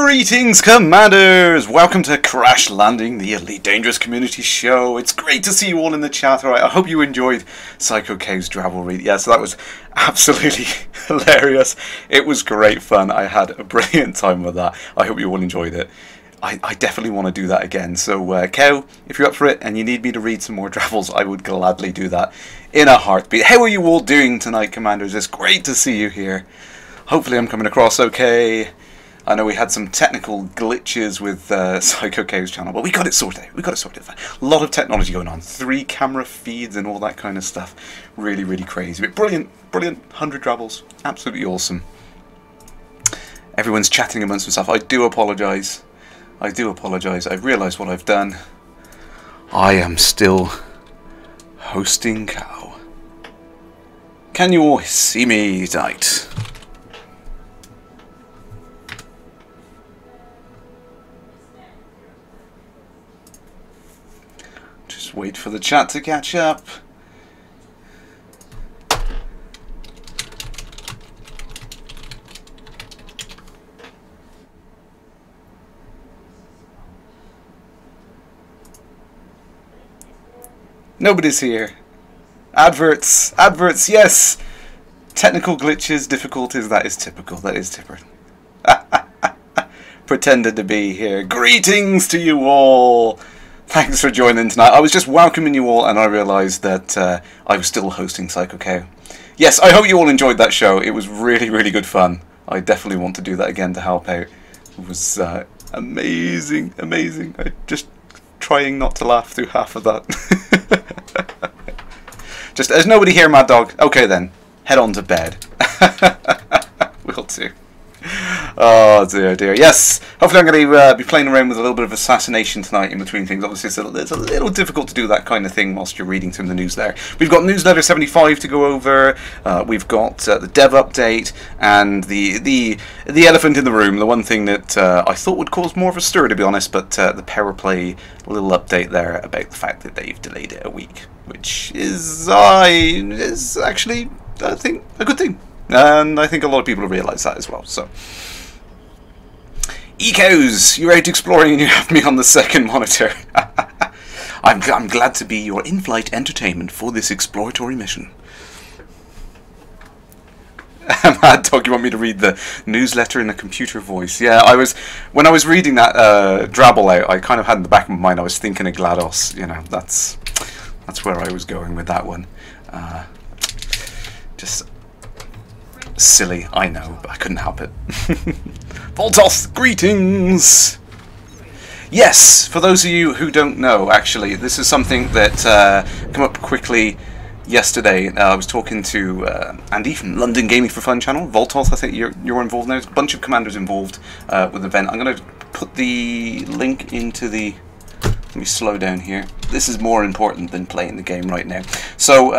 Greetings, Commanders! Welcome to Kerrash Landing, the Elite Dangerous Community Show. It's great to see you all in the chat. Alright, I hope you enjoyed Psycho K's Drabble read. Yeah, so that was absolutely hilarious. It was great fun. I had a brilliant time with that. I hope you all enjoyed it. I definitely want to do that again. So, Cow, if you're up for it and you need me to read some more Drabbles, I would gladly do that in a heartbeat. How are you all doing tonight, Commanders? It's great to see you here. Hopefully I'm coming across okay. I know we had some technical glitches with Psycho K's channel, but we got it sorted out. We got it sorted out. A lot of technology going on. 3 camera feeds and all that kind of stuff. Really, really crazy. But brilliant, brilliant. 100 Drabbles. Absolutely awesome. Everyone's chatting amongst themselves. I do apologise. I do apologise. I've realised what I've done. I am still hosting Cow. Can you all see me tonight? Just wait for the chat to catch up. Nobody's here. Adverts, adverts, yes. Technical glitches, difficulties, that is typical, that is typical. Pretended to be here. Greetings to you all. Thanks for joining tonight. I was just welcoming you all and I realised that I was still hosting Psycho K. Yes, I hope you all enjoyed that show. It was really, really good fun. I definitely want to do that again to help out. It was amazing, amazing. I just trying not to laugh through half of that. Just, there's nobody here, Mad Dog. Okay then, head on to bed. Will do. Oh dear, dear. Yes, hopefully I'm going to be playing around with a little bit of assassination tonight in between things. Obviously it's a little difficult to do that kind of thing whilst you're reading through the news there. We've got newsletter 75 to go over. We've got the dev update and the elephant in the room. The one thing that I thought would cause more of a stir, to be honest, but the Power Play little update there about the fact that they've delayed it a week, which is actually, I think, a good thing. And I think a lot of people realise that as well. So, Ecos, you're out exploring and you have me on the second monitor. I'm glad to be your in-flight entertainment for this exploratory mission. Mad Dog, you want me to read the newsletter in a computer voice? Yeah, when I was reading that Drabble out, I kind of had in the back of my mind, I was thinking of GLaDOS. You know, that's where I was going with that one. Just silly, I know, but I couldn't help it. Voltoth, greetings! Yes, for those of you who don't know, actually, this is something that came up quickly yesterday. I was talking to Andy from London Gaming for Fun channel. Voltoth, I think you're involved now. There's a bunch of commanders involved with the event. I'm going to put the link into the... Let me slow down here. This is more important than playing the game right now. So,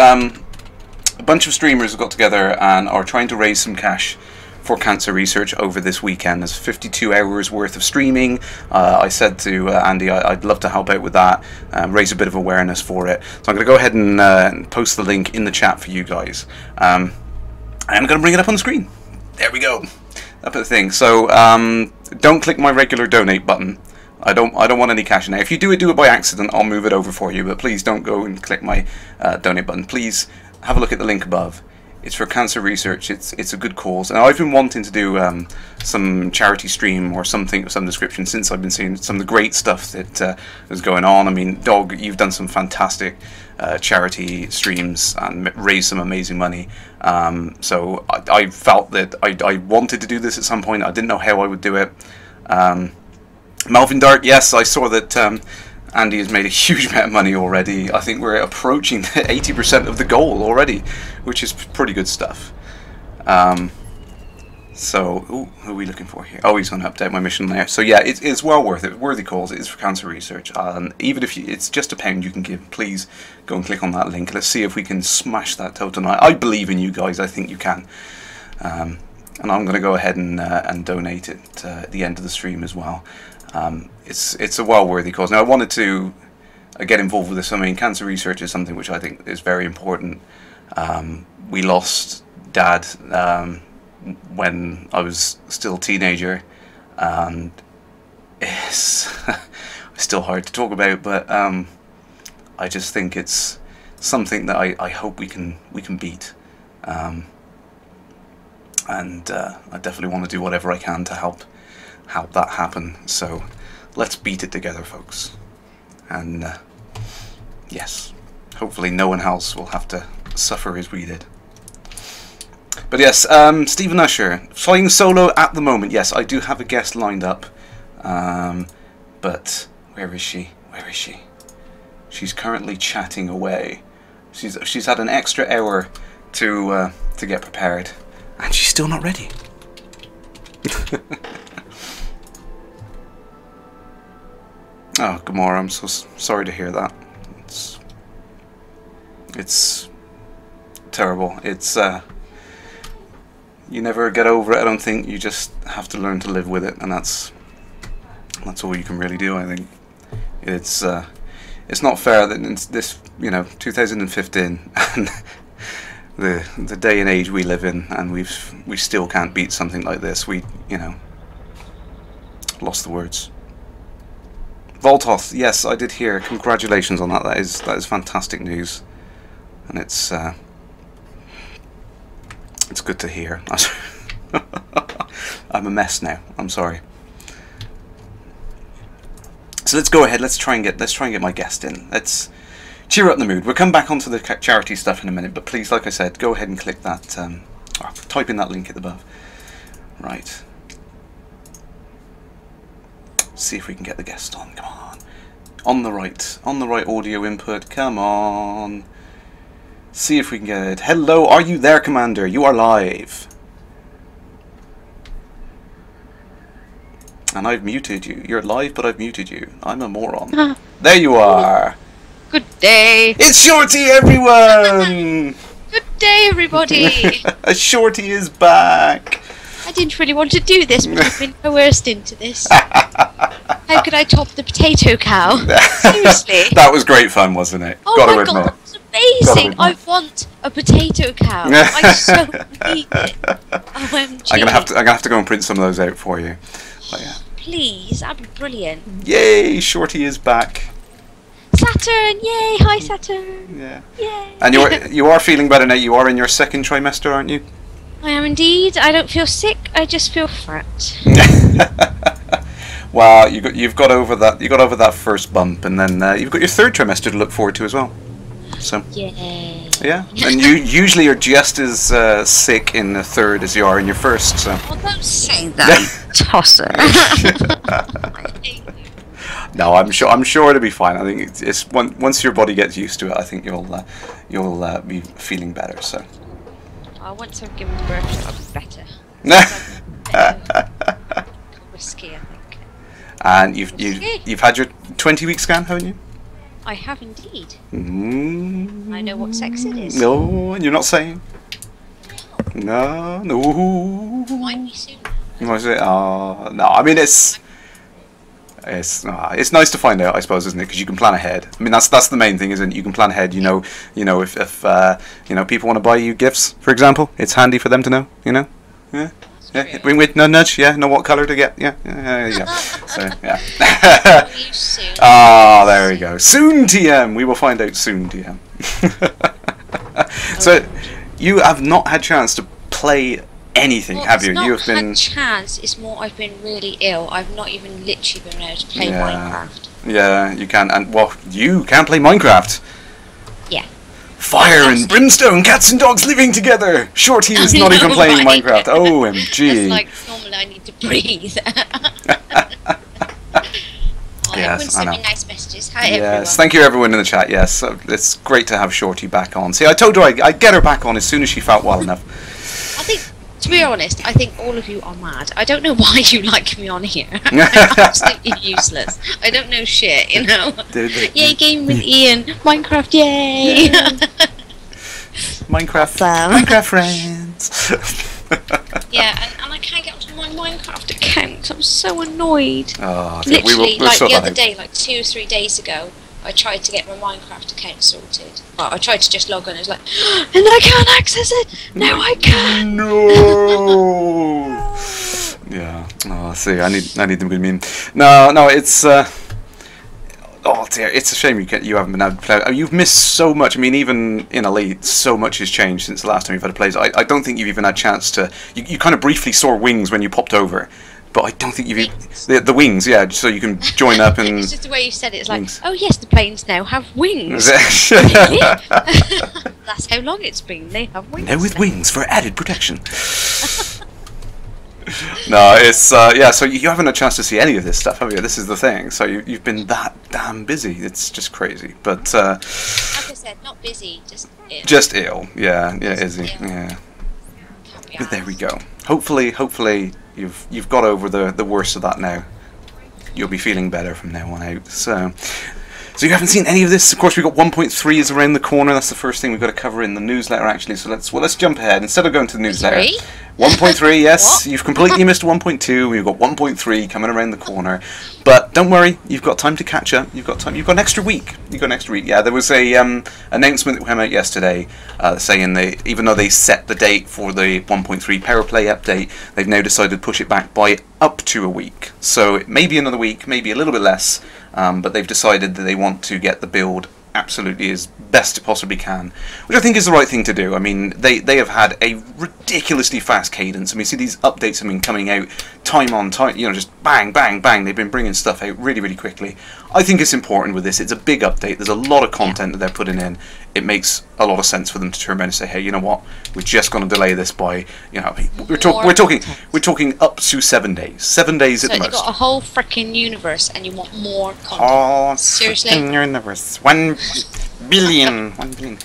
a bunch of streamers have got together and are trying to raise some cash for cancer research over this weekend. There's 52 hours worth of streaming. I said to Andy I'd love to help out with that, raise a bit of awareness for it. So I'm going to go ahead and post the link in the chat for you guys. I'm going to bring it up on the screen. There we go. Up at the thing. So don't click my regular donate button. I don't want any cash in there. If you do it by accident, I'll move it over for you. But please don't go and click my donate button. Please have a look at the link above. It's for cancer research. It's a good cause, and I've been wanting to do some charity stream or something of some description since I've been seeing some of the great stuff that is going on. I mean, Dog, you've done some fantastic charity streams and raised some amazing money. So I felt that I wanted to do this at some point. I didn't know how I would do it. Melvin Dart, yes, I saw that Andy has made a huge amount of money already. I think we're approaching 80% of the goal already, which is pretty good stuff. So, ooh, who are we looking for here? Oh, he's going to update my mission there. So yeah, it's well worth it. Worthy cause. It is for cancer research. Even if it's just £1 you can give, please go and click on that link. Let's see if we can smash that total tonight. I believe in you guys. I think you can. And I'm going to go ahead and donate it at the end of the stream as well. It's a well-worthy cause. Now, I wanted to get involved with this. I mean, cancer research is something which I think is very important. We lost Dad when I was still a teenager, and it's still hard to talk about, but I just think it's something that I hope we can beat, and I definitely want to do whatever I can to help that happen. So let's beat it together, folks, and yes, hopefully no one else will have to suffer as we did. But yes, Stephen Usher, flying solo at the moment. Yes, I do have a guest lined up, but where is she? Where is she? She's currently chatting away. She's had an extra hour to get prepared, and she's still not ready. Oh, Gamora, I'm so sorry to hear that. It's terrible. It's you never get over it, I don't think. You just have to learn to live with it, and that's all you can really do, I think. It's not fair that in this, 2015 and the day and age we live in, and we still can't beat something like this. We, lost the words. Voltoth, yes, I did hear. Congratulations on that. That is fantastic news, and it's good to hear. I'm a mess now. I'm sorry. So let's go ahead. Let's try and get my guest in. Let's cheer up the mood. We'll come back onto the charity stuff in a minute, but please, like I said, go ahead and click that. Or type in that link at the above. Right. See if we can get the guest on. Come on. On the right audio input. Come on. See if we can get it. Hello, are you there, Commander? You are live. And I've muted you. You're live, but I've muted you. I'm a moron. There you are. Good day. It's Shorty, everyone. Good day, everybody. Shorty is back. I didn't really want to do this, but I've been coerced into this. How could I top the potato cow? Seriously. That was great fun, wasn't it? Oh my god, that was amazing. I want a potato cow. I so need it. OMG. I'm gonna have to go and print some of those out for you. But yeah. Please, that'd be brilliant. Yay, Shorty is back. Saturn, yay, hi Saturn. Yeah. Yay. And you are feeling better now. You are in your second trimester, aren't you? I am indeed. I don't feel sick. I just feel fat. Well, you've got over that. You got over that first bump, and then you've got your third trimester to look forward to as well. So. Yay. Yeah, and you usually are just as sick in the third as you are in your first. So. Well, don't say that, tosser. No, I'm sure it'll be fine. I think it's once your body gets used to it, I think you'll be feeling better. So. Once I've given birth, I'll be better. Risky, I think. And you've had your 20-week scan, haven't you? I have indeed. Mm. I know what sex it is. No, you're not saying. No. Might be soon. Was it? No. I mean, it's nice to find out, I suppose, isn't it? Because you can plan ahead. I mean, that's the main thing, isn't it? You can plan ahead. You know, if people want to buy you gifts, for example, it's handy for them to know. Yeah. Yeah, with no nudge. Yeah, know what colour to get. Yeah. So yeah. Ah, there we go. Soon, TM. We will find out soon, TM. So, you have not had chance to play anything, have you? You have been. It's not had chance. It's more I've been really ill. I've not even literally been able to play Minecraft. Yeah, you can, and you can play Minecraft. Yeah. Fire and brimstone, cats and dogs living together. Shorty is not even playing Minecraft. OMG. It's like normally I need to breathe. Yes, I know. Send me nice messages. Hi everyone. Yes, thank you everyone in the chat. Yes, it's great to have Shorty back on. See, I told her I'd get her back on as soon as she felt well enough. I think, to be honest, I think all of you are mad. I don't know why you like me on here. I'm absolutely useless. I don't know shit, you know. Yay, game with Ian. Minecraft, yay! Minecraft friends. Yeah, and I can't get onto my Minecraft account. I'm so annoyed. Oh, literally, like the other day, like 2 or 3 days ago, I tried to get my Minecraft account sorted. Well, I tried to just log on. It was like, and I can't access it. No, I can't. No. Yeah. Oh, see, I need them good meme. No, it's oh dear, it's a shame you haven't been able to play. You've missed so much. I mean, even in Elite, so much has changed since the last time you've had to play. So I don't think you've even had a chance to. You kind of briefly saw wings when you popped over, but I don't think you've the wings. Yeah, so you can join up and. It's just the way you said it. It's like, oh yes, the planes now have wings. That's how long it's been. They have wings. Now with wings for added protection. No, it's yeah. So you haven't had a chance to see any of this stuff, have you? This is the thing. So you've been that damn busy. It's just crazy. But like I said, not busy, just ill. Just ill. Yeah, Izzy. Yeah. But there we go. Hopefully you've got over the worst of that now. You'll be feeling better from now on out. So you haven't seen any of this. Of course, we've got 1.3 is around the corner. That's the first thing we've got to cover in the newsletter, actually. So let's jump ahead. Instead of going to the newsletter, 1.3, yes, you've completely missed 1.2. We've got 1.3 coming around the corner. But don't worry, you've got time to catch up. You've got time. You've got an extra week. Yeah, there was a announcement that came out yesterday saying even though they set the date for the 1.3 Power Play update, they've now decided to push it back by up to a week. So it may be another week, maybe a little bit less. But they've decided that they want to get the build absolutely as best it possibly can, which I think is the right thing to do. I mean, they have had a ridiculously fast cadence. I mean, see, these updates have been coming out time on time, you know, just bang, bang, bang. They've been bringing stuff out really, really quickly. I think it's important with this. It's a big update. There's a lot of content that they're putting in. It makes a lot of sense for them to turn around and say, hey, you know what? We're just going to delay this by, you know, we're talking up to 7 days. 7 days at the most. So you've got a whole freaking universe, and you want more content. Oh, seriously? Universe. 1 billion. 1 billion.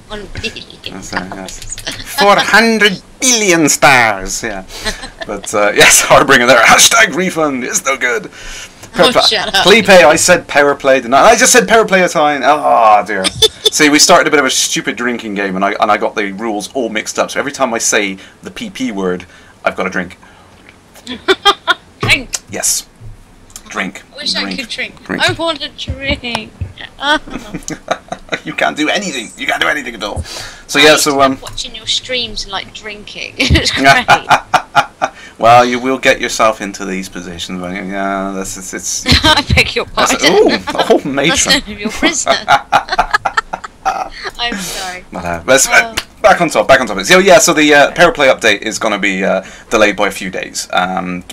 1 billion. Yes. 400 billion stars. Yeah. But yes, Harbinger there. Hashtag refund is no good. Shut up. Play pay. I said Power Play. Didn't I? I just said Power Play a time. Oh dear. See, we started a bit of a stupid drinking game, and I got the rules all mixed up. So every time I say the PP word, I've got to drink. Drink. Yes. Drink. I wish I could drink. I want to drink. You can't do anything. You can't do anything at all. So yeah. So watching your streams and like drinking. It's great. Well, you will get yourself into these positions. Yeah, it's. I beg your pardon. Oh, matron. That's your prisoner. I'm sorry. Back on top. So yeah, so the Power Play update is going to be delayed by a few days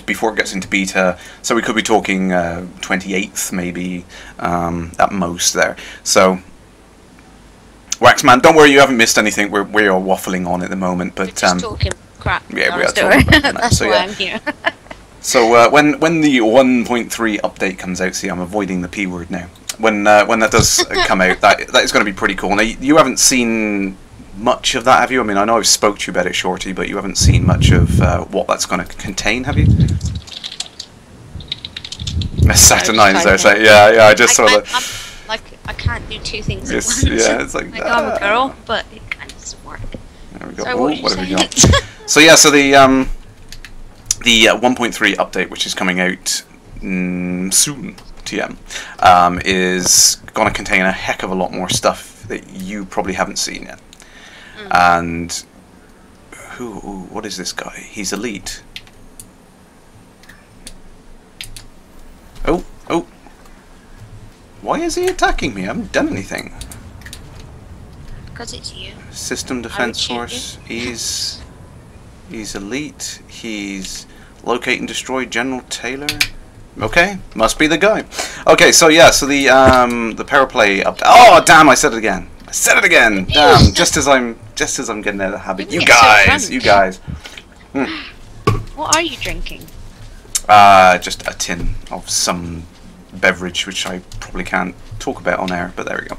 before it gets into beta. So we could be talking 28th, maybe at most there. So. Waxman, don't worry, you haven't missed anything. We are waffling on at the moment, but we're just talking crap. Yeah, we are talking crap. That's so, why I'm here. So when the 1.3 update comes out, see, I'm avoiding the P word now. When that does come out, that is going to be pretty cool. Now you haven't seen much of that, have you? I mean, I know I've spoke to you about it, Shorty, but you haven't seen much of what that's going to contain, have you? Saturnines there, so yeah, I just saw that. I can't do two things at once. Yeah, it's like I'm a girl, but it kind of doesn't work. There we go. Sorry, what have we got? So yeah, so the 1.3 update, which is coming out soon, TM, is going to contain a heck of a lot more stuff that you probably haven't seen yet. And what is this guy? He's elite. Oh. Why is he attacking me? I haven't done anything. Because it's you. System Defense Force. He's elite. He's locate and destroy General Taylor. Okay, must be the guy. Okay, so yeah, so the Power Play update. Oh damn! I said it again. Damn! just as I'm getting out of the habit. You guys. What are you drinking? Just a tin of some beverage, which I probably can't talk about on air, but there we go.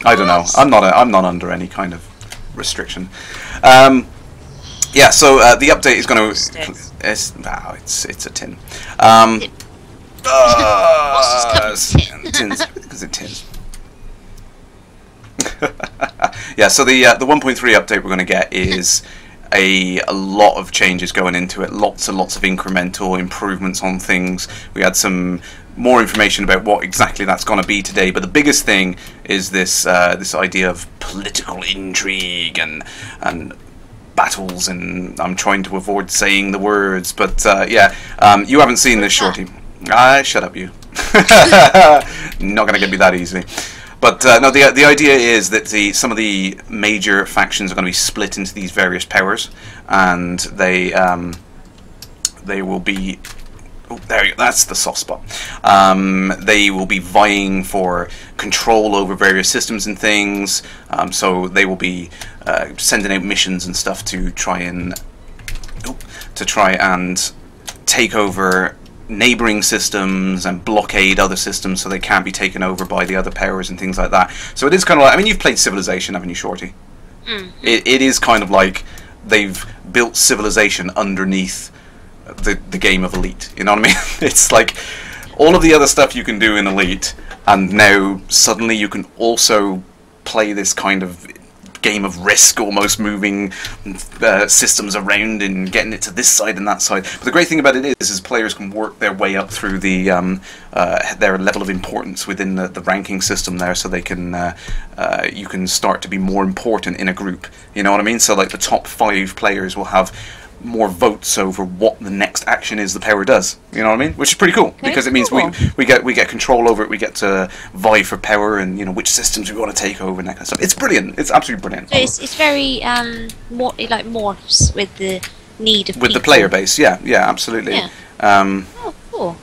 I don't know. I'm not under any kind of restriction. Yeah. So the update is going to. It's a tin. Tins because it tins. Yeah. So the 1.3 update we're going to get is a lot of changes going into it. Lots and lots of incremental improvements on things. We had some more information about what exactly that's going to be today, but the biggest thing is this this idea of political intrigue and battles, and I'm trying to avoid saying the words, but yeah, you haven't seen this, Shorty. Shut up, you. Not going to get me that easily. But no, the idea is that some of the major factions are going to be split into these various powers, and they will be. Oh, there you go. That's the soft spot. They will be vying for control over various systems and things. So they will be sending out missions and stuff to try and take over neighboring systems and blockade other systems so they can't be taken over by the other powers and things like that. So it is kind of like, I mean, you've played Civilization, haven't you, Shorty? It is kind of like they've built Civilization underneath the game of Elite, you know what I mean? It's like all of the other stuff you can do in Elite, and now suddenly you can also play this kind of game of Risk, almost moving systems around and getting it to this side and that side. But the great thing about it is players can work their way up through the their level of importance within the ranking system there, so they can you can start to be more important in a group, you know what I mean? So like the top 5 players will have more votes over what the next action is the power does, you know what I mean? Which is pretty cool, because it means we get control over it, we get to vie for power, and you know which systems we want to take over and that kind of stuff. It's brilliant. It's absolutely brilliant. So it's very more like morphs with the need of with the player base. Yeah, absolutely. Yeah. Oh, cool.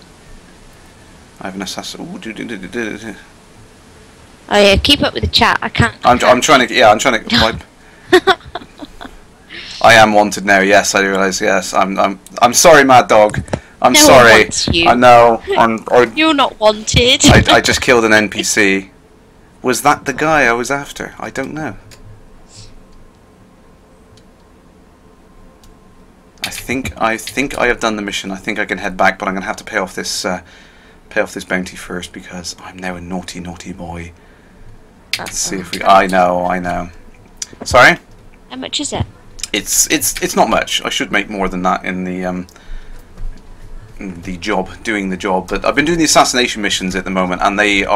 I have an assassin. Oh yeah, keep up with the chat. I can't. I'm trying to wipe. I am wanted now. Yes, I realise. Yes, I'm sorry, Mad Dog. I'm no sorry. One wants you. I know. You're not wanted. I just killed an NPC. Was that the guy I was after? I don't know. I think I have done the mission. I think I can head back, but I'm going to have to pay off this bounty first, because I'm now a naughty boy. Let's see if we. I know. Sorry. How much is it? It's not much. I should make more than that in doing the job. But I've been doing the assassination missions at the moment, and they've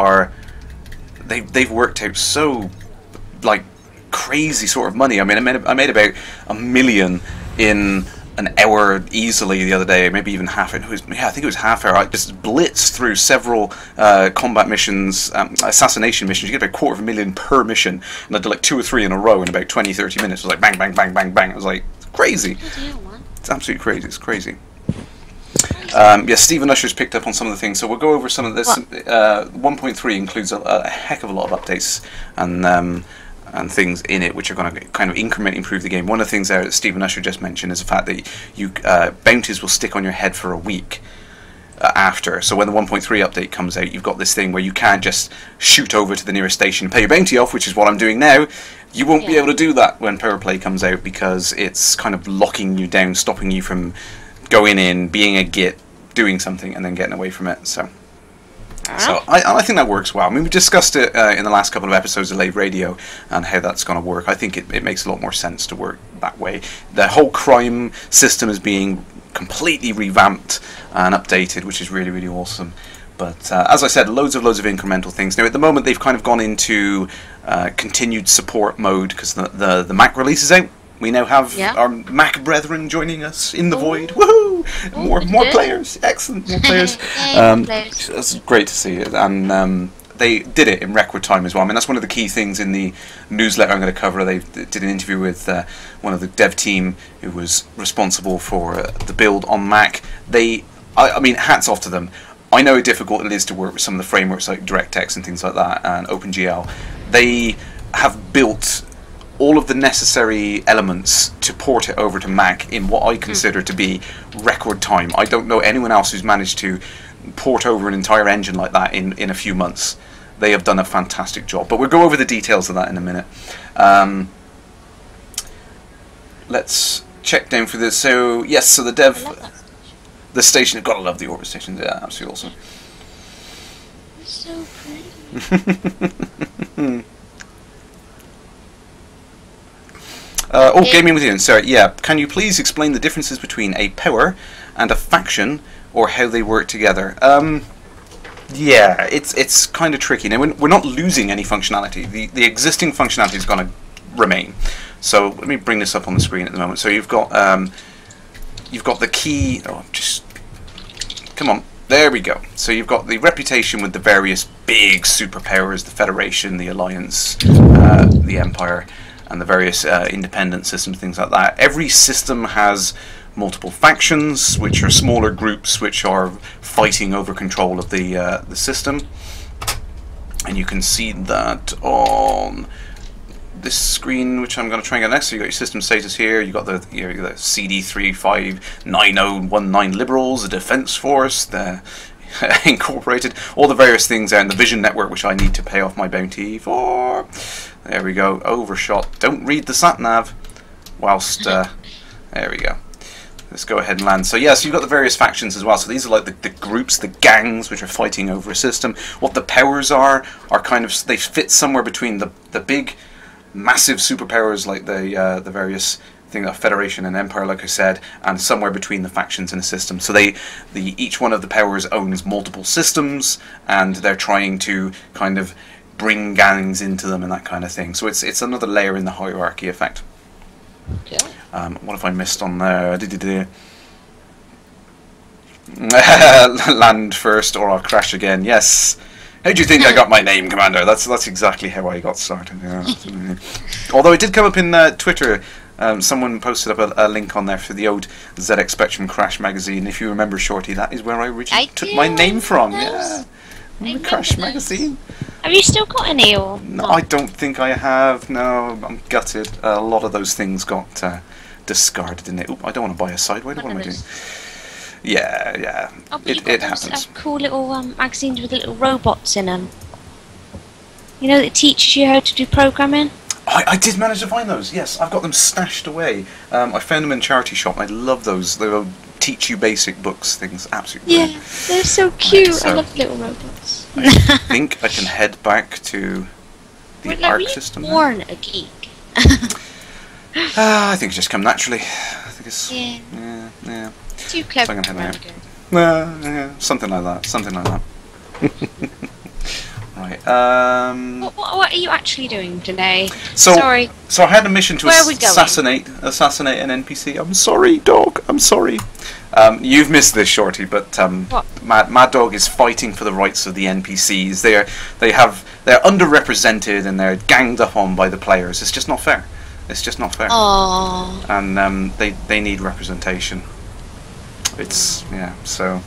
worked out so like crazy sort of money. I mean, I made about $1 million in an hour easily the other day, maybe even half. I think it was half hour. I just blitzed through several combat missions, assassination missions. You get about $250,000 per mission, and I did like 2 or 3 in a row in about 20-30 minutes. It was like bang, bang, bang, bang, bang. It was like crazy. It's absolutely crazy. It's crazy. Yeah, Stephen Usher's picked up on some of the things, so we'll go over some of this. 1.3 includes a heck of a lot of updates and things in it which are going to kind of incrementally improve the game. One of the things there that Stephen Usher just mentioned is the fact that you bounties will stick on your head for a week after. So when the 1.3 update comes out, you've got this thing where you can't just shoot over to the nearest station and pay your bounty off, which is what I'm doing now. You won't be able to do that when Power Play comes out, because it's kind of locking you down, stopping you from going in, being a git, doing something, and then getting away from it. So I think that works well. I mean, we discussed it in the last couple of episodes of Lave Radio and how that's going to work. I think it makes a lot more sense to work that way. The whole crime system is being completely revamped and updated, which is really, really awesome. But as I said, loads of incremental things. Now, at the moment, they've kind of gone into continued support mode because the Mac release is out. We now have our Mac brethren joining us in the void. Woohoo! More players. Excellent, more players. It's great to see it. And they did it in record time as well. I mean, that's one of the key things in the newsletter I'm going to cover. They did an interview with one of the dev team who was responsible for the build on Mac. I mean, hats off to them. I know how difficult it is to work with some of the frameworks like DirectX and things like that, and OpenGL. They have built all of the necessary elements to port it over to Mac in what I consider to be record time. I don't know anyone else who's managed to port over an entire engine like that in a few months. They have done a fantastic job, but we'll go over the details of that in a minute. Let's check down for this. So yes, so the station, you've got to love the orbit stations. Yeah, absolutely awesome. It's so pretty. Gaming with Ian, sorry, yeah. Can you please explain the differences between a power and a faction, or how they work together? Yeah, it's kind of tricky. Now, we're not losing any functionality. The existing functionality is going to remain. So let me bring this up on the screen at the moment. So you've got the key. Oh, just come on. There we go. So you've got the reputation with the various big superpowers, the Federation, the Alliance, the Empire, and the various independent systems, things like that. Every system has multiple factions, which are smaller groups which are fighting over control of the system. And you can see that on this screen, which I'm going to try and get next. So you got your system status here. You got the CD3599019 Liberals, the Defense Force, the Incorporated, all the various things there, and the Vision Network, which I need to pay off my bounty for. There we go. Overshot. Don't read the sat nav. Whilst there we go. Let's go ahead and land. So yeah, so you've got the various factions as well. So these are like the groups, the gangs, which are fighting over a system. What the powers are kind of, they fit somewhere between the big massive superpowers like the various thing of Federation and Empire, like I said, and somewhere between the factions in a system. So each one of the powers owns multiple systems, and they're trying to kind of bring gangs into them and that kind of thing. So it's another layer in the hierarchy effect. Okay. What have I missed on there? Land first or I'll crash again. Yes. How do you think I got my name, Commander? That's exactly how I got started. Yeah. Although it did come up in Twitter. Someone posted up a link on there for the old ZX Spectrum Crash magazine. If you remember, Shorty, that is where I originally took my name from. Yeah, the Crash magazine. Have you still got any? Or no, I don't think I have. No, I'm gutted. A lot of those things got discarded in it. Oop, I don't want to buy a sideway. What am I doing? Yeah. Oh, but it happens. Cool little magazines with little robots in them. You know, that teaches you how to do programming. I did manage to find those. Yes, I've got them stashed away. I found them in a charity shop. I love those. They'll teach you basic books, things. Absolutely. Yeah, they're so cute. Right, so I love little robots. I think I can head back to the ARC system. Born a geek. I think it's just come naturally. I think it's yeah. Too clever. So yeah, something like that. Right. What are you actually doing today? So, sorry. So I had a mission to assassinate an NPC. I'm sorry, dog. I'm sorry. You've missed this, Shorty, but Mad Dog is fighting for the rights of the NPCs. They're underrepresented and they're ganged up on by the players. It's just not fair. Aww. And they need representation. So.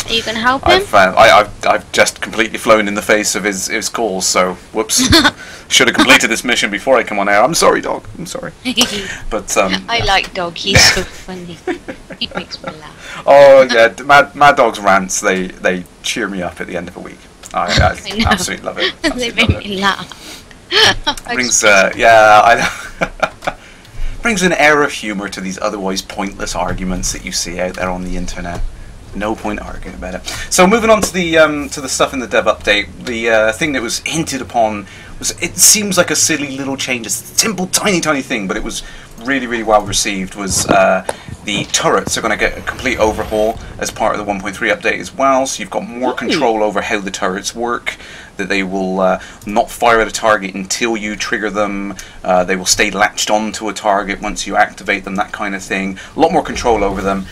Are you going to help him? I've just completely flown in the face of his calls, so whoops. Should have completed this mission before I come on air. I'm sorry, dog. I'm sorry. But I like Dog. He's so funny. He makes me laugh. Oh yeah, Mad Dog's rants. They cheer me up at the end of a week. I absolutely love it. They make me laugh. Brings an air of humour to these otherwise pointless arguments that you see out there on the internet. No point arguing about it. So moving on to the stuff in the dev update, the thing that was hinted upon was, it seems like a silly little change, a simple tiny thing, but it was really well received, was the turrets are going to get a complete overhaul as part of the 1.3 update as well, so you've got more control over how the turrets work, that they will not fire at a target until you trigger them, they will stay latched onto a target once you activate them, that kind of thing. A lot more control over them.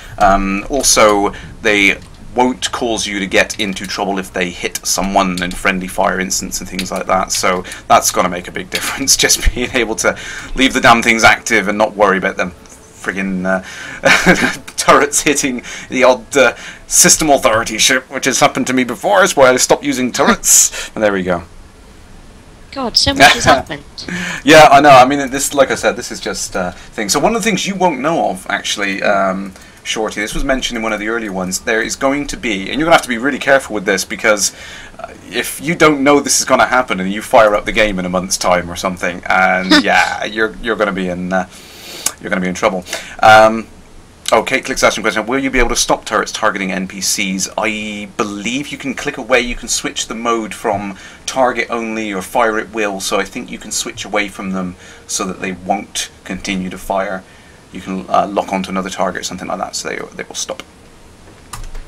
Also, they won't cause you to get into trouble if they hit someone in friendly fire instance and things like that, so that's going to make a big difference, just being able to leave the damn things active and not worry about them friggin' turrets hitting the odd system authority ship, which has happened to me before. That's why I stopped using turrets. And there we go. God, so much has happened. Yeah, I know. I mean, this, like I said, this is just a thing. So one of the things you won't know of, actually, Shorty, this was mentioned in one of the earlier ones, there is going to be, and you're going to have to be really careful with this, because if you don't know this is going to happen and you fire up the game in a month's time or something, and yeah, you're going to be in trouble. Okay, clicks asking question. Will you be able to stop turrets targeting NPCs? I believe you can click away. You can switch the mode from target only or fire at will. So I think you can switch away from them so that they won't continue to fire. You can lock onto another target or something like that, so they will stop.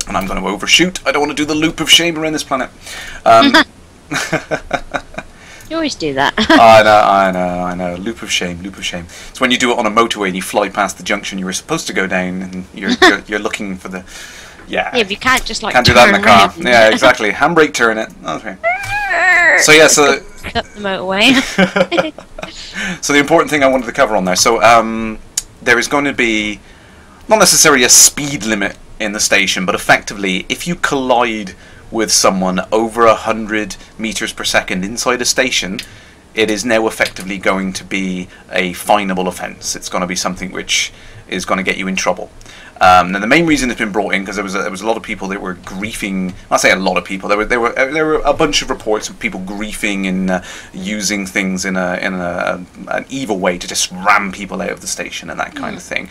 And I'm going to overshoot. I don't want to do the loop of shame around this planet. You always do that. I know. Loop of shame. It's when you do it on a motorway and you fly past the junction you were supposed to go down, and you're looking for the. Yeah. Yeah, but you can't just like. Can't do that in the car. Yeah, exactly. Handbrake, turn it. Okay. So yeah, so. Cut the motorway. So the important thing I wanted to cover on there. So there is going to be not necessarily a speed limit in the station, but effectively, if you collide with someone over 100 meters per second inside a station, it is now effectively going to be a finable offence. It's going to be something which is going to get you in trouble. Now the main reason it's been brought in because there was a lot of people that were griefing. I say a lot of people. There were a bunch of reports of people griefing and using things in an evil way to just ram people out of the station and that kind of thing.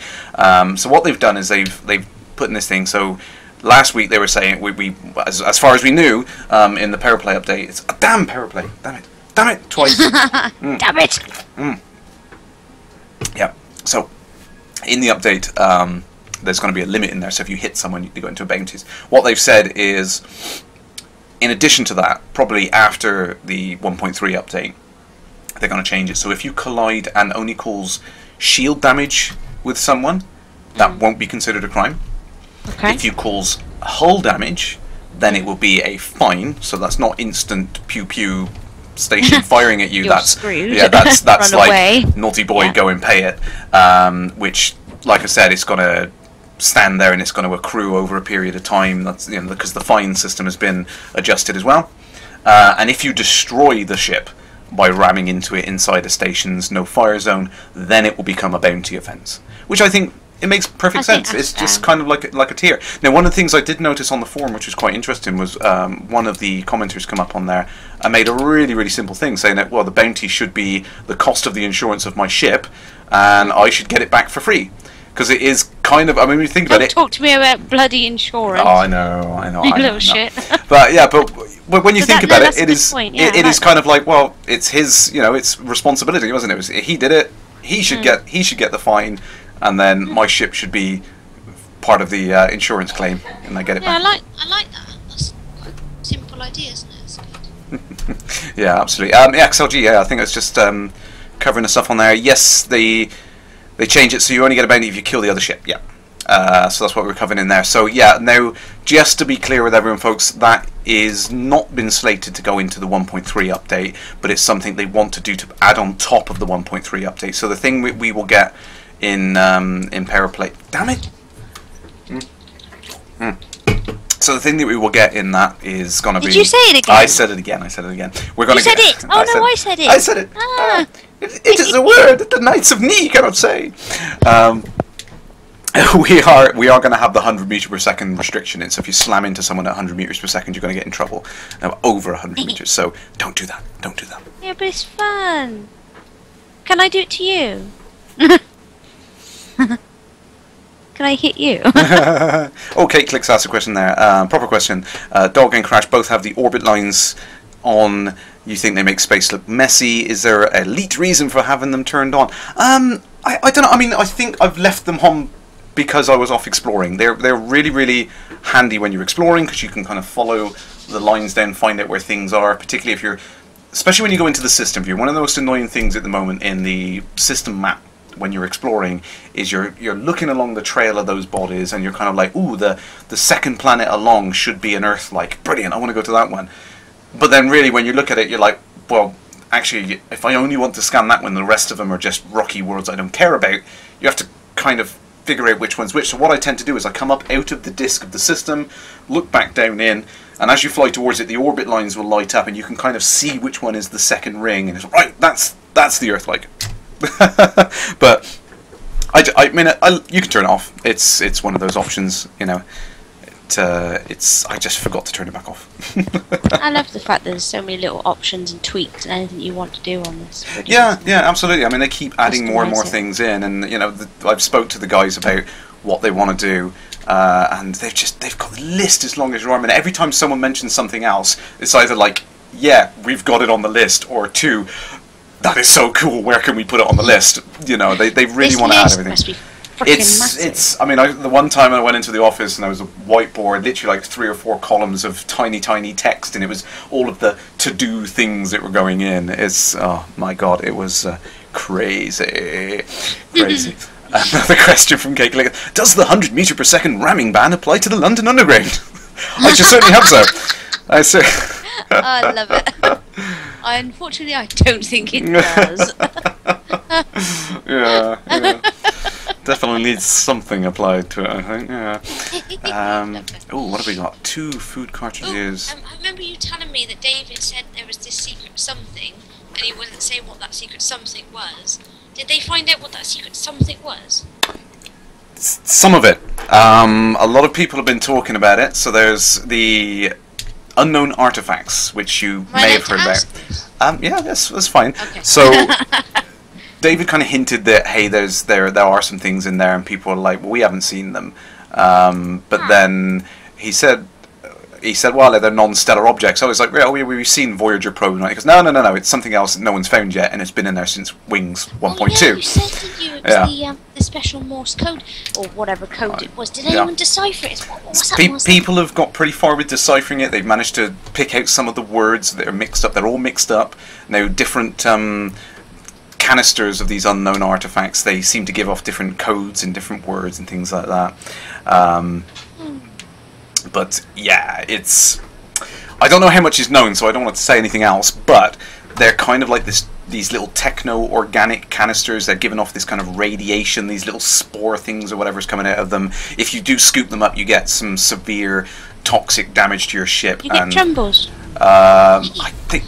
So what they've done is they've put in this thing. So last week they were saying we as far as we knew in the power play update, it's a damn power play. Damn it twice. Damn it. Yeah. So in the update. There's going to be a limit in there, so if you hit someone, you go into bounties. What they've said is, in addition to that, probably after the 1.3 update, they're going to change it. So if you collide and only cause shield damage with someone, that won't be considered a crime. Okay. If you cause hull damage, then it will be a fine. So that's not instant pew pew station firing at you. You're that's screwed. Yeah, that's like away. Naughty boy, go and pay it. Which, like I said, it's going to stand there and it's going to accrue over a period of time. That's because the fine system has been adjusted as well. And if you destroy the ship by ramming into it inside a station's no fire zone, then it will become a bounty offence. Which I think it makes perfect sense. It's just kind of like a tier. Now, one of the things I did notice on the forum, which was quite interesting, was one of the commenters come up on there and made a really, really simple thing, saying that, well, the bounty should be the cost of the insurance of my ship, and I should get it back for free. Because it is kind of, I mean, when you think about it... Don't talk to me about bloody insurance. Oh, I know. You little shit. But yeah, but when you think about it, it is it is kind of like, well, it's his, it's responsibility, wasn't it? He did it. He should get the fine, and then my ship should be part of the insurance claim, and I get it back. I like that. That's quite a simple idea, isn't it? It's good. Yeah, absolutely. XLG, yeah, I think it's just covering the stuff on there. Yes, They change it so you only get a bounty if you kill the other ship. Yeah. So that's what we're covering in there. So yeah, now just to be clear with everyone, folks, that is not been slated to go into the 1.3 update, but it's something they want to do to add on top of the 1.3 update. So the thing we will get in Power Play. Damn it. So the thing that we will get in that is going to be... Did you say it again? I said it again. We're going to get... You said it! Oh, no, I said it! I said it! Ah. It is a word that the Knights of Ni cannot say. We are going to have the 100 meter per second restriction in. So if you slam into someone at 100 meters per second, you're going to get in trouble. Now over 100 meters. So don't do that. Yeah, but it's fun. Can I do it to you? Can I hit you? Okay, Clicks asked a question there. Proper question. Dog and Crash both have the orbit lines on. You think they make space look messy? Is there an elite reason for having them turned on? I don't know. I mean, I think I've left them on because I was off exploring. They're really, really handy when you're exploring because you can kind of follow the lines down, find out where things are, particularly if you're... Especially when you go into the system view. One of the most annoying things at the moment in the system map when you're exploring is you're looking along the trail of those bodies and you're kind of like, ooh, the second planet along should be an Earth-like. Brilliant, I want to go to that one. But then really when you look at it, you're like, well, actually, if I only want to scan that one, the rest of them are just rocky worlds I don't care about. You have to kind of figure out which one's which. So what I tend to do is I come up out of the disk of the system, look back down in, and as you fly towards it, the orbit lines will light up and you can kind of see which one is the second ring. And it's right, that's the Earth-like. But I mean, you can turn it off. It's one of those options, I just forgot to turn it back off. I love the fact there's so many little options and tweaks and anything you want to do on this. Yeah, absolutely. I mean, they keep adding more and more things in, and I've spoke to the guys about what they want to do, and they've got the list as long as your arm. And every time someone mentions something else, it's either like, yeah, we've got it on the list, or two, that is so cool. Where can we put it on the list? They really want to add everything. It's. I mean, the one time I went into the office and there was a whiteboard, literally like 3 or 4 columns of tiny text, and it was all of the to-do things that were going in. It's, oh my god, it was crazy. Another question from Kate. Does the 100 metre per second ramming ban apply to the London Underground? I just certainly hope so. I love it. Unfortunately, I don't think it does. yeah. Definitely needs something applied to it, I think. Yeah. Oh, what have we got? 2 food cartridges. I remember you telling me that David said there was this secret something, and he wasn't saying what that secret something was. Did they find out what that secret something was? Some of it. A lot of people have been talking about it. So there's the unknown artifacts, which you may have heard about. Yeah, that's fine. Okay. So David kind of hinted that, hey, there are some things in there, and people are like, well, we haven't seen them. But then he said, well, they're non-stellar objects. I was like, well, we've seen Voyager probe. And he goes, no, it's something else that no one's found yet, and it's been in there since Wings 1.2. Oh, yeah, you said, didn't you? It was the special Morse code, or whatever code it was. Did anyone decipher it? What's that? People have got pretty far with deciphering it. They've managed to pick out some of the words that are mixed up. They're all mixed up. Now, different canisters of these unknown artifacts, they seem to give off different codes and different words and things like that. But yeah, it's, I don't know how much is known, so I don't want to say anything else, but they're kind of like these little techno-organic canisters. They're giving off this kind of radiation, these little spore things or whatever's coming out of them. If you do scoop them up, you get some severe toxic damage to your ship. You get Trumbles. I think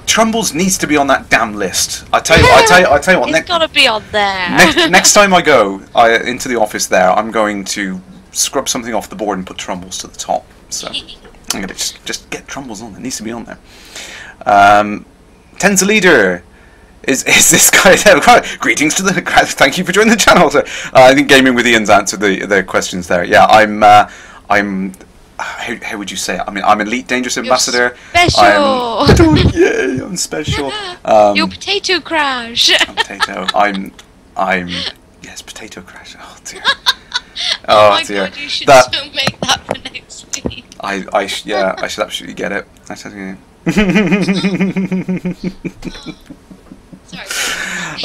Trumbles needs to be on that damn list. I tell you what. It's got to be on there. Next time I go into the office there, I'm going to scrub something off the board and put Trumbles to the top. So I'm gonna just get Trumbles on. It needs to be on there. Tenza Leader is this guy there? Greetings to the. Thank you for joining the channel. So, I think Gaming with Ian's answered the questions there. Yeah, I'm. How would you say it? I mean, I'm Elite Dangerous Ambassador. Special. Yay! I'm special. You're Potato Crash. I'm Potato. I'm. Yes, Potato Crash. Oh dear. Oh dear. God, you should still make that for next week. I should absolutely get it. Sorry.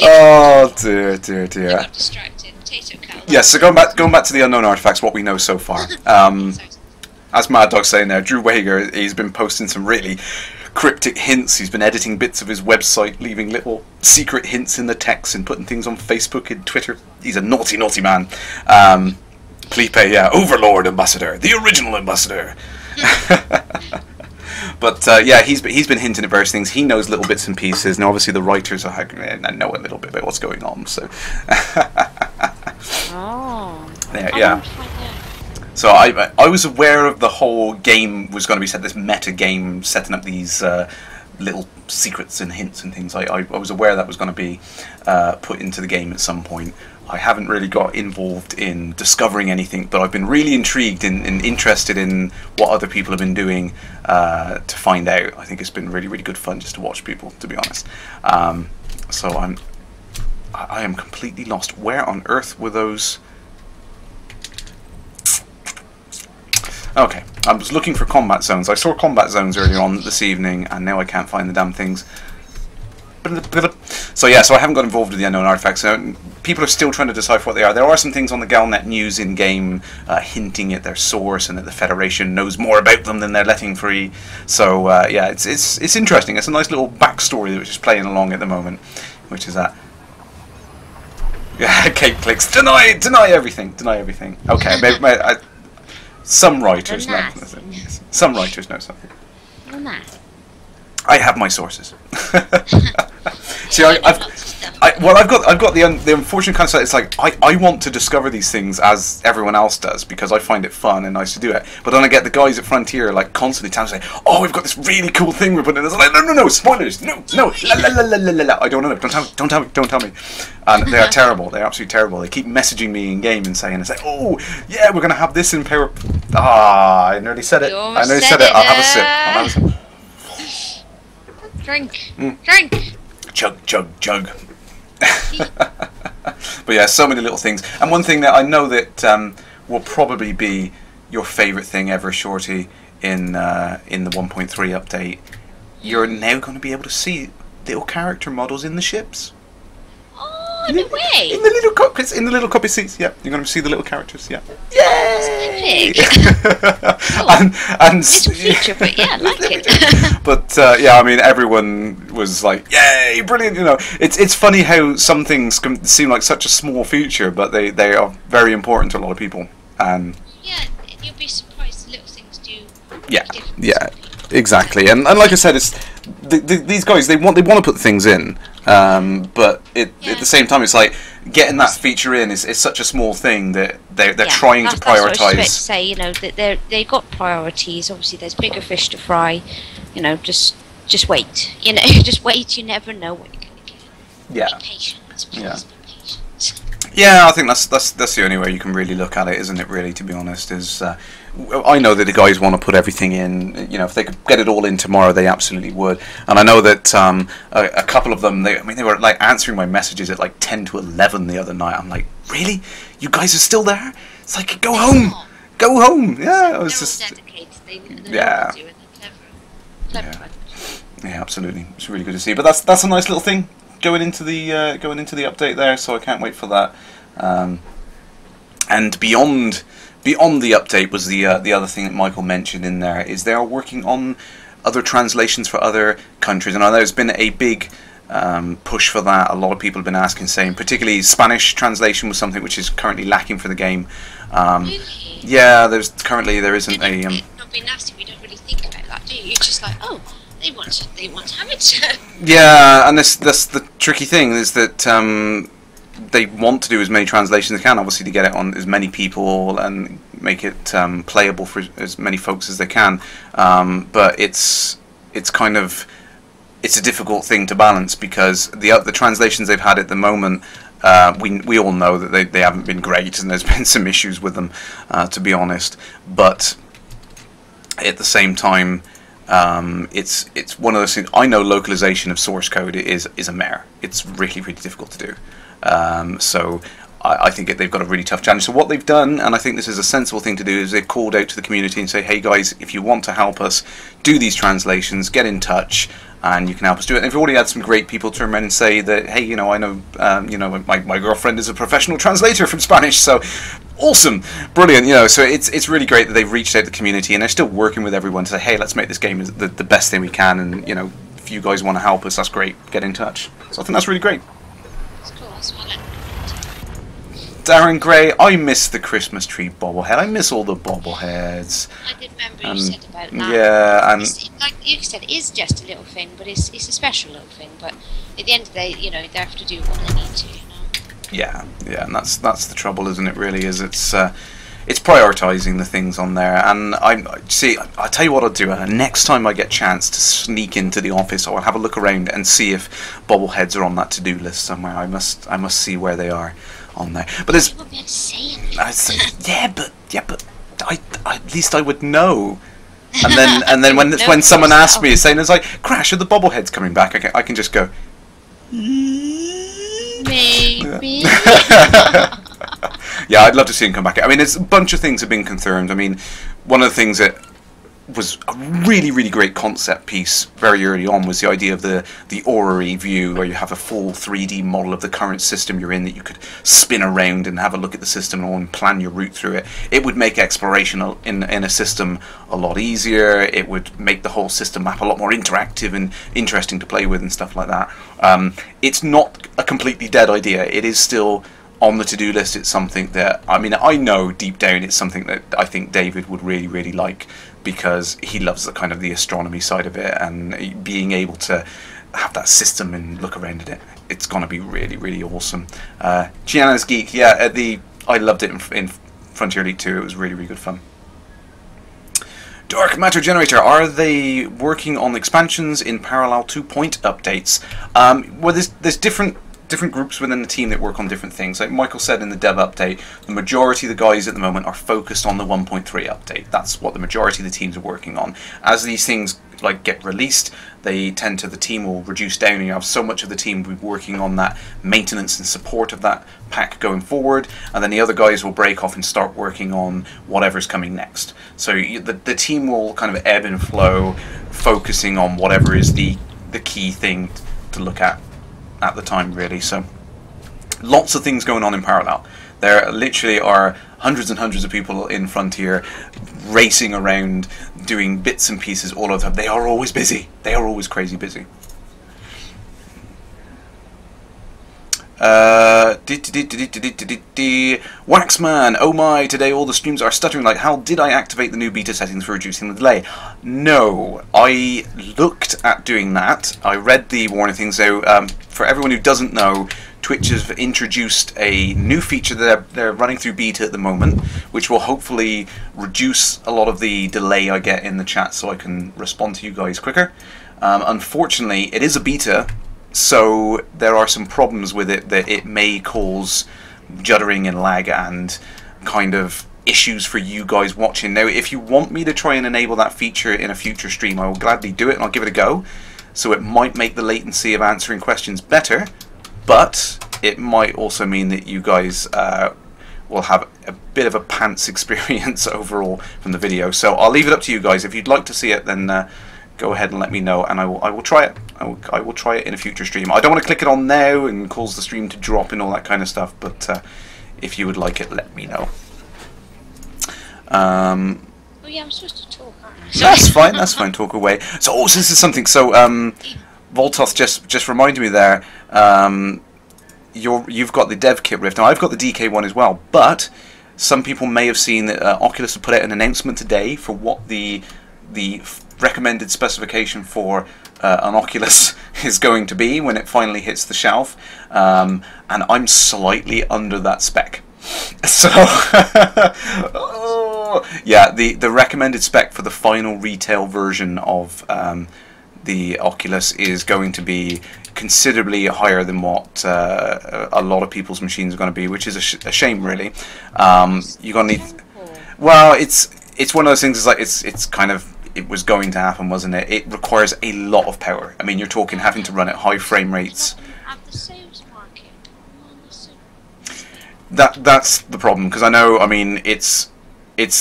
Oh dear. I got distracted. Potato cow. Yes, so going back to the unknown artifacts, what we know so far. As Mad Dog's saying there, Drew Wager, he's been posting some really cryptic hints. He's been editing bits of his website, leaving little secret hints in the text and putting things on Facebook and Twitter. He's a naughty man. Felipe, yeah, Overlord Ambassador, the original Ambassador. But yeah, he's been hinting at various things. He knows little bits and pieces, and obviously the writers know a little bit about what's going on. So, yeah. So I was aware of the whole game was going to be set, this meta game, setting up these little secrets and hints and things. I was aware that was going to be put into the game at some point. I haven't really got involved in discovering anything, but I've been really intrigued and interested in what other people have been doing to find out. I think it's been really good fun just to watch people, to be honest. So I am completely lost. Where on earth were those? Okay, I was looking for combat zones. I saw combat zones earlier on this evening, and now I can't find the damn things. So yeah, so I haven't got involved with the unknown artifacts. People are still trying to decipher what they are. There are some things on the Galnet news in-game hinting at their source and that the Federation knows more about them than they're letting free. So yeah, it's interesting. It's a nice little backstory that's just playing along at the moment, which is that. Yeah, Kate clicks. Deny everything. Okay, maybe some writers know. Some writers know something. I have my sources. See, I've got the unfortunate kind of side. It's like I want to discover these things as everyone else does because I find it fun and nice to do it. But then I get the guys at Frontier like constantly telling me, "Oh, we've got this really cool thing we're putting in." It's like, no, spoilers, no, la. I don't know, don't tell me. And they are terrible. They're absolutely terrible. They keep messaging me in game and saying, "It's like, oh yeah, we're gonna have this in Power." I nearly said it. I'll have a sip. Drink. Drink. Chug. But But yeah, so many little things. And one thing that I know that will probably be your favourite thing ever, Shorty, in the 1.3 update, you're now going to be able to see little character models in the ships. Oh, no way! In the little cockpits, in the little cockpit seats, yeah. You're going to see the little characters, yeah. Yay! and little feature, but yeah, I like it. But yeah, I mean, everyone was like, "Yay, brilliant!" You know, it's funny how some things can seem like such a small feature, but they are very important to a lot of people. And yeah, you'll be surprised the little things do. Yeah, exactly. And like I said, it's these guys they want to put things in, but at the same time, it's like getting that feature in is such a small thing that they're trying to prioritise. That's what I was to say. You know that they've got priorities. Obviously, there's bigger fish to fry. You know, just wait. You know, just wait. You never know what you're going to get. Yeah. Be patient. Please be patient. Yeah, I think that's the only way you can really look at it, isn't it? Really, to be honest, is I know that the guys want to put everything in. You know, if they could get it all in tomorrow, they absolutely would. And I know that a couple of them, they were like answering my messages at like 10 to 11 the other night. I'm like, really? You guys are still there? It's like, go home, go home. Yeah, it was just dedicated. They're clever. Yeah, absolutely. It's really good to see. But that's a nice little thing going into the update there. So I can't wait for that. And beyond the update was the other thing that Michael mentioned in there is they are working on other translations for other countries, and I know there's been a big push for that. A lot of people have been asking, saying particularly Spanish translation was something which is currently lacking for the game. Really? Yeah, there isn't a. Not being nasty, we don't really think about that, do you? It's just like, oh, they want to have it. Yeah, and that's the tricky thing is that they want to do as many translations as they can, obviously, to get it on as many people and make it playable for as many folks as they can. But it's kind of a difficult thing to balance because the translations they've had at the moment, we all know that they haven't been great and there's been some issues with them, to be honest. But at the same time, it's one of those things. I know localization of source code is a mare. It's really difficult to do. So I think they've got a really tough challenge. So what they've done, and I think this is a sensible thing to do, is they've called out to the community and say, hey guys, if you want to help us do these translations, get in touch and you can help us do it. And they've already had some great people turn around and say that, hey, you know, I know, my girlfriend is a professional translator from Spanish, so awesome, brilliant, you know. So it's really great that they've reached out to the community and they're still working with everyone to say, hey, let's make this game the best thing we can, and you know, if you guys want to help us, that's great, get in touch. So I think that's really great. Darren Gray, I miss the Christmas tree bobblehead. I miss all the bobbleheads. I did remember you said about that. Yeah, and like you said, it is just a little thing, but it's a special little thing. But at the end of the day, you know, they have to do what they need to. You know. Yeah, and that's the trouble, isn't it? Really, is it's prioritising the things on there. And I'll tell you what I'll do. Next time I get a chance to sneak into the office, I'll have a look around and see if bobbleheads are on that to-do list somewhere. I must see where they are on there. But there's. You won't be able to say it. Yeah, but at least I would know. And then when someone asks me, saying it's like, Crash, are the bobbleheads coming back? I can just go. Maybe. Yeah, I'd love to see him come back. I mean, there's a bunch of things have been confirmed. I mean, one of the things that was a really great concept piece very early on was the idea of the orrery view, where you have a full 3D model of the current system you're in that you could spin around and have a look at the system and plan your route through it. It would make exploration in a system a lot easier. It would make the whole system map a lot more interactive and interesting to play with and stuff like that. It's not a completely dead idea. It is still on the to-do list. It's something that, I mean, I know deep down it's something that I think David would really like, because he loves the kind of the astronomy side of it, and being able to have that system and look around at it, it's going to be really awesome. Gianna's Geek, yeah, I loved it in Frontier Elite 2. It was really good fun. Dark Matter Generator, are they working on expansions in parallel to point updates? Well, there's different different groups within the team that work on different things. Like Michael said in the dev update, the majority of the guys at the moment are focused on the 1.3 update. That's what the majority of the teams are working on. As these things like get released, the team will reduce down, and you have so much of the team will be working on that maintenance and support of that pack going forward, and then the other guys will break off and start working on whatever's coming next. So the team will kind of ebb and flow, focusing on whatever is the key thing to look at the time, really. So lots of things going on in parallel. There literally are hundreds and hundreds of people in Frontier racing around doing bits and pieces all of the time. They are always busy. They are always crazy busy. Waxman, oh my, today all the streams are stuttering. Like, how did I activate the new beta settings for reducing the delay? No, I looked at doing that. I read the warning things. So for everyone who doesn't know, Twitch has introduced a new feature that they're running through beta at the moment, which will hopefully reduce a lot of the delay I get in the chat so I can respond to you guys quicker. Unfortunately, it is a beta, so there are some problems with it that it may cause juddering and lag and kind of issues for you guys watching. Now, if you want me to try and enable that feature in a future stream, I will gladly do it and I'll give it a go. So it might make the latency of answering questions better, but it might also mean that you guys will have a bit of a pants experience overall from the video. So I'll leave it up to you guys. If you'd like to see it, then go ahead and let me know, and I will try it. I will try it in a future stream. I don't want to click it on now and cause the stream to drop and all that kind of stuff, but if you would like it, let me know. Oh yeah, I'm supposed to talk, aren't I? That's fine, that's fine, talk away. So, this is something, so, Voltos just reminded me there, you've got the dev kit Rift. Now, I've got the DK one as well, but some people may have seen that Oculus have put out an announcement today for what the recommended specification for an Oculus is going to be when it finally hits the shelf, and I'm slightly under that spec. So, yeah, the recommended spec for the final retail version of the Oculus is going to be considerably higher than what a lot of people's machines are going to be, which is a shame, really. You're going to need. Well, it's one of those things. It's like it's kind of. It was going to happen, wasn't it? It requires a lot of power. I mean, you're talking having to run at high frame rates. That's the problem, because I know, I mean, it's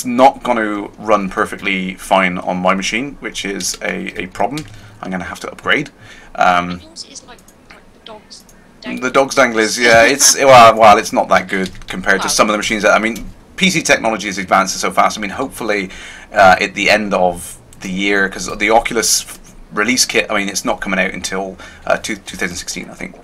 not going to run perfectly fine on my machine, which is a problem. I'm going to have to upgrade. The dog's danglers, yeah. It's well, it's not that good compared to some of the machines that, I mean, PC technology is advancing so fast. I mean, hopefully at the end of the year, because the Oculus release kit, I mean, it's not coming out until 2016, I think.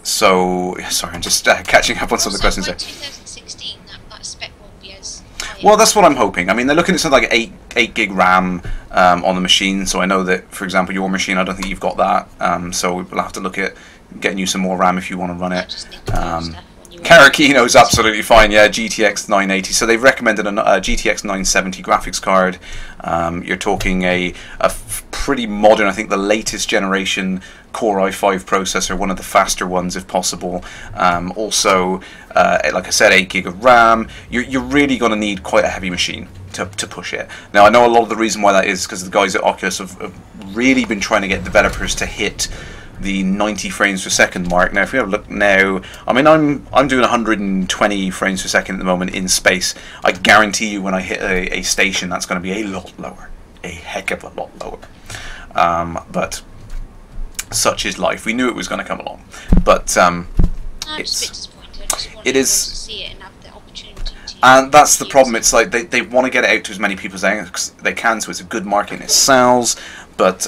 So, sorry, I'm just catching up on some of the questions there. 2016, that spec won't be as high. Well, that's what I'm hoping. I mean, they're looking at something like 8 gig RAM on the machine, so I know that, for example, your machine, I don't think you've got that, so we'll have to look at getting you some more RAM if you want to run it. Karakino is absolutely fine, yeah, GTX 980. So they've recommended a GTX 970 graphics card. You're talking a pretty modern, I think the latest generation Core i5 processor, one of the faster ones if possible. Also, like I said, 8 gig of RAM. You're really going to need quite a heavy machine to push it. Now, I know a lot of the reason why that is because the guys at Oculus have really been trying to get developers to hit the 90 frames per second mark. Now, if we have a look now, I mean, I'm doing 120 frames per second at the moment in space. I guarantee you when I hit a station, that's going to be a lot lower, a heck of a lot lower. But such is life. We knew it was going to come along, but it is. And that's the problem. It's like they want to get it out to as many people as they can, so it's a good market and it sells, but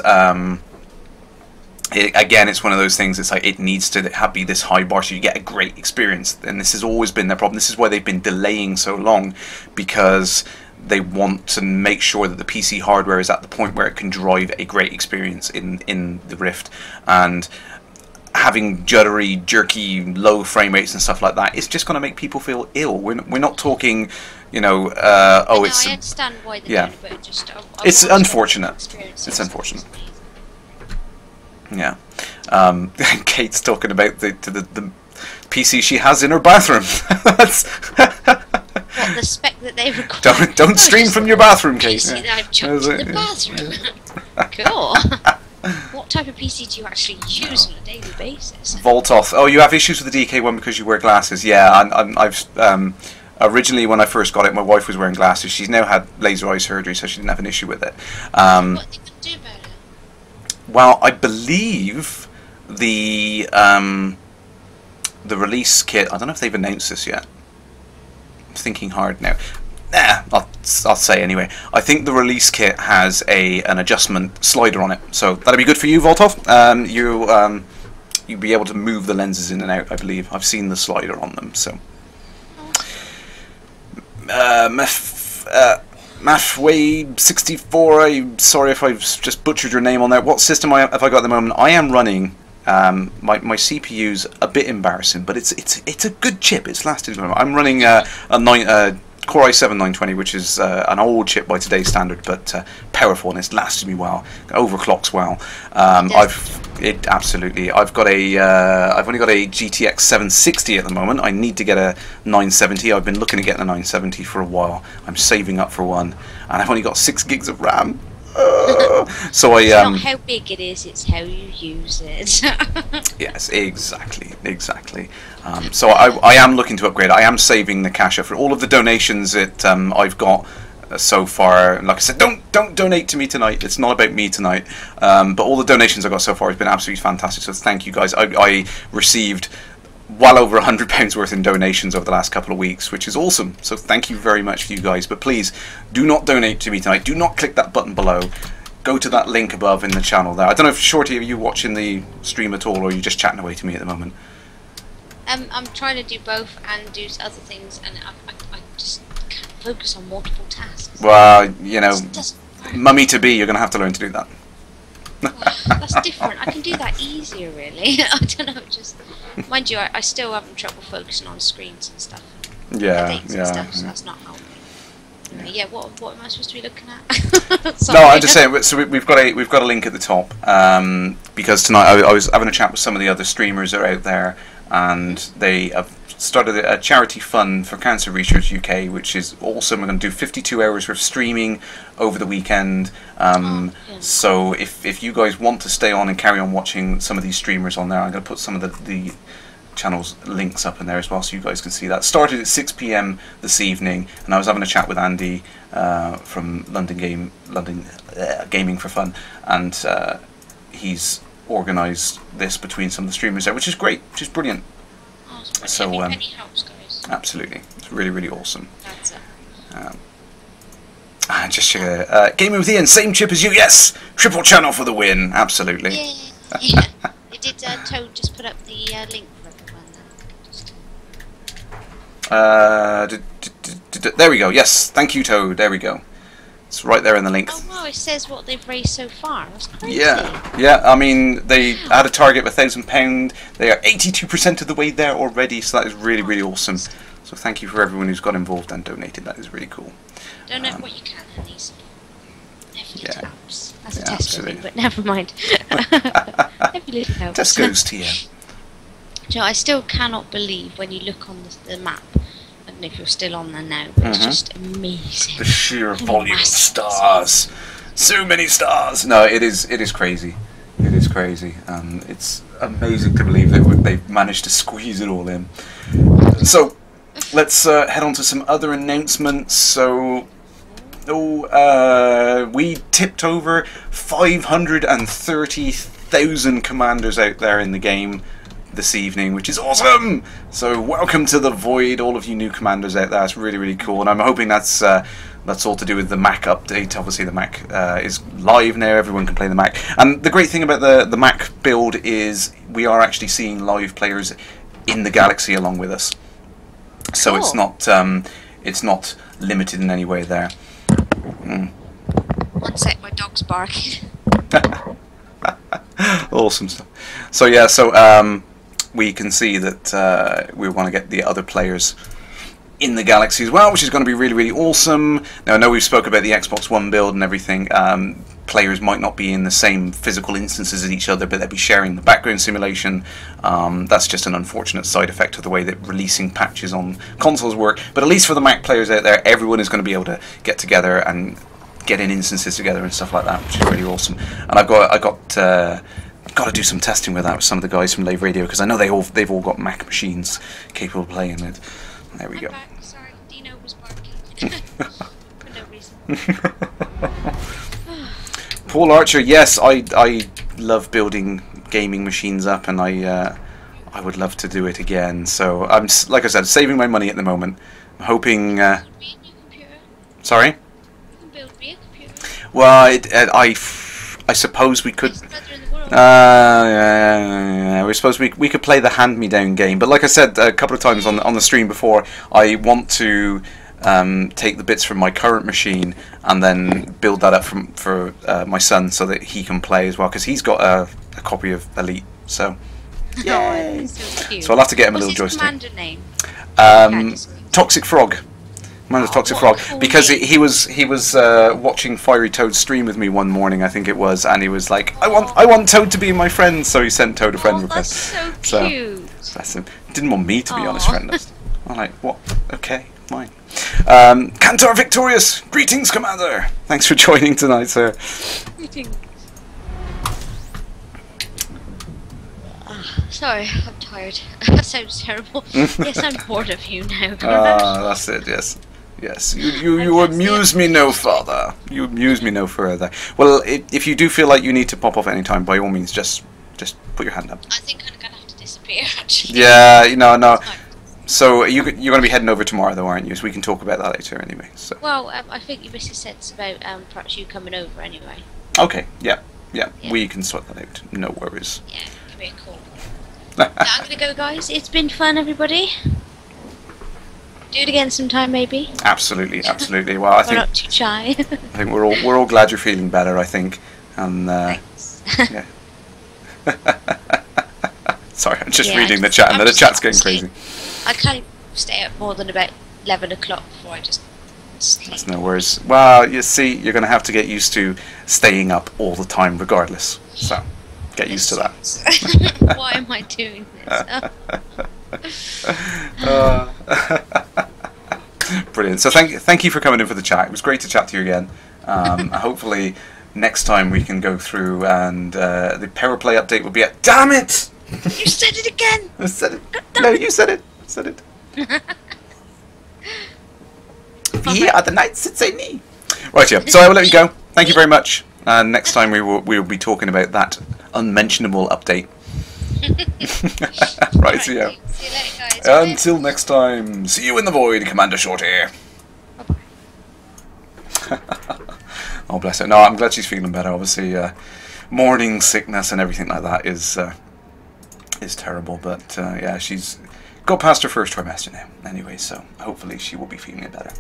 again, it's one of those things. It's like it needs to be this high bar so you get a great experience, and this has always been their problem. This is why they've been delaying so long, because they want to make sure that the PC hardware is at the point where it can drive a great experience in the Rift. And having juddery, jerky, low frame rates and stuff like that, it's just going to make people feel ill. We're not talking, you know, oh, it's... I understand why they're yeah. doing it, but just... It's unfortunate. It's unfortunate. Yeah. Kate's talking about the PC she has in her bathroom. That's what, the spec that they record? Don't stream from your bathroom, Kate. PC that I've chucked in the bathroom. Cool. What type of PC do you actually use on a daily basis? Voltoth. Oh, you have issues with the DK one because you wear glasses. Yeah, I've originally when I first got it, my wife was wearing glasses. She's now had laser eye surgery, so she didn't have an issue with it. What are they going to do about it? Well, I believe the release kit. I don't know if they've announced this yet. I'm thinking hard now. I'll say anyway. I think the release kit has an adjustment slider on it, so that'll be good for you, Voltoth. You'll be able to move the lenses in and out. I believe I've seen the slider on them. So, Mathway64. I'm sorry if I've just butchered your name on there. What system have I got at the moment? I am running. My CPU's a bit embarrassing, but it's a good chip. It's lasted. I'm running a Core i7 920, which is an old chip by today's standard, but powerful, and it's lasted me well. Overclocks well. Absolutely. I've only got a GTX 760 at the moment. I need to get a 970. I've been looking at getting a 970 for a while. I'm saving up for one, and I've only got 6 gigs of RAM. So it's not how big it is, it's how you use it. Yes, exactly. So I am looking to upgrade. I am saving the cash up for all of the donations that I've got so far. Like I said, don't donate to me tonight. It's not about me tonight. But all the donations I got so far has been absolutely fantastic. So thank you guys. I received well over £100 worth in donations over the last couple of weeks, which is awesome. So thank you very much for you guys. But please do not donate to me tonight. Do not click that button below. Go to that link above in the channel there. I don't know if Shorty, are you watching the stream at all, or are you just chatting away to me at the moment? I'm trying to do both and do other things, and I just can't focus on multiple tasks. Well, you know, mummy to be, you're going to have to learn to do that. That's different. I can do that easier, really. I don't know, just mind you, I still having trouble focusing on screens and stuff. Yeah. So that's not helping. Yeah. What am I supposed to be looking at? No, I'm just saying. So we've got a link at the top because tonight I was having a chat with some of the other streamers that are out there, and they have started a charity fund for Cancer Research UK, which is awesome. We're going to do 52 hours worth of streaming over the weekend. So if you guys want to stay on and carry on watching some of these streamers on there, I'm going to put some of the channel's links up in there as well, so you guys can see that. Started at 6 PM this evening, and I was having a chat with Andy from London Gaming for Fun, and he's organised this between some of the streamers there, which is great, which is brilliant. So any helps, guys. Absolutely, it's really, really awesome. That's it. And just gaming with Ian, same chip as you, yes, triple channel for the win, absolutely. Yeah. Did Toad just put up the link for everyone? There we go. Yes, thank you, Toad. There we go. It's right there in the link. Oh wow, it says what they've raised so far. That's crazy. Yeah. I mean, they had a target of £1,000. They are 82% of the way there already, so that is really, really awesome. So thank you for everyone who's got involved and donated. That is really cool. Donate what you can, honeys. Yeah. Helps. That's a Tesco thing, but never mind. Every little helps. Tesco's to you. You know, I still cannot believe when you look on the map. I don't know if you're still on there now, but it's just amazing. The sheer volume of stars. So many stars. No, it is crazy. It is crazy. It's amazing to believe that they've managed to squeeze it all in. So let's head on to some other announcements. So we tipped over 530,000 commanders out there in the game this evening, which is awesome. So welcome to the Void, all of you new commanders out there. It's really, really cool, and I'm hoping that's all to do with the Mac update. Obviously the Mac is live now, everyone can play the Mac, and the great thing about the Mac build is we are actually seeing live players in the galaxy along with us, so cool. It's not limited in any way there. One sec, my dog's barking. Awesome stuff. So yeah, we can see that we want to get the other players in the galaxy as well, which is going to be really, really awesome. Now I know we've spoke about the Xbox One build and everything. players might not be in the same physical instances as each other, but they'll be sharing the background simulation. That's just an unfortunate side effect of the way that releasing patches on consoles work. But at least for the Mac players out there, everyone is going to be able to get together and get in instances together and stuff like that, which is really awesome. And I got to do some testing with that with some of the guys from Live Radio, because I know they've all got Mac machines capable of playing it. There we go. Sorry, Dino was barking for no reason. Paul Archer, yes, I love building gaming machines up, and I would love to do it again. So I'm, like I said, saving my money at the moment. I'm hoping. Sorry. You can build me a computer. Well, I suppose we could. We suppose we could play the hand-me-down game, but like I said a couple of times on the stream before, I want to take the bits from my current machine and then build that up for my son so that he can play as well, because he's got a copy of Elite. So, yay! Oh, so cute. So I'll have to get him a little What's his joystick. commander name? Toxic Frog. Commander's Toxic Frog, because he was watching Fiery Toad's stream with me one morning, I think it was, and he was like, I want Toad to be my friend, so he sent Toad a friend request. That's so cute. Bless him. Didn't want me to be on his friend list. I'm like, what? Okay, fine. Cantor Victorious, greetings, Commander. Thanks for joining tonight, sir. Greetings. Sorry, I'm tired. That sounds terrible. Yes, I'm bored of you now. That's it. Yes. Yes, you amuse me no further. You amuse me no further. Well, if you do feel like you need to pop off at any time, by all means, just put your hand up. I think I'm gonna have to disappear, actually. Yeah, no. So you're gonna be heading over tomorrow, though, aren't you? So we can talk about that later, anyway. So. Well, I think you missed a sense about perhaps you coming over anyway. Okay. Yeah. We can sort that out. No worries. Yeah, give me a call. I'm gonna go, guys. It's been fun, everybody. Do it again sometime, maybe. Absolutely. Well, I think we're not too shy. I think we're all glad you're feeling better. I think, and thanks. Yeah. Sorry, I'm just reading the chat, and the chat's getting crazy. I can't stay up more than about 11 o'clock before I just sleep. That's no worries. Well, you see, you're going to have to get used to staying up all the time, regardless. So, get used to that. Why am I doing this? Brilliant. So thank you for coming in for the chat. It was great to chat to you again. Hopefully next time we can go through and the Power Play update will be at. Damn it! You said it again. I said it. No, you said it. I said it. We are the knights at St. Nee. Right, yeah. So I will let you go. Thank you very much. And next time we will be talking about that unmentionable update. Right, see you. See you later, guys. Until next time, see you in the void, Commander Shorty. Oh, bless her. No, I'm glad she's feeling better. Obviously, morning sickness and everything like that is terrible. But yeah, she's got past her first trimester now. Anyway, so hopefully she will be feeling better.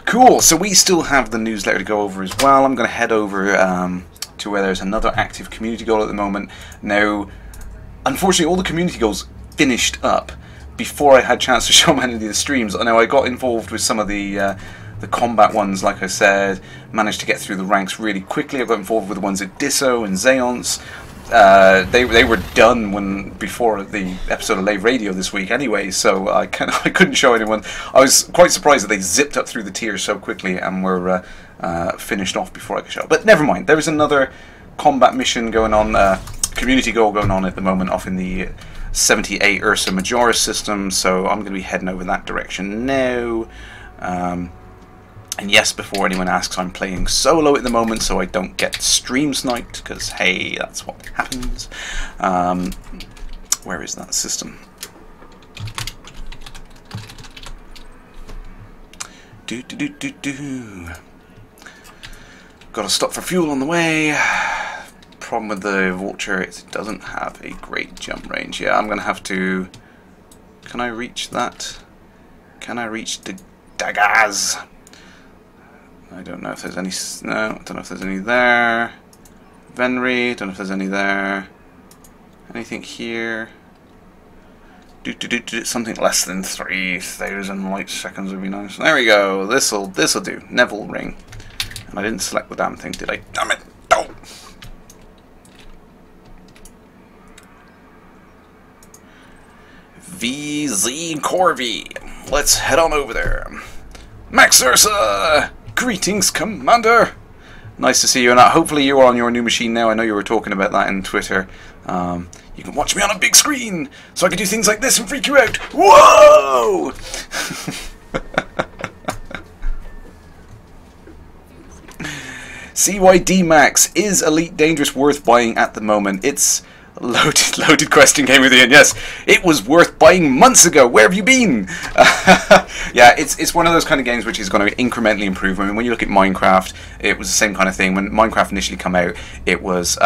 Cool. So we still have the newsletter to go over as well. I'm going to head over to where there's another active community goal at the moment. Now, unfortunately, all the community goals finished up before I had a chance to show many of the streams. I know I got involved with some of the combat ones, like I said, managed to get through the ranks really quickly. I got involved with the ones at Disso and Zeonce. They were done before the episode of Live Radio this week anyway, so I couldn't show anyone. I was quite surprised that they zipped up through the tiers so quickly and were finished off before I could show. But never mind, there is another combat mission going on, community goal going on at the moment off in the 78 Ursa Majoris system, so I'm going to be heading over that direction now. And yes, before anyone asks, I'm playing solo at the moment, so I don't get stream sniped, because hey, that's what happens. Where is that system? Gotta stop for fuel on the way. Problem with the Vulture, it doesn't have a great jump range. Yeah, I'm gonna have to... Can I reach that? Can I reach the daggers? I don't know if there's any... No, I don't know if there's any there. Venry, don't know if there's any there. Anything here? Something less than 3,000 light seconds would be nice. There we go. This'll do. Neville ring. I didn't select the damn thing, did I? Damn it! Oh. VZ Corby. Let's head on over there. Max Ursa! Greetings, Commander! Nice to see you, and hopefully you are on your new machine now. I know you were talking about that in Twitter. You can watch me on a big screen, so I can do things like this and freak you out. Whoa! CYD Max, is Elite Dangerous worth buying at the moment? It's loaded question came with Ian. Yes, it was worth buying months ago. Where have you been? Yeah, it's one of those kind of games which is going to incrementally improve. I mean, when you look at Minecraft, it was the same kind of thing. When Minecraft initially came out, it was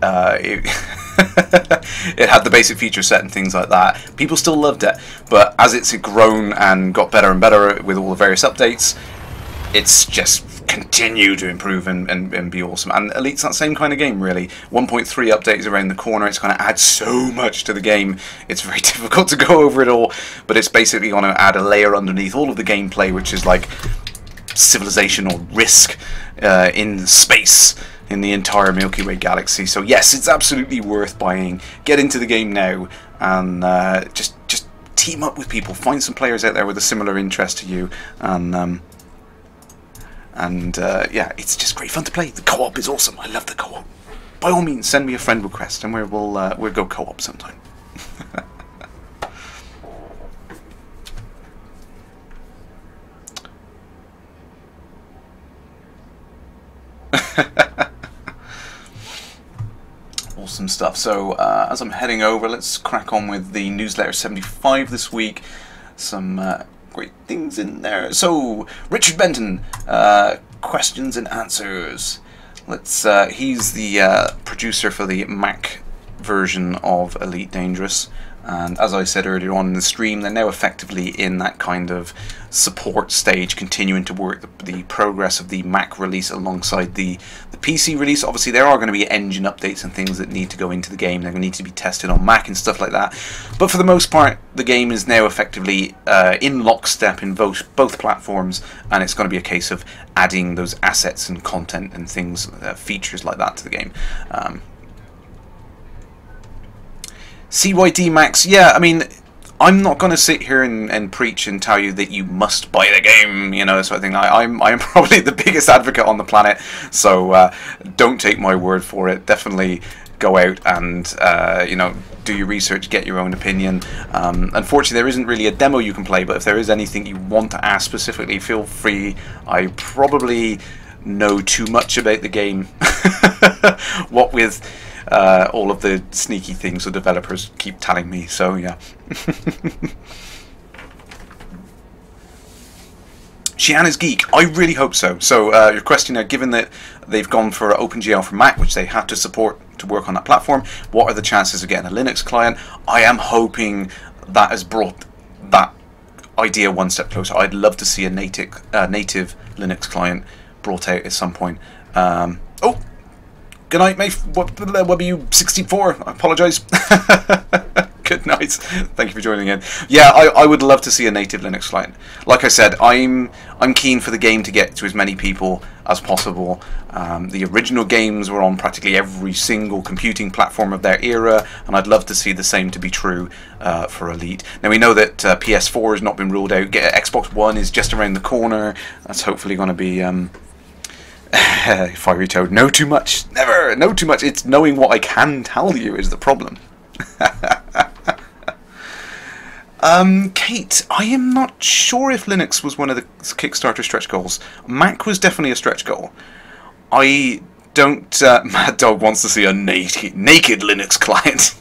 it had the basic feature set and things like that. People still loved it, but as it's grown and got better and better with all the various updates, it's just continue to improve and be awesome. And Elite's that same kind of game, really. 1.3 update is around the corner. It's going to add so much to the game. It's very difficult to go over it all, but it's basically going to add a layer underneath all of the gameplay, which is like civilization or risk in space in the entire Milky Way galaxy. So yes, it's absolutely worth buying. Get into the game now and just team up with people. Find some players out there with a similar interest to you, and yeah, it's just great fun to play. The co-op is awesome. I love the co-op. By all means, send me a friend request, and we'll go co-op sometime. Awesome stuff. So as I'm heading over, let's crack on with the newsletter 75 this week. Some great things in there. So Richard Benton, questions and answers. Let's. He's the producer for the Mac version of Elite Dangerous, and as I said earlier on in the stream, they're now effectively in that kind of support stage, continuing to work the progress of the Mac release alongside the PC release. Obviously there are going to be engine updates and things that need to go into the game. They're going to need to be tested on Mac and stuff like that, but for the most part the game is now effectively in lockstep in both platforms, and it's going to be a case of adding those assets and content and things, features like that to the game. CYD Max, yeah, I mean, I'm not going to sit here and preach and tell you that you must buy the game, you know, sort of thing. I'm probably the biggest advocate on the planet, so don't take my word for it. Definitely go out and, you know, do your research, get your own opinion. Unfortunately, there isn't really a demo you can play, but if there is anything you want to ask specifically, feel free. I probably know too much about the game. What with all of the sneaky things the developers keep telling me, so yeah. Shiana's Geek, I really hope so. So your question now, given that they've gone for OpenGL for Mac, which they have to support to work on that platform, what are the chances of getting a Linux client? I am hoping that has brought that idea one step closer. I'd love to see a native Linux client brought out at some point. Oh! Good night, mate. What are you, 64? I apologise. Good night. Thank you for joining in. Yeah, I would love to see a native Linux client. Like I said, I'm keen for the game to get to as many people as possible. The original games were on practically every single computing platform of their era, and I'd love to see the same to be true for Elite. Now we know that PS4 has not been ruled out. Xbox One is just around the corner. That's hopefully going to be... Fiery Toad, know too much. Never know too much. It's knowing what I can tell you is the problem. Kate, I am not sure if Linux was one of the Kickstarter stretch goals. Mac was definitely a stretch goal. I don't... Mad Dog wants to see a naked Linux client.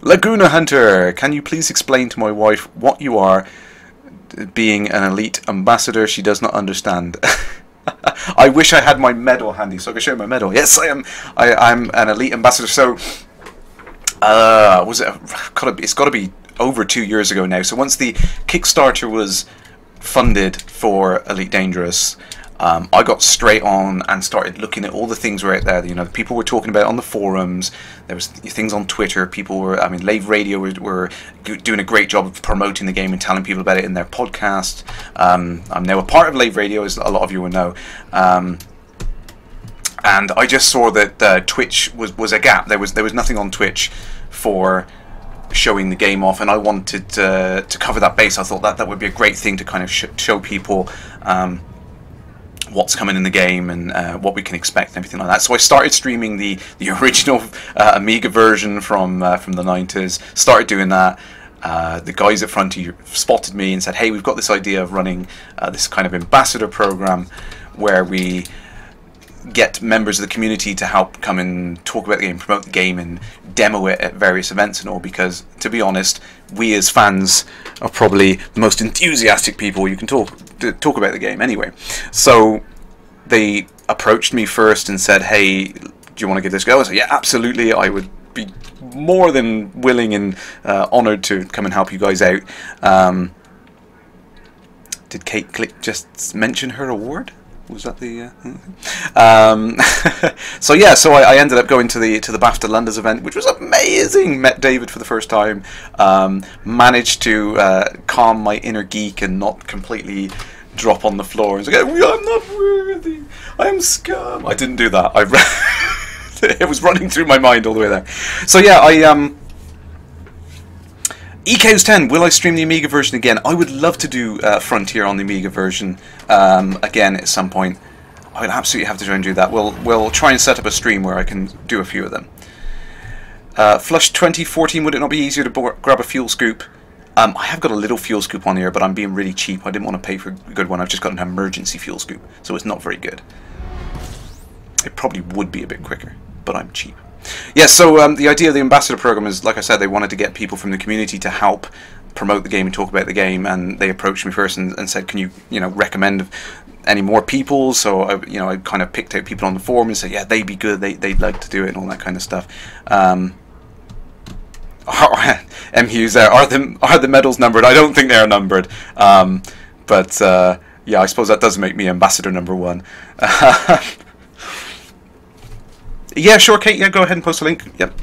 Laguna Hunter, can you please explain to my wife what you are? Being an Elite ambassador, she does not understand. I wish I had my medal handy so I could show my medal. Yes, I am. I'm an Elite ambassador. So, was it? It's got to be over 2 years ago now. So once the Kickstarter was funded for Elite Dangerous, I got straight on and started looking at all the things were out there. You know, people were talking about it on the forums. There was things on Twitter. People were, I mean, Lave Radio were doing a great job of promoting the game and telling people about it in their podcast. I'm now a part of Lave Radio, as a lot of you will know. And I just saw that Twitch was a gap. There was nothing on Twitch for showing the game off, and I wanted to cover that base. I thought that would be a great thing to kind of show people what's coming in the game and what we can expect and everything like that. So I started streaming the original Amiga version from the 90s. Started doing that. The guys at Frontier spotted me and said, hey, we've got this idea of running this kind of ambassador program where we get members of the community to help come and talk about the game, promote the game, and demo it at various events and all, because, to be honest, we as fans are probably the most enthusiastic people you can talk about the game anyway. So they approached me first and said, hey, do you want to give this a go? I said, yeah, absolutely, I would be more than willing and honoured to come and help you guys out. Did Kate Click just mention her award? Was that the so yeah, so I ended up going to the BAFTA London's event, which was amazing. Met David for the first time. Managed to calm my inner geek and not completely drop on the floor and say, I'm not worthy, I'm scum. I didn't do that. It was running through my mind all the way there. So yeah, EKO's 10, will I stream the Amiga version again? I would love to do Frontier on the Amiga version again at some point. I would absolutely have to try and do that. We'll try and set up a stream where I can do a few of them. Flush 2014, would it not be easier to grab a fuel scoop? I have got a little fuel scoop on here, but I'm being really cheap. I didn't want to pay for a good one. I've just got an emergency fuel scoop, so it's not very good. It probably would be a bit quicker, but I'm cheap. Yeah, so the idea of the ambassador program is, like I said, they wanted to get people from the community to help promote the game and talk about the game, and they approached me first and said, can you recommend any more people? So I kind of picked out people on the forum and said, yeah, they'd be good, they'd like to do it and all that kind of stuff. M Hughes there, are the medals numbered? I don't think they are numbered, but yeah, I suppose that does make me ambassador number 1. Yeah, sure, Kate. Yeah, go ahead and post a link. Yep.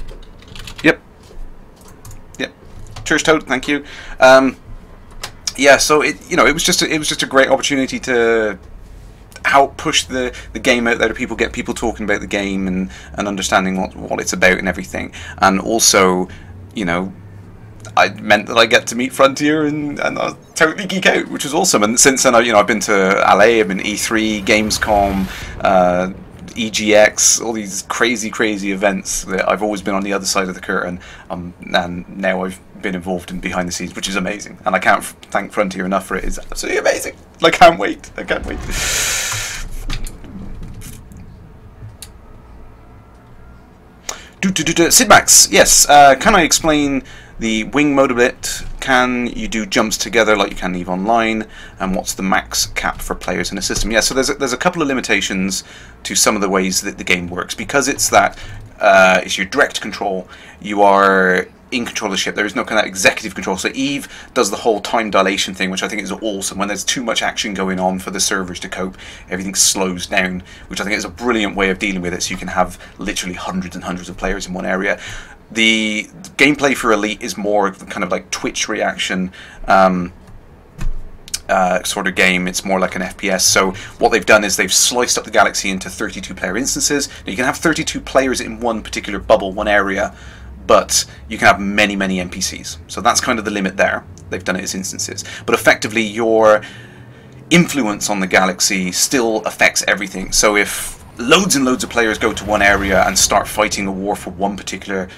Church Toad, thank you. Yeah, so it was just a great opportunity to help push the game out there to people, get people talking about the game and understanding what it's about and everything. And also, I meant that I get to meet Frontier and I totally geek out, which was awesome. And since then, I've been to LA, I've been to E3, Gamescom, EGX, all these crazy events that I've always been on the other side of the curtain, and now I've been involved in behind the scenes, which is amazing, and I can't thank Frontier enough for it. It's absolutely amazing. I can't wait. Sidmax, yes, can I explain the wing mode a bit? Can you do jumps together like you can EVE Online? And what's the max cap for players in a system? Yeah, so there's a couple of limitations to some of the ways that the game works. Because it's your direct control, you are in control of the ship. There is no kind of executive control. So EVE does the whole time dilation thing, which I think is awesome. When there's too much action going on for the servers to cope, everything slows down, which I think is a brilliant way of dealing with it, so you can have literally hundreds and hundreds of players in one area. The gameplay for Elite is more kind of like Twitch reaction sort of game. It's more like an FPS. So what they've done is they've sliced up the galaxy into 32 player instances. Now, you can have 32 players in one particular bubble, one area, but you can have many NPCs. So that's kind of the limit there. They've done it as instances. But effectively, your influence on the galaxy still affects everything. So if loads and loads of players go to one area and start fighting a war for one particular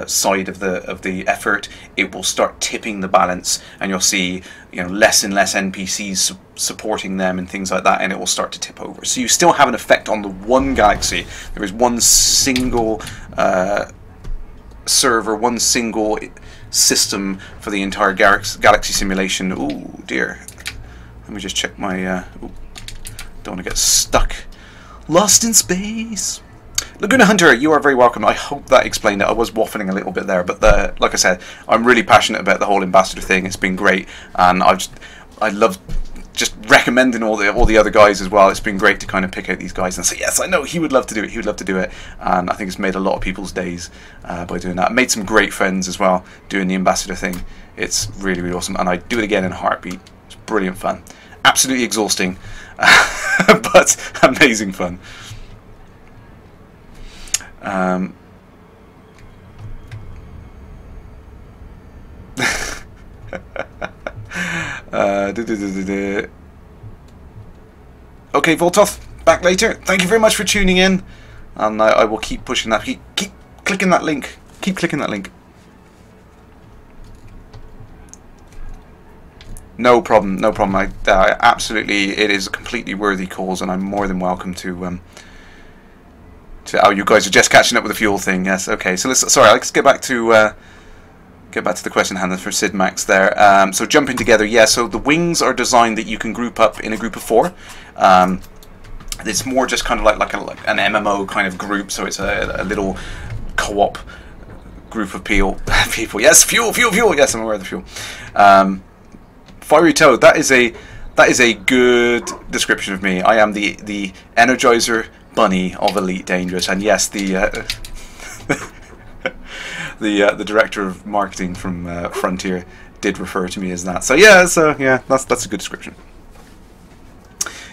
side of the effort, it will start tipping the balance, and you'll see less and less NPCs supporting them and things like that, and it will start to tip over. So you still have an effect on the one galaxy. There is one single server, one single system for the entire galaxy simulation. Ooh dear, let me just check my don't want to get stuck lost in space. Laguna Hunter, you are very welcome. I hope that explained it. I was waffling a little bit there, but like I said, I'm really passionate about the whole ambassador thing. It's been great, and I love just recommending all the other guys as well. It's been great to kind of pick out these guys and say, yes, I know he would love to do it. He would love to do it, and I think it's made a lot of people's days by doing that. Made some great friends as well doing the ambassador thing. It's really, really awesome, and I'd do it again in a heartbeat. It's brilliant fun, absolutely exhausting, but amazing fun. Okay, Voltoth, back later. Thank you very much for tuning in, and I will keep pushing that. Keep clicking that link. Keep clicking that link. No problem, no problem. I absolutely, it is a completely worthy cause, and I'm more than welcome to. Oh, you guys are just catching up with the fuel thing. Yes, okay. So let's get back to. Get back to the question handed for Sid Max there. So jumping together, yeah. So the wings are designed that you can group up in a group of 4. It's more just kind of like an MMO kind of group. So it's a little co-op group of people. Yes, fuel. Yes, I'm aware of the fuel. Fiery Toad. That is a good description of me. I am the Energizer Bunny of Elite Dangerous, and yes, the director of marketing from Frontier did refer to me as that. So yeah, that's a good description.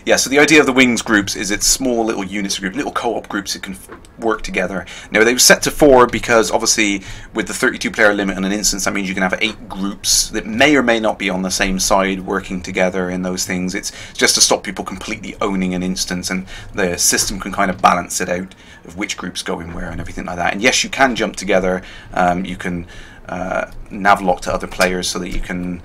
Yeah, so the idea of the wings groups is it's small little units, little co-op groups that can work together. Now they were set to 4 because obviously with the 32-player limit on an instance, that means you can have 8 groups that may or may not be on the same side working together in those things. It's just to stop people completely owning an instance, and the system can kind of balance it out of which groups go in where and everything like that. And yes, you can jump together. You can navlock to other players so that you can.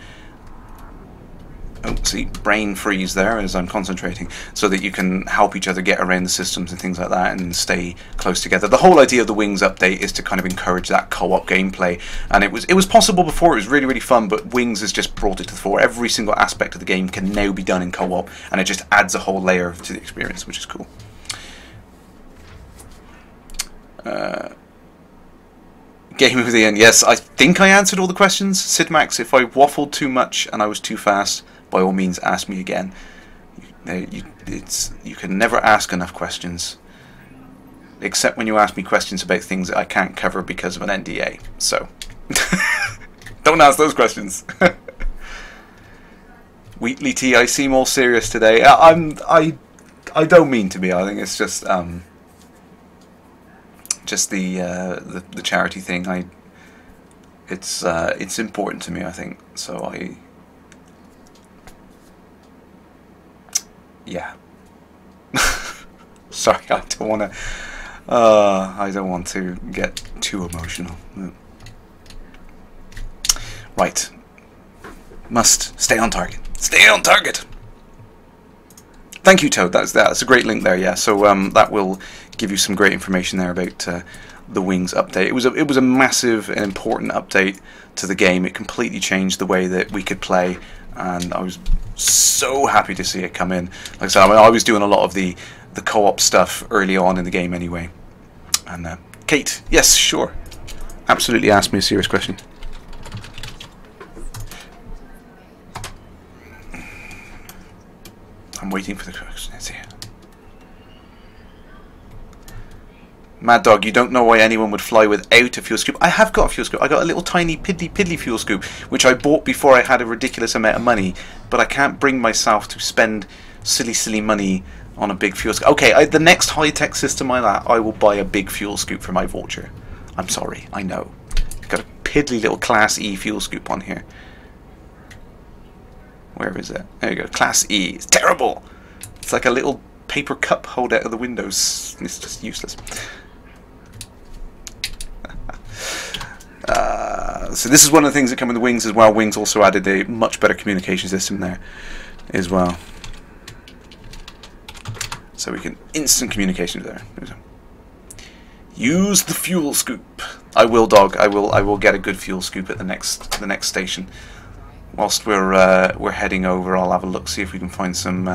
Oh, see, brain freeze there as I'm concentrating, so that you can help each other get around the systems and things like that and stay close together. The whole idea of the Wings update is to kind of encourage that co-op gameplay, and it was possible before. It was really, really fun, but Wings has just brought it to the fore. Every single aspect of the game can now be done in co-op, and it just adds a whole layer to the experience, which is cool. Game of the end. Yes, I think I answered all the questions. Sid Max, if I waffled too much and I was too fast, by all means ask me again. You can never ask enough questions, except when you ask me questions about things that I can't cover because of an NDA. So don't ask those questions. Wheatley T, I seem all serious today. I don't mean to be. I think it's just the charity thing. It's important to me, I think. So yeah. Sorry, I don't want to get too emotional. Right. Must stay on target. Stay on target. Thank you, Toad. That's a great link there. Yeah. So that will give you some great information there about the Wings update. It was a massive and important update to the game. It completely changed the way that we could play, and I was so happy to see it come in. Like I said, I was doing a lot of the co-op stuff early on in the game anyway. And Kate, yes, sure, absolutely, ask me a serious question. I'm waiting for the question. It's here. Mad Dog, you don't know why anyone would fly without a fuel scoop. I have got a fuel scoop. I got a little tiny piddly fuel scoop, which I bought before I had a ridiculous amount of money, but I can't bring myself to spend silly money on a big fuel scoop. Okay, the next high-tech system like that, I will buy a big fuel scoop for my Vulture. I'm sorry, I know. Got a piddly little Class E fuel scoop on here. Where is it? There you go, Class E. It's terrible! It's like a little paper cup hold out of the windows. It's just useless. So this is one of the things that come in the Wings as well. Wings also added a much better communication system there as well. So we can instant communication there. Use the fuel scoop. I will, Dog. I will get a good fuel scoop at the next station. Whilst we're heading over, I'll have a look, see if we can find some.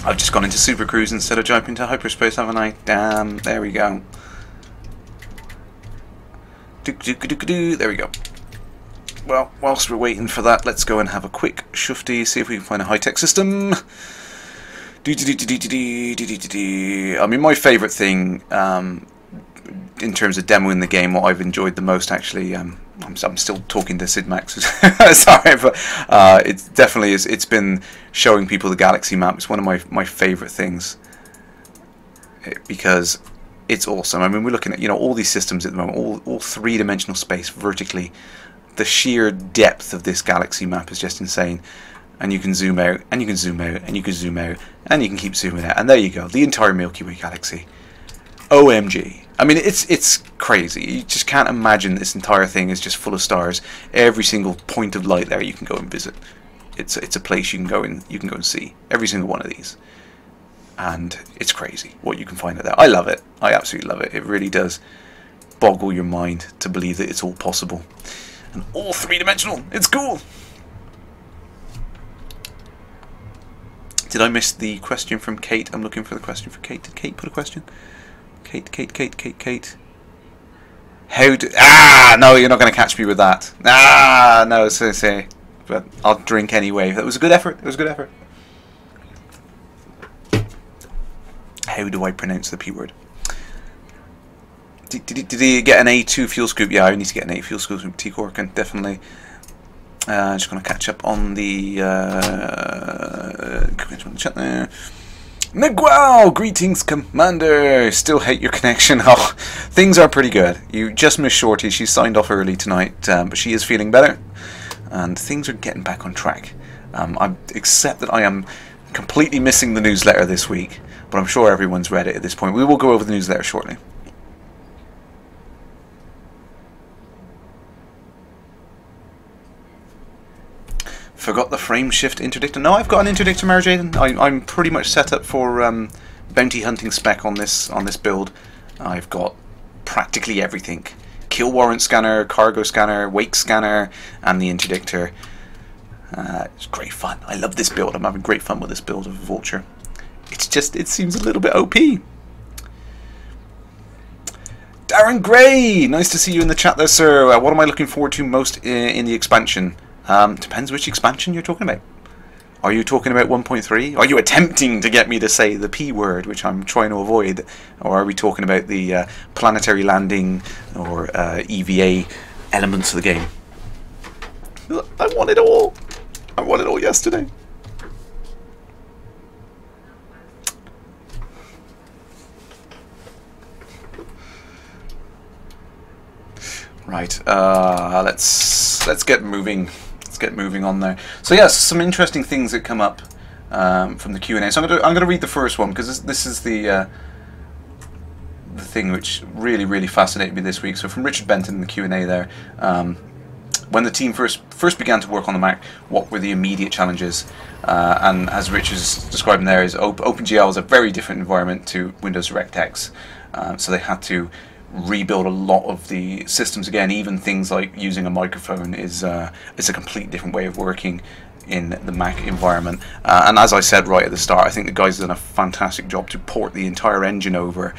I've just gone into Super Cruise instead of jumping to hyperspace, haven't I? Damn, there we go. There we go. well, whilst we're waiting for that, let's go and have a quick shufty, see if we can find a high-tech system. I mean, my favourite thing in terms of demoing the game, what I've enjoyed the most, actually, I'm still talking to Sid Max, sorry, but it definitely is. It's been showing people the galaxy map. It's one of my favourite things because it's awesome. I mean, we're looking at, you know, all these systems at the moment, all three-dimensional space vertically. The sheer depth of this galaxy map is just insane. And you can zoom out, and you can zoom out, and you can zoom out, and you can keep zooming out, and there you go, the entire Milky Way galaxy. OMG. I mean, it's crazy. You just can't imagine this entire thing is just full of stars. Every single point of light there you can go and visit. It's a place you can go and see. Every single one of these. And it's crazy what you can find out there. I love it. I absolutely love it. It really does boggle your mind to believe that it's all possible. And all three-dimensional. It's cool. Did I miss the question from Kate? I'm looking for the question for Kate. Did Kate put a question? Kate. How do... Ah! No, you're not going to catch me with that. Ah! No, say. But I'll drink anyway. That was a good effort. It was a good effort. How do I pronounce the P word? Did he get an A2 fuel scoop? Yeah, I need to get an A fuel scoop from T-Cork, and definitely... just going to catch up on the chat there. Miguel, greetings, Commander. Still hate your connection. Oh, things are pretty good. You just missed Shorty. She signed off early tonight, but she is feeling better, and things are getting back on track. I accept that I am completely missing the newsletter this week, but I'm sure everyone's read it at this point. We will go over the newsletter shortly. Forgot the frame shift interdictor. No, I've got an interdictor, Mary Jaden. I'm pretty much set up for bounty hunting spec on this build. I've got practically everything: kill warrant scanner, cargo scanner, wake scanner, and the interdictor. It's great fun. I love this build. I'm having great fun with this build of Vulture. It's just, it seems a little bit OP. Darren Gray, nice to see you in the chat there, sir. What am I looking forward to most in the expansion? Depends which expansion you're talking about. Are you talking about 1.3? Are you attempting to get me to say the P word, which I'm trying to avoid? Or are we talking about the planetary landing or EVA elements of the game? I want it all. I want it all yesterday. Right, let's get moving. Let's get moving on there. So yes, some interesting things that come up from the Q&A. So I'm gonna read the first one because this is the thing which really fascinated me this week. So from Richard Benton in the Q&A there, when the team first began to work on the Mac, what were the immediate challenges? And as Rich is describing there, is OpenGL is a very different environment to Windows DirectX, so they had to rebuild a lot of the systems again. Even things like using a microphone is a complete different way of working in the Mac environment. And as I said right at the start, I think the guys have done a fantastic job to port the entire engine over,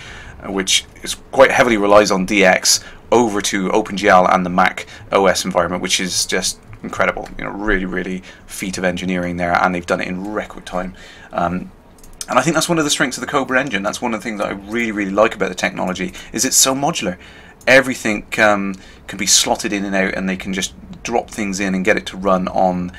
which is quite heavily relies on DX, over to OpenGL and the Mac OS environment, which is just incredible. You know, really feat of engineering there, and they've done it in record time. And I think that's one of the strengths of the Cobra engine. That's one of the things that I really like about the technology, is it's so modular. Everything can be slotted in and out, and they can just drop things in and get it to run on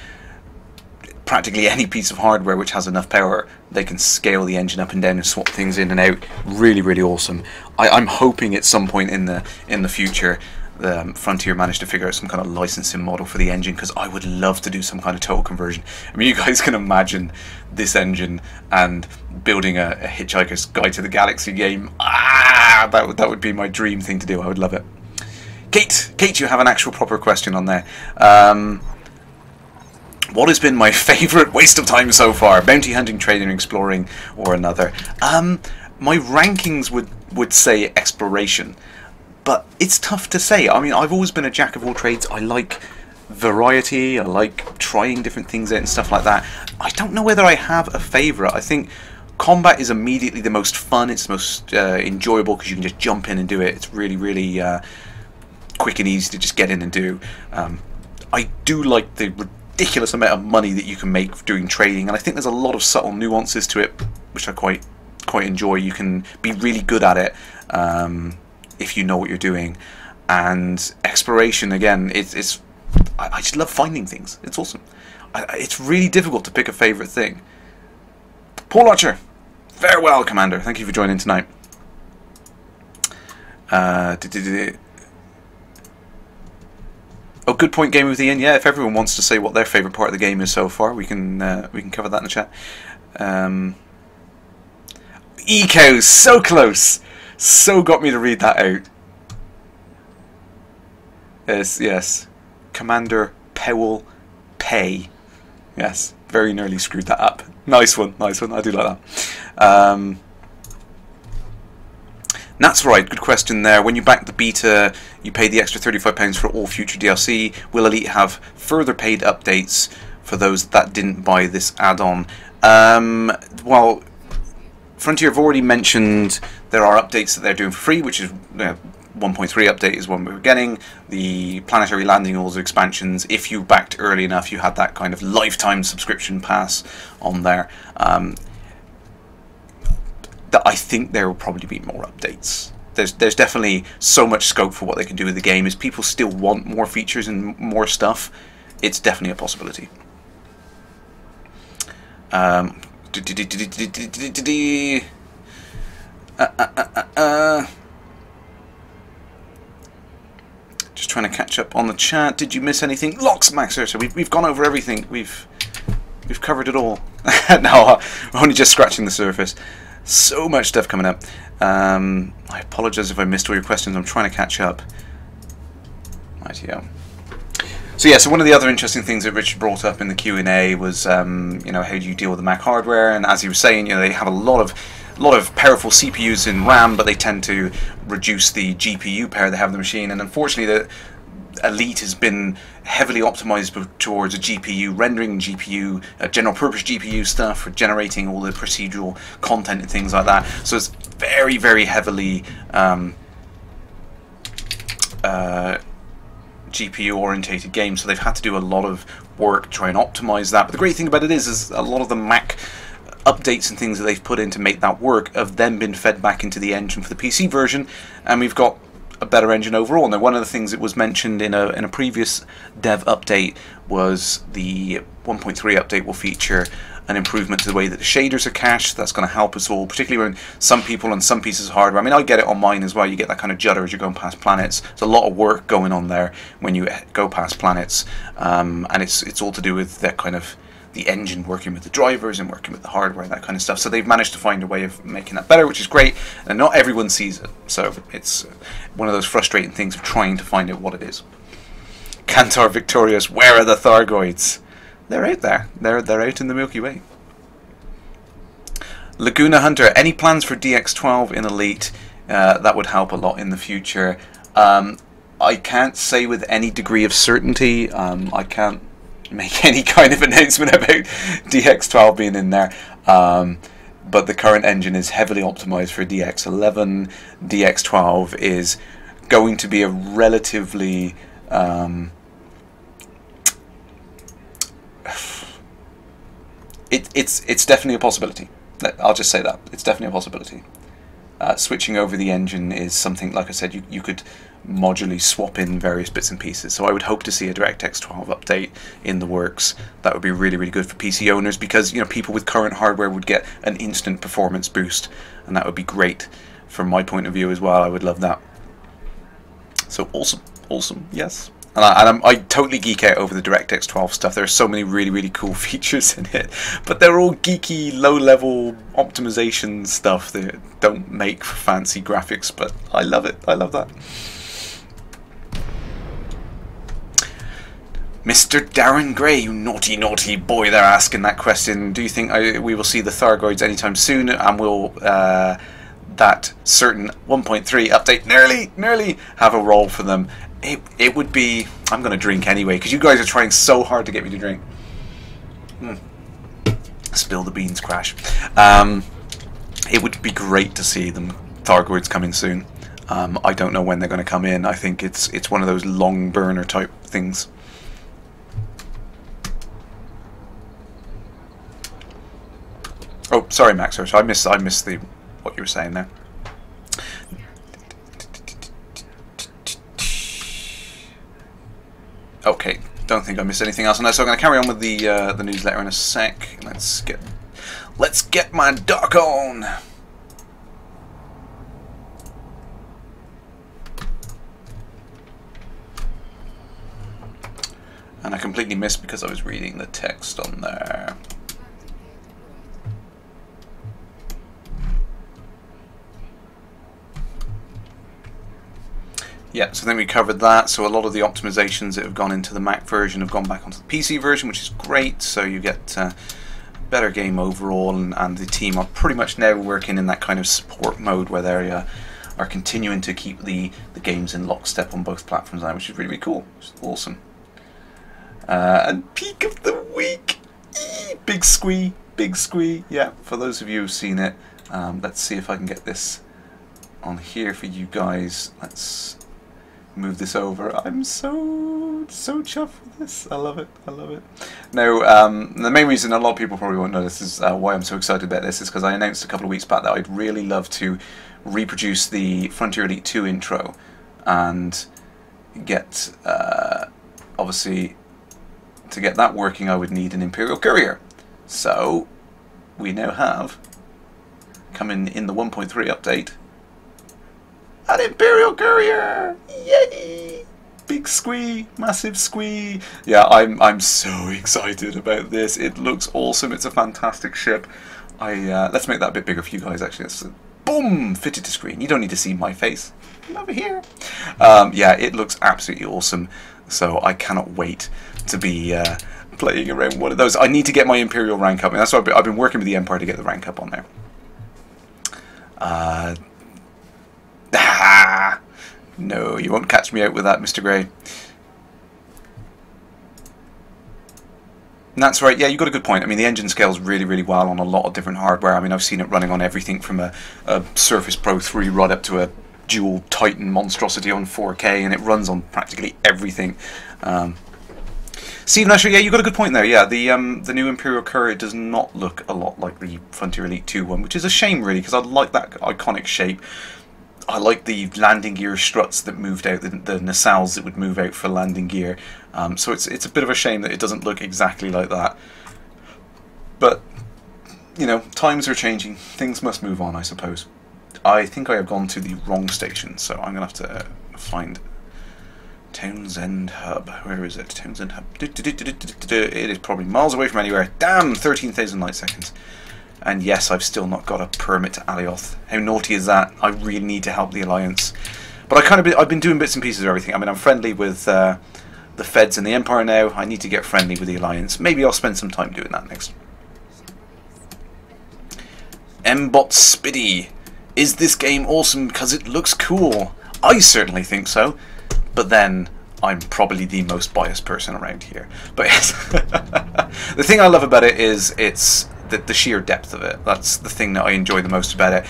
practically any piece of hardware which has enough power. They can scale the engine up and down and swap things in and out. Really awesome. I'm hoping at some point in the future Frontier managed to figure out some kind of licensing model for the engine, because I would love to do some kind of total conversion. I mean, you guys can imagine this engine and building a Hitchhiker's Guide to the Galaxy game. That would be my dream thing to do. I would love it. Kate, you have an actual proper question on there. What has been my favourite waste of time so far? Bounty hunting, trading, exploring, or another? My rankings would say exploration. But it's tough to say. I mean, I've always been a jack of all trades. I like variety. I like trying different things out and stuff like that. I don't know whether I have a favourite. I think combat is immediately the most fun. It's the most enjoyable because you can just jump in and do it. It's really quick and easy to just get in and do. I do like the ridiculous amount of money that you can make doing trading, and I think there's a lot of subtle nuances to it which I quite enjoy. You can be really good at it if you know what you're doing. And exploration, again, I just love finding things. It's awesome. It's really difficult to pick a favourite thing. Paul Archer, farewell, Commander. Thank you for joining tonight. Oh, good point, Game with Ian. Yeah, if everyone wants to say what their favourite part of the game is so far, we can cover that in the chat. Eco, so close, so got me to read that out. Yes, Commander Powell Pay. Yes, very nearly screwed that up. Nice one, nice one. I do like that. That's right, good question there. When you back the beta, you pay the extra £35 for all future DLC. Will Elite have further paid updates for those that didn't buy this add-on? Well, Frontier have already mentioned there are updates that they're doing for free, which is 1.3 update is one we were getting. The Planetary Landing, all those expansions. If you backed early enough, you had that kind of lifetime subscription pass on there. I think there will probably be more updates. There's definitely so much scope for what they can do with the game. As people still want more features and more stuff, it's definitely a possibility. Just trying to catch up on the chat. Did you miss anything? Locks, Maxer. So we've gone over everything. We've covered it all. No, we're only just scratching the surface. So much stuff coming up. I apologise if I missed all your questions. I'm trying to catch up. Right, yeah. So yeah, so one of the other interesting things that Richard brought up in the Q&A was, you know, how do you deal with the Mac hardware? And as he was saying, you know, they have a lot of powerful CPUs in RAM, but they tend to reduce the GPU power they have in the machine. And unfortunately, the Elite has been heavily optimized towards a GPU rendering, GPU, general purpose GPU stuff for generating all the procedural content and things like that. So it's very, very heavily GPU orientated game. So they've had to do a lot of work to try and optimize that. But the great thing about it is a lot of the Mac updates and things that they've put in to make that work have then been fed back into the engine for the PC version, and we've got a better engine overall. Now, one of the things that was mentioned in a previous dev update was the 1.3 update will feature an improvement to the way that the shaders are cached. That's going to help us all, particularly when some people on some pieces of hardware, I mean, I get it on mine as well, you get that kind of judder as you're going past planets. There's a lot of work going on there when you go past planets, and it's all to do with that kind of the engine working with the drivers and working with the hardware, that kind of stuff. So they've managed to find a way of making that better, which is great, and not everyone sees it. So it's one of those frustrating things of trying to find out what it is. Cantor Victorious, where are the Thargoids? They're out there. They're out in the Milky Way. Laguna Hunter, any plans for DX12 in Elite? That would help a lot in the future. I can't say with any degree of certainty. I can't make any kind of announcement about DX12 being in there, but the current engine is heavily optimized for DX11. DX12 is going to be a relatively it's definitely a possibility. I'll just say that it's definitely a possibility. Switching over the engine is something, like I said, you could modularly swap in various bits and pieces. So I would hope to see a DirectX 12 update in the works. That would be really, really good for PC owners, because, you know, people with current hardware would get an instant performance boost, and that would be great from my point of view as well. I would love that. So awesome, awesome, yes. And I totally geek out over the DirectX 12 stuff. There are so many really, really cool features in it, but they're all geeky, low-level optimization stuff that don't make for fancy graphics, but I love it. I love that. Mr. Darren Gray, you naughty, naughty boy, they're asking that question. Do you think we will see the Thargoids anytime soon, and will that certain 1.3 update nearly have a role for them? It would be... I'm going to drink anyway, because you guys are trying so hard to get me to drink. Spill the beans, Crash. It would be great to see them Thargoids coming soon. I don't know when they're going to come in. I think it's one of those long burner type things. Oh, sorry, Max. Sorry, I missed the what you were saying there. Okay, don't think I missed anything else on that. So I'm going to carry on with the newsletter in a sec. Let's get my duck on. And I completely missed because I was reading the text on there. Yeah, so then we covered that. So a lot of the optimizations that have gone into the Mac version have gone back onto the PC version, which is great. So you get better game overall, and the team are pretty much now working in that kind of support mode where they are continuing to keep the games in lockstep on both platforms now, which is really, really cool. Which is awesome. And peak of the week, big squee, yeah, for those of you who've seen it. Let's see if I can get this on here for you guys. Let's move this over. I'm so chuffed with this. I love it. Now, the main reason a lot of people probably won't know this is why I'm so excited about this is because I announced a couple of weeks back that I'd really love to reproduce the Frontier Elite 2 intro and get, obviously, to get that working I would need an Imperial Courier. So we now have, coming in the 1.3 update, an Imperial Courier! Yay! Big squee, massive squee. Yeah, I'm so excited about this. It looks awesome. It's a fantastic ship. Let's make that a bit bigger for you guys actually. It's boom, fitted to screen. You don't need to see my face. I'm over here. Yeah, it looks absolutely awesome. So I cannot wait to be playing around one of those. I need to get my Imperial rank up, and that's why I've been working with the Empire to get the rank up on there. No, you won't catch me out with that, Mr. Grey. And that's right, yeah, you got a good point. I mean, the engine scales really, really well on a lot of different hardware. I mean, I've seen it running on everything from a Surface Pro 3 right up to a dual Titan monstrosity on 4K, and it runs on practically everything. Steve Nasher, yeah, you got a good point there. Yeah, the new Imperial Courier does not look a lot like the Frontier Elite 2 one, which is a shame, really, because I like that iconic shape. I like the landing gear struts that moved out, the nacelles that would move out for landing gear. So it's a bit of a shame that it doesn't look exactly like that. But, you know, times are changing. Things must move on, I suppose. I think I have gone to the wrong station, so I'm going to have to find Townsend Hub. Where is it? Townsend Hub. It is probably miles away from anywhere. Damn, 13,000 light seconds. And yes, I've still not got a permit to Alioth. How naughty is that? I really need to help the Alliance. But I've been doing bits and pieces of everything. I mean, I'm friendly with the Feds and the Empire now. I need to get friendly with the Alliance. Maybe I'll spend some time doing that next. Mbot Spiddy. Is this game awesome because it looks cool? I certainly think so. But then, I'm probably the most biased person around here. But yes. The thing I love about it is it's the sheer depth of it. That's the thing that I enjoy the most about it.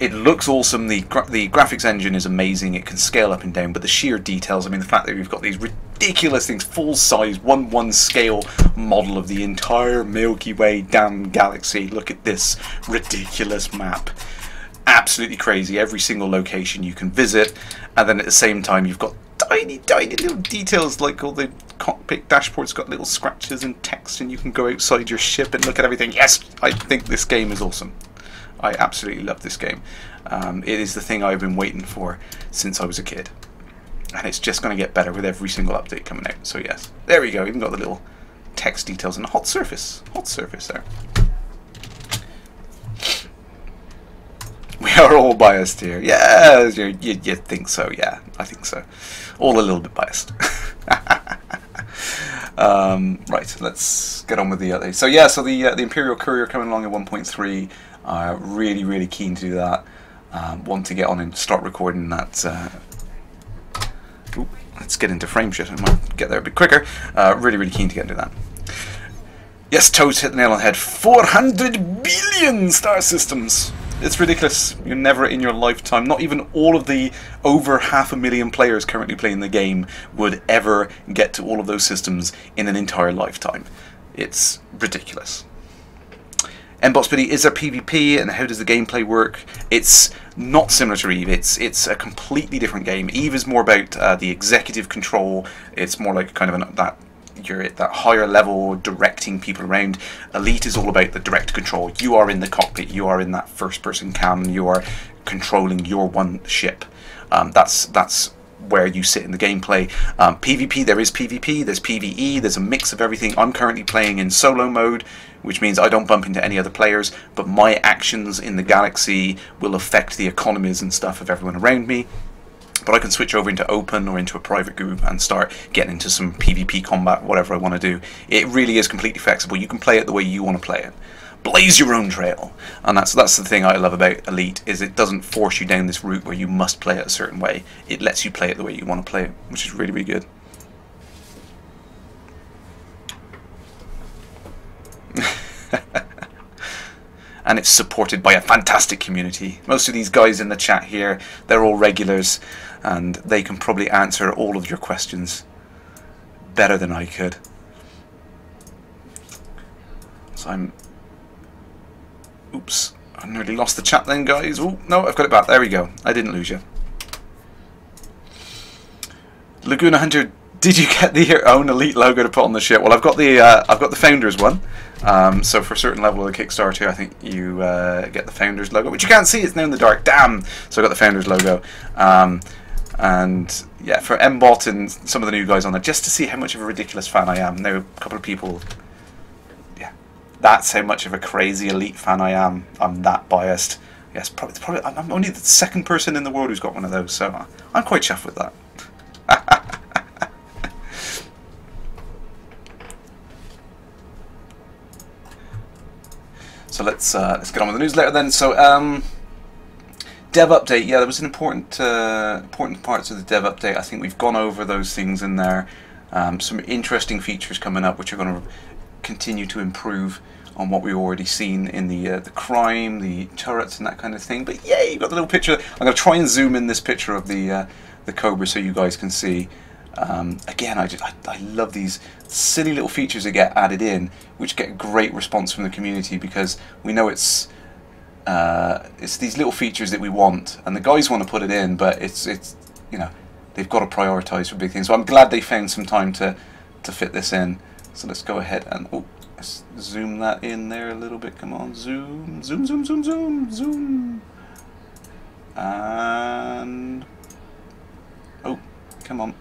It looks awesome. The graphics engine is amazing. It can scale up and down, but the sheer details. I mean, the fact that we've got these ridiculous things, full size, 1:1 scale model of the entire Milky Way damn galaxy. Look at this ridiculous map. Absolutely crazy. Every single location you can visit, and then at the same time you've got tiny little details, like all the cockpit dashboard's got little scratches and text, and you can go outside your ship and look at everything. Yes, I think this game is awesome. I absolutely love this game. It is the thing I've been waiting for since I was a kid, and it's just going to get better with every single update coming out. So yes, there we go. Even got the little text details and a hot surface there. We are all biased here. Yeah, you think so? Yeah, I think so. All a little bit biased. Right, let's get on with the other. So yeah, so the Imperial Courier coming along at 1.3. Really keen to do that. Want to get on and start recording that. Let's get into frame shit. I might get there a bit quicker. Really keen to get into that. Yes, Toad's hit the nail on the head. 400 billion star systems. It's ridiculous. You're never in your lifetime, not even all of the over 500,000 players currently playing the game would ever get to all of those systems in an entire lifetime. It's ridiculous. Endorsed, is there PvP, and how does the gameplay work? It's not similar to Eve. It's a completely different game. Eve is more about the executive control. It's more like kind of you're at that higher level, directing people around. Elite is all about the direct control. You are in the cockpit. You are in that first-person cam. You are controlling your one ship. That's where you sit in the gameplay. PvP, there is PvP. There's PvE. There's a mix of everything. I'm currently playing in solo mode, which means I don't bump into any other players, but my actions in the galaxy will affect the economies and stuff of everyone around me. But I can switch over into open or into a private group and start getting into some PvP combat, whatever I want to do. It really is completely flexible. You can play it the way you want to play it. Blaze your own trail. And that's the thing I love about Elite, is it doesn't force you down this route where you must play it a certain way. It lets you play it the way you want to play it, which is really, really good. And it's supported by a fantastic community. Most of these guys in the chat here, they're all regulars, and they can probably answer all of your questions better than I could. So oops, I nearly lost the chat then, guys. Oh no, I've got it back. There we go. I didn't lose you. Laguna Hunter, did you get your own Elite logo to put on the ship? Well, I've got the Founders one. So for a certain level of the Kickstarter, I think you get the Founders logo, which you can't see. It's now in the dark. Damn! So I got the Founders logo. And yeah, for Mbot and some of the new guys on there, just to see how much of a ridiculous fan I am. Now, a couple of people, yeah, that's how much of a crazy Elite fan I am. I'm that biased. Yes, probably I'm only the second person in the world who's got one of those, so I'm quite chuffed with that. So let's get on with the newsletter then. So dev update, yeah, there was an important parts of the dev update. I think we've gone over those things in there. Some interesting features coming up, which are going to continue to improve on what we've already seen in the crime, the turrets, and that kind of thing. But yeah, you got the little picture. I'm going to try and zoom in this picture of the Cobra so you guys can see. Again, I love these silly little features that get added in, which get great response from the community, because we know it's these little features that we want, and the guys want to put it in, but it's you know, they've got to prioritise for big things. So I'm glad they found some time to fit this in. So let's go ahead and let's zoom that in there a little bit. Come on, zoom, zoom, zoom, zoom, zoom, zoom, and come on.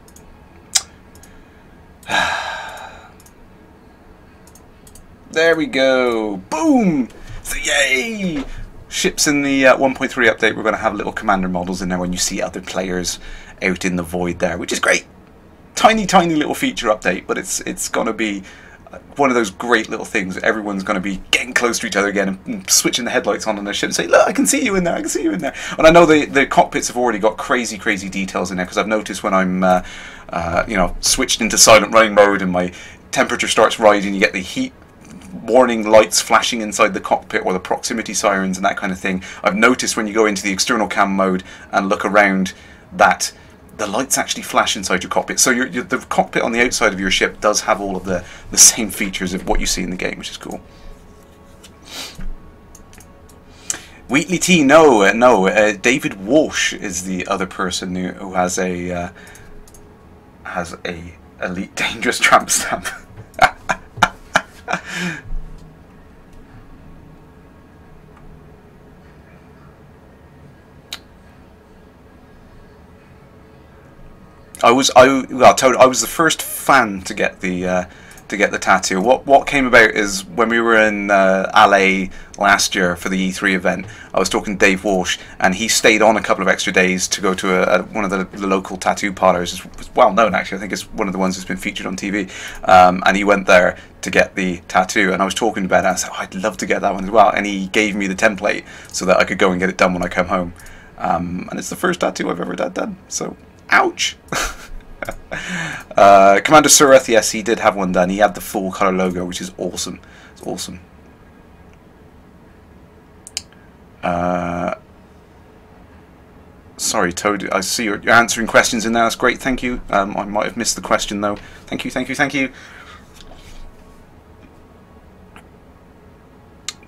There we go. Boom! So yay! Ships in the 1.3 update, we're going to have little commander models in there when you see other players out in the void there, which is great. Tiny, tiny little feature update, but it's going to be one of those great little things. Everyone's going to be getting close to each other again and switching the headlights on their ship and say, look, I can see you in there, I can see you in there. And I know the cockpits have already got crazy, crazy details in there, because I've noticed when I'm you know, switched into silent running mode and my temperature starts rising, you get the heat warning lights flashing inside the cockpit, or the proximity sirens and that kind of thing. I've noticed when you go into the external cam mode and look around that the lights actually flash inside your cockpit. So the cockpit on the outside of your ship does have all of the same features of what you see in the game, which is cool. Wheatley T, no. David Walsh is the other person who has a Elite Dangerous tramp stamp. I was the first fan to get the tattoo. What came about is when we were in LA last year for the E3 event, I was talking to Dave Walsh, and he stayed on a couple of extra days to go to one of the local tattoo parlors. It's well known, actually. I think it's one of the ones that's been featured on TV. And he went there to get the tattoo, and I was talking about it. I said, I'd love to get that one as well. And he gave me the template so that I could go and get it done when I come home. And it's the first tattoo I've ever had done. So, ouch. Commander Sureth, yes, he did have one done. He had the full colour logo, which is awesome. It's awesome. Sorry, Toad, I see you're answering questions in there. That's great, thank you. I might have missed the question though. Thank you, thank you, thank you.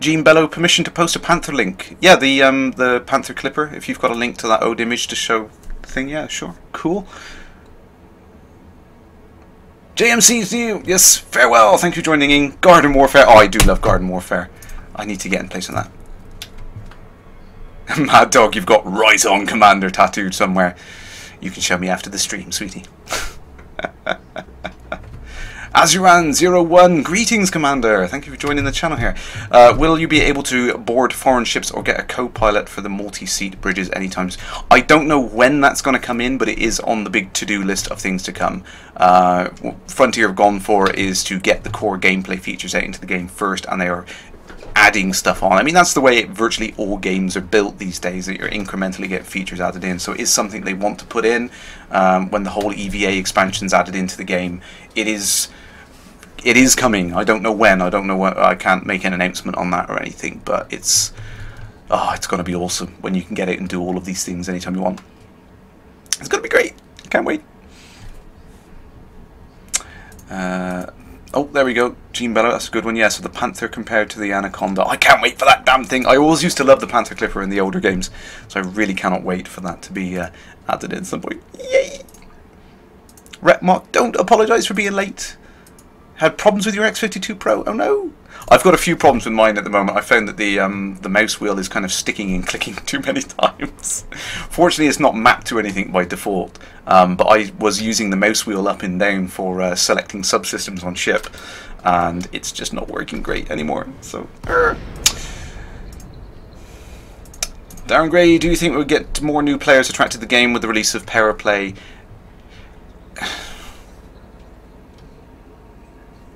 Gene Bello, permission to post a Panther link. Yeah, the Panther Clipper. If you've got a link to that old image to show the thing, yeah, sure, cool. JMC's new. Yes, farewell. Thank you for joining in. Garden Warfare. Oh, I do love Garden Warfare. I need to get in place on that. Mad Dog, you've got Right On Commander tattooed somewhere. You can show me after the stream, sweetie. Azuran01, greetings, Commander. Thank you for joining the channel here. Will you be able to board foreign ships or get a co-pilot for the multi-seat bridges anytime? I don't know when that's going to come in, but it is on the big to-do list of things to come. Frontier have gone for is to get the core gameplay features out into the game first, and they are adding stuff on. I mean, that's the way virtually all games are built these days, that you're incrementally get features added in. So it is something they want to put in. When the whole EVA expansion's added into the game, it is coming. I don't know when. I don't know what. I can't make an announcement on that or anything, but it's going to be awesome when you can get out and do all of these things anytime you want. It's going to be great. Can't wait. Oh, there we go. Gene Bello, that's a good one. Yeah, so the Panther compared to the Anaconda. I can't wait for that damn thing. I always used to love the Panther Clipper in the older games, so I really cannot wait for that to be added in at some point. Yay! Retmark, don't apologise for being late. Had problems with your X52 Pro? Oh no! I've got a few problems with mine at the moment. I found that the mouse wheel is kind of sticking and clicking too many times. Fortunately, it's not mapped to anything by default, but I was using the mouse wheel up and down for selecting subsystems on ship, and it's just not working great anymore. So, Darren Gray, do you think we'll get more new players attracted to the game with the release of Power Play?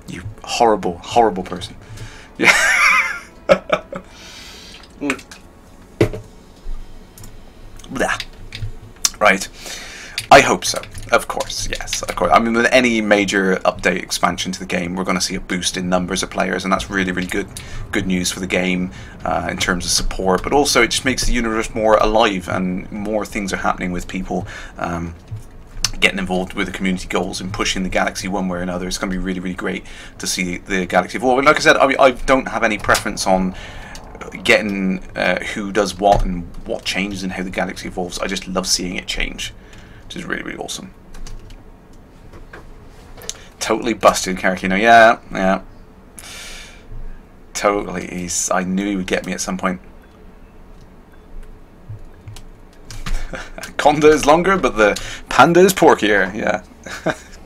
You horrible, horrible person. Yeah. Right. I hope so. Of course, yes. Of course. I mean, with any major update expansion to the game, we're going to see a boost in numbers of players, and that's really, really good news for the game in terms of support. But also, it just makes the universe more alive, and more things are happening with people getting involved with the community goals and pushing the galaxy one way or another. It's going to be really, really great to see the galaxy evolve. And like I said, I don't have any preference on getting who does what and what changes and how the galaxy evolves. I just love seeing it change, which is really, really awesome. Totally busted, Karakino. Yeah. Totally. I knew he would get me at some point. Conda is longer, but the panda is porkier. Yeah,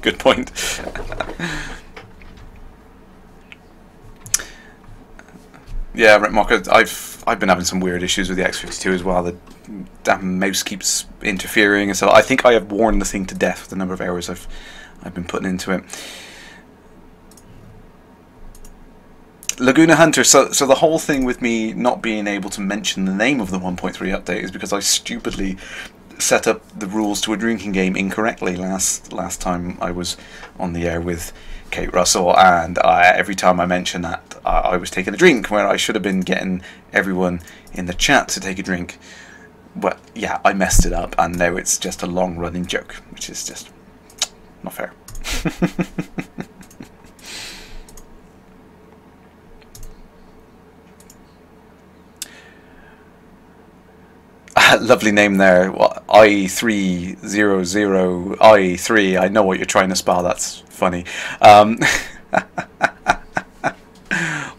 good point. Yeah, Mark, I've been having some weird issues with the X52 as well. The damn mouse keeps interfering, and so I think I have worn the thing to death with the number of hours I've been putting into it. Laguna Hunter, so the whole thing with me not being able to mention the name of the 1.3 update is because I stupidly set up the rules to a drinking game incorrectly last time I was on the air with Kate Russell, and every time I mention that I was taking a drink where I should have been getting everyone in the chat to take a drink. But yeah, I messed it up, and now it's just a long running joke, which is just not fair. Lovely name there. I300 I3. I know what you're trying to spell. That's funny.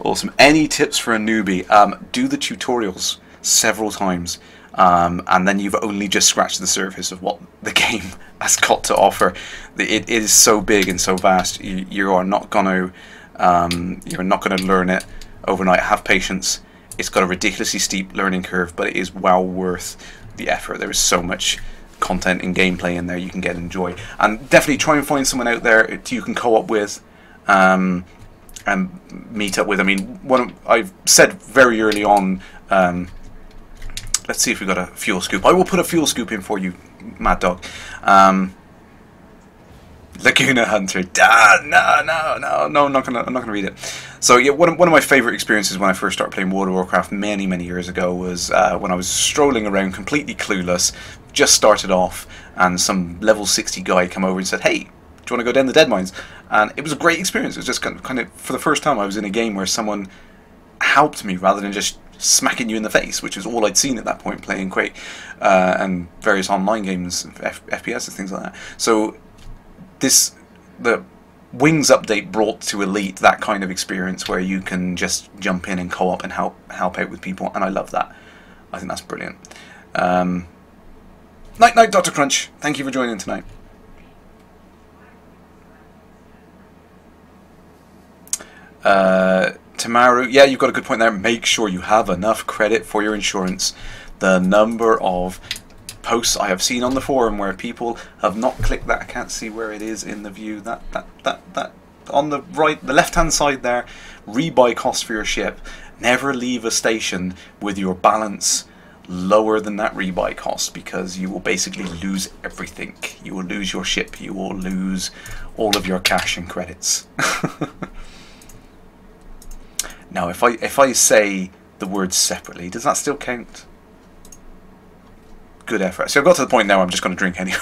Awesome. Any tips for a newbie? Do the tutorials several times, and then you've only just scratched the surface of what the game has got to offer. It is so big and so vast. You are not going to you're not going to learn it overnight. Have patience. It's got a ridiculously steep learning curve, but it is well worth the effort. There is so much content and gameplay in there you can get and enjoy. And definitely try and find someone out there you can co-op with and meet up with. I mean, I've said very early on, let's see if we've got a fuel scoop. I will put a fuel scoop in for you, Mad Dog. Laguna Hunter. No, I'm not gonna read it. So yeah, one of my favourite experiences when I first started playing World of Warcraft many years ago was when I was strolling around completely clueless, just started off, and some level 60 guy came over and said, "Hey, do you want to go down the Dead Mines?" And it was a great experience. It was just kind of for the first time I was in a game where someone helped me rather than just smacking you in the face, which is all I'd seen at that point playing Quake and various online games, FPS and things like that. So the Wings update brought to Elite that kind of experience where you can just jump in and co-op and help out with people, and I love that. I think that's brilliant. Night, Dr. Crunch. Thank you for joining tonight. Tamaru, yeah, you've got a good point there. Make sure you have enough credit for your insurance. The number of posts I have seen on the forum where people have not clicked that. I can't see where it is in the view. That on the right, the left-hand side there. Rebuy cost for your ship. Never leave a station with your balance lower than that rebuy cost, because you will basically lose everything. You will lose your ship. You will lose all of your cash and credits. Now, if I say the words separately, does that still count? Good effort. So I've got to the point now I'm just going to drink anyway.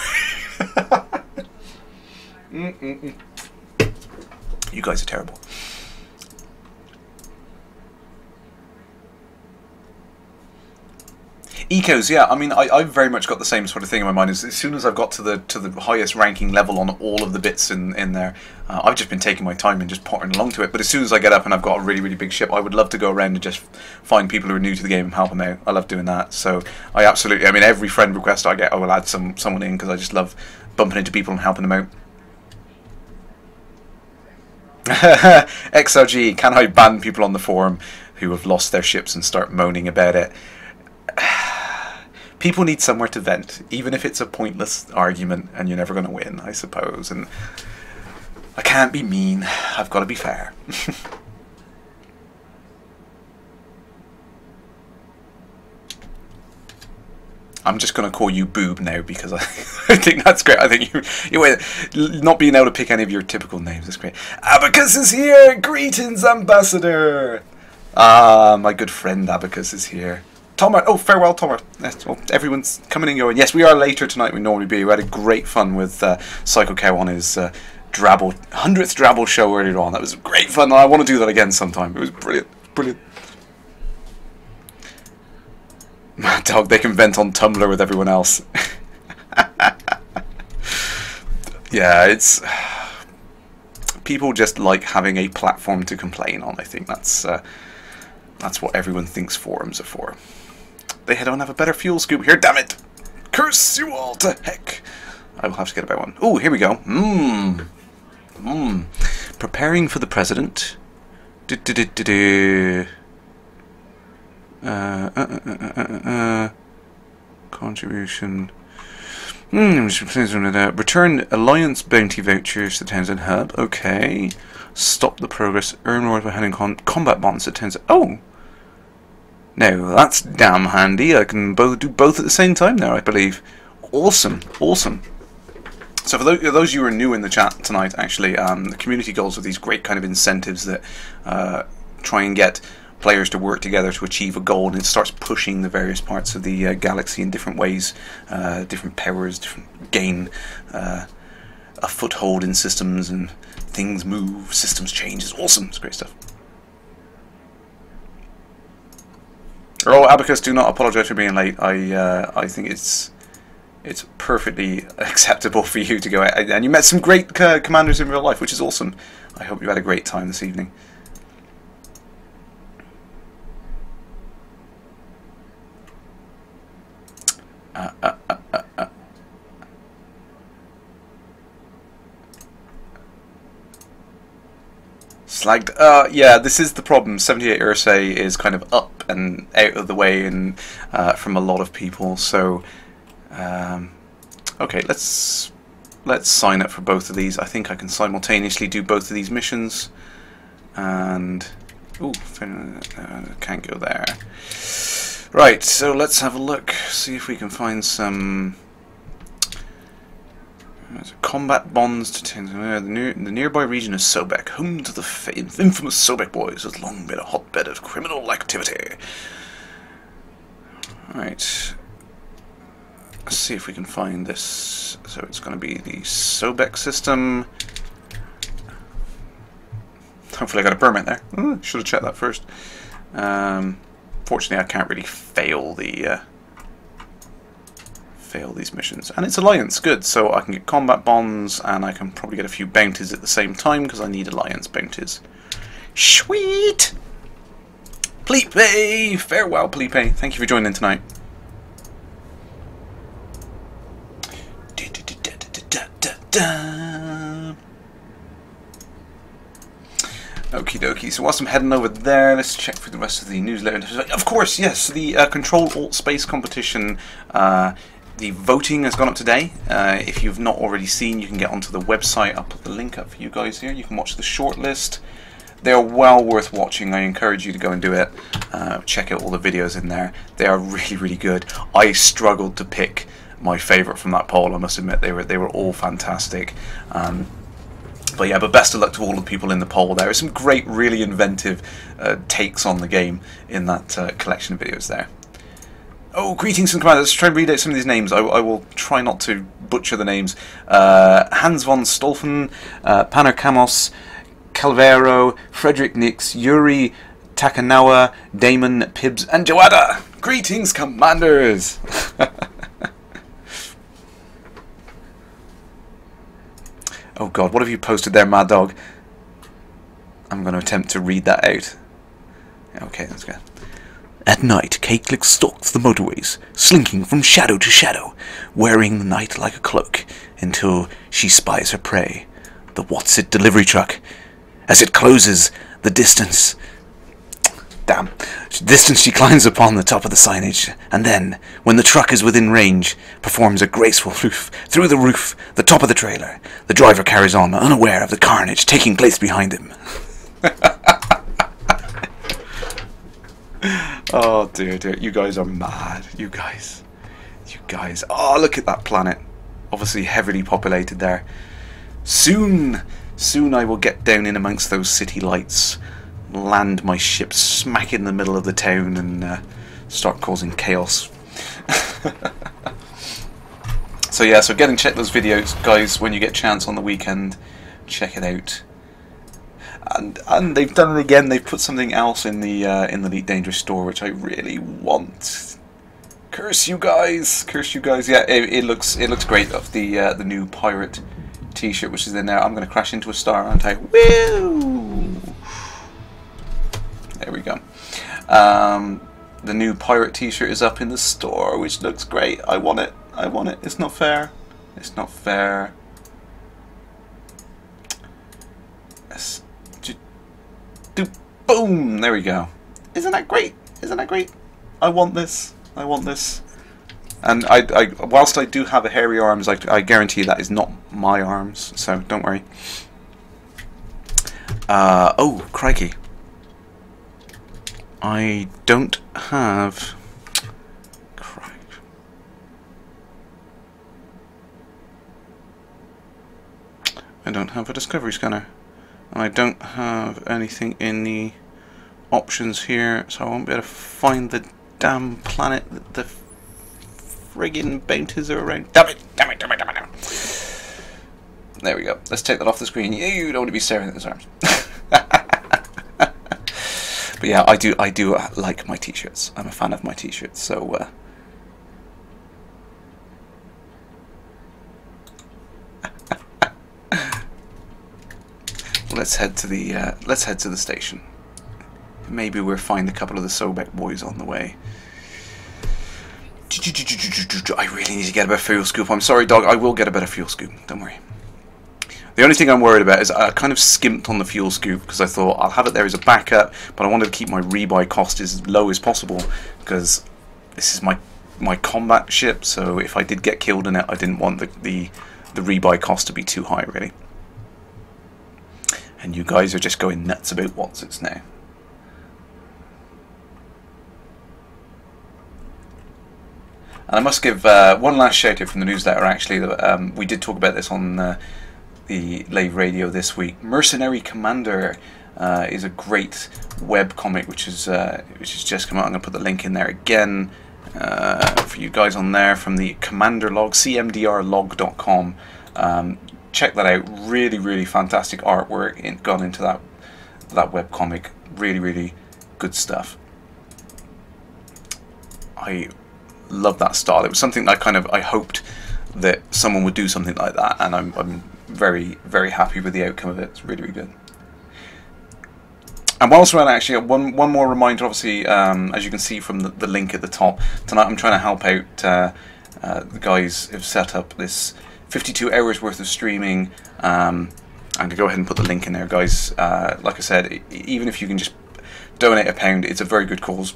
You guys are terrible. Ecos, yeah. I mean, I've very much got the same sort of thing in my mind. As soon as I've got to the highest ranking level on all of the bits in there, I've just been taking my time and just pottering along to it. But as soon as I get up and I've got a really, really big ship, I would love to go around and just find people who are new to the game and help them out. I love doing that. So I absolutely, I mean, every friend request I get, I will add someone in, because I just love bumping into people and helping them out. XLG, can I ban people on the forum who have lost their ships and start moaning about it? People need somewhere to vent, even if it's a pointless argument and you're never going to win, I suppose. And I can't be mean. I've got to be fair. I'm just going to call you Boob now, because I think that's great. I think you not being able to pick any of your typical names is great. Abacus is here! Greetings, Ambassador! Ah, my good friend Abacus is here. Tomart, oh, farewell, Tomart. Yes, well, everyone's coming and going. Yes, we are later tonight than we normally be. We had a great fun with Psycho Cow on his 100th Drabble show earlier on. That was great fun, and I want to do that again sometime. It was brilliant. Brilliant. Mad Dog, they can vent on Tumblr with everyone else. Yeah, it's... People just like having a platform to complain on. I think that's what everyone thinks forums are for. They don't have a better fuel scoop here, damn it! Curse you all to heck! I will have to get a better one. Oh, here we go. Preparing for the president. Contribution. Return alliance bounty vouchers to Townsend Hub. Okay. Stop the progress. Earn rewards by handing combat bonds to Townsend. Oh! Now, that's damn handy. I can do both at the same time now, I believe. Awesome. Awesome. So for those of you who are new in the chat tonight, actually, the community goals are these great kind of incentives that try and get players to work together to achieve a goal, and it starts pushing the various parts of the galaxy in different ways, different powers, gain a foothold in systems, and things move, systems change. It's awesome. It's great stuff. Oh, Abacus, do not apologise for being late. I think it's perfectly acceptable for you to go out, and you met some great commanders in real life, which is awesome. I hope you had a great time this evening. Slagged. Yeah, this is the problem. 78 Ursay is kind of up and out of the way, and from a lot of people. So, okay, let's sign up for both of these. I think I can simultaneously do both of these missions. And ooh, can't go there. Right. So let's have a look. See if we can find some. Combat bonds to the nearby region is Sobek, home to the infamous Sobek boys, has long been a hotbed of criminal activity. Right, let's see if we can find this. So it's going to be the Sobek system. Hopefully I got a permit there. Should have checked that first. Fortunately, I can't really fail the fail these missions. And it's Alliance, good. So I can get combat bonds, and I can probably get a few bounties at the same time because I need Alliance bounties. Sweet! Plipe! Farewell, Plipe. Thank you for joining tonight. Okie dokie, so whilst I'm heading over there, let's check through the rest of the newsletter. Of course, yes, the Control-Alt-Space competition, the voting has gone up today. If you've not already seen, you can get onto the website. I'll put the link up for you guys here. You can watch the shortlist. They're well worth watching. I encourage you to go and do it. Check out all the videos in there. They are really, really good. I struggled to pick my favourite from that poll, I must admit. They were all fantastic. But yeah, but best of luck to all the people in the poll. There are some great, really inventive takes on the game in that collection of videos there. Oh, greetings from Commander. Let's try and read out some of these names. I will try not to butcher the names. Hans von Stolfen, Panner Kamos, Calvero, Frederick Nix, Yuri Takanawa, Damon, Pibbs, and Joada. Greetings, Commanders! Oh god, what have you posted there, Mad Dog? I'm going to attempt to read that out. Okay, that's good. At night, Caitlick stalks the motorways, slinking from shadow to shadow, wearing the night like a cloak, until she spies her prey, the What's-It delivery truck. As it closes the distance... she climbs upon the top of the signage, and then, when the truck is within range, performs a graceful roof through the roof, the top of the trailer. The driver carries on, unaware of the carnage taking place behind him. Oh dear, dear, you guys are mad. You guys. Oh, look at that planet. Obviously heavily populated there. Soon I will get down in amongst those city lights, land my ship smack in the middle of the town, and start causing chaos. So yeah, so get and check those videos, guys, when you get a chance on the weekend. Check it out. And they've done it again. They've put something else in the Elite Dangerous store, which I really want. Curse you guys! Curse you guys! Yeah, it looks great. Of the new pirate T-shirt, which is in there. I'm going to crash into a star, aren't I? Woo! There we go. The new pirate T-shirt is up in the store, which looks great. I want it. I want it. It's not fair. It's not fair. Boom! There we go. Isn't that great? Isn't that great? I want this. I want this. And whilst I do have a hairy arms, I guarantee that is not my arms. So don't worry. Oh, crikey! I don't have. I don't have a discovery scanner. And I don't have anything in the options here, so I won't be able to find the damn planet that the friggin' bounties are around. Damn it! Damn it! Damn it! Damn it! Damn it! There we go. Let's take that off the screen. You don't want to be staring at those arms. But yeah, I do like my t-shirts. I'm a fan of my t-shirts, so let's head to the station. Maybe we'll find a couple of the Sobek boys on the way. I really need to get a better fuel scoop. I'm sorry, dog. I will get a better fuel scoop. Don't worry. The only thing I'm worried about is I kind of skimped on the fuel scoop because I thought I'll have it there as a backup, but I wanted to keep my rebuy cost as low as possible because this is my combat ship. So if I did get killed in it, I didn't want the rebuy cost to be too high, really. And you guys are just going nuts about What's-Its now. And I must give one last shout out from the newsletter, actually. That, we did talk about this on the live radio this week. Mercenary Commander is a great web comic which has just come out. I'm going to put the link in there again for you guys on there from the Commander Log, cmdrlog.com. Check that out. Really, really fantastic artwork gone into that web comic. Really, really good stuff. I love that style. It was something that I hoped that someone would do something like that, and I'm very, very happy with the outcome of it. It's really, really good. And whilst we're at, actually, one more reminder, obviously, as you can see from the link at the top, tonight I'm trying to help out the guys who've set up this 52 hours worth of streaming. I'm going to go ahead and put the link in there, guys. Like I said, even if you can just donate £1, it's a very good cause,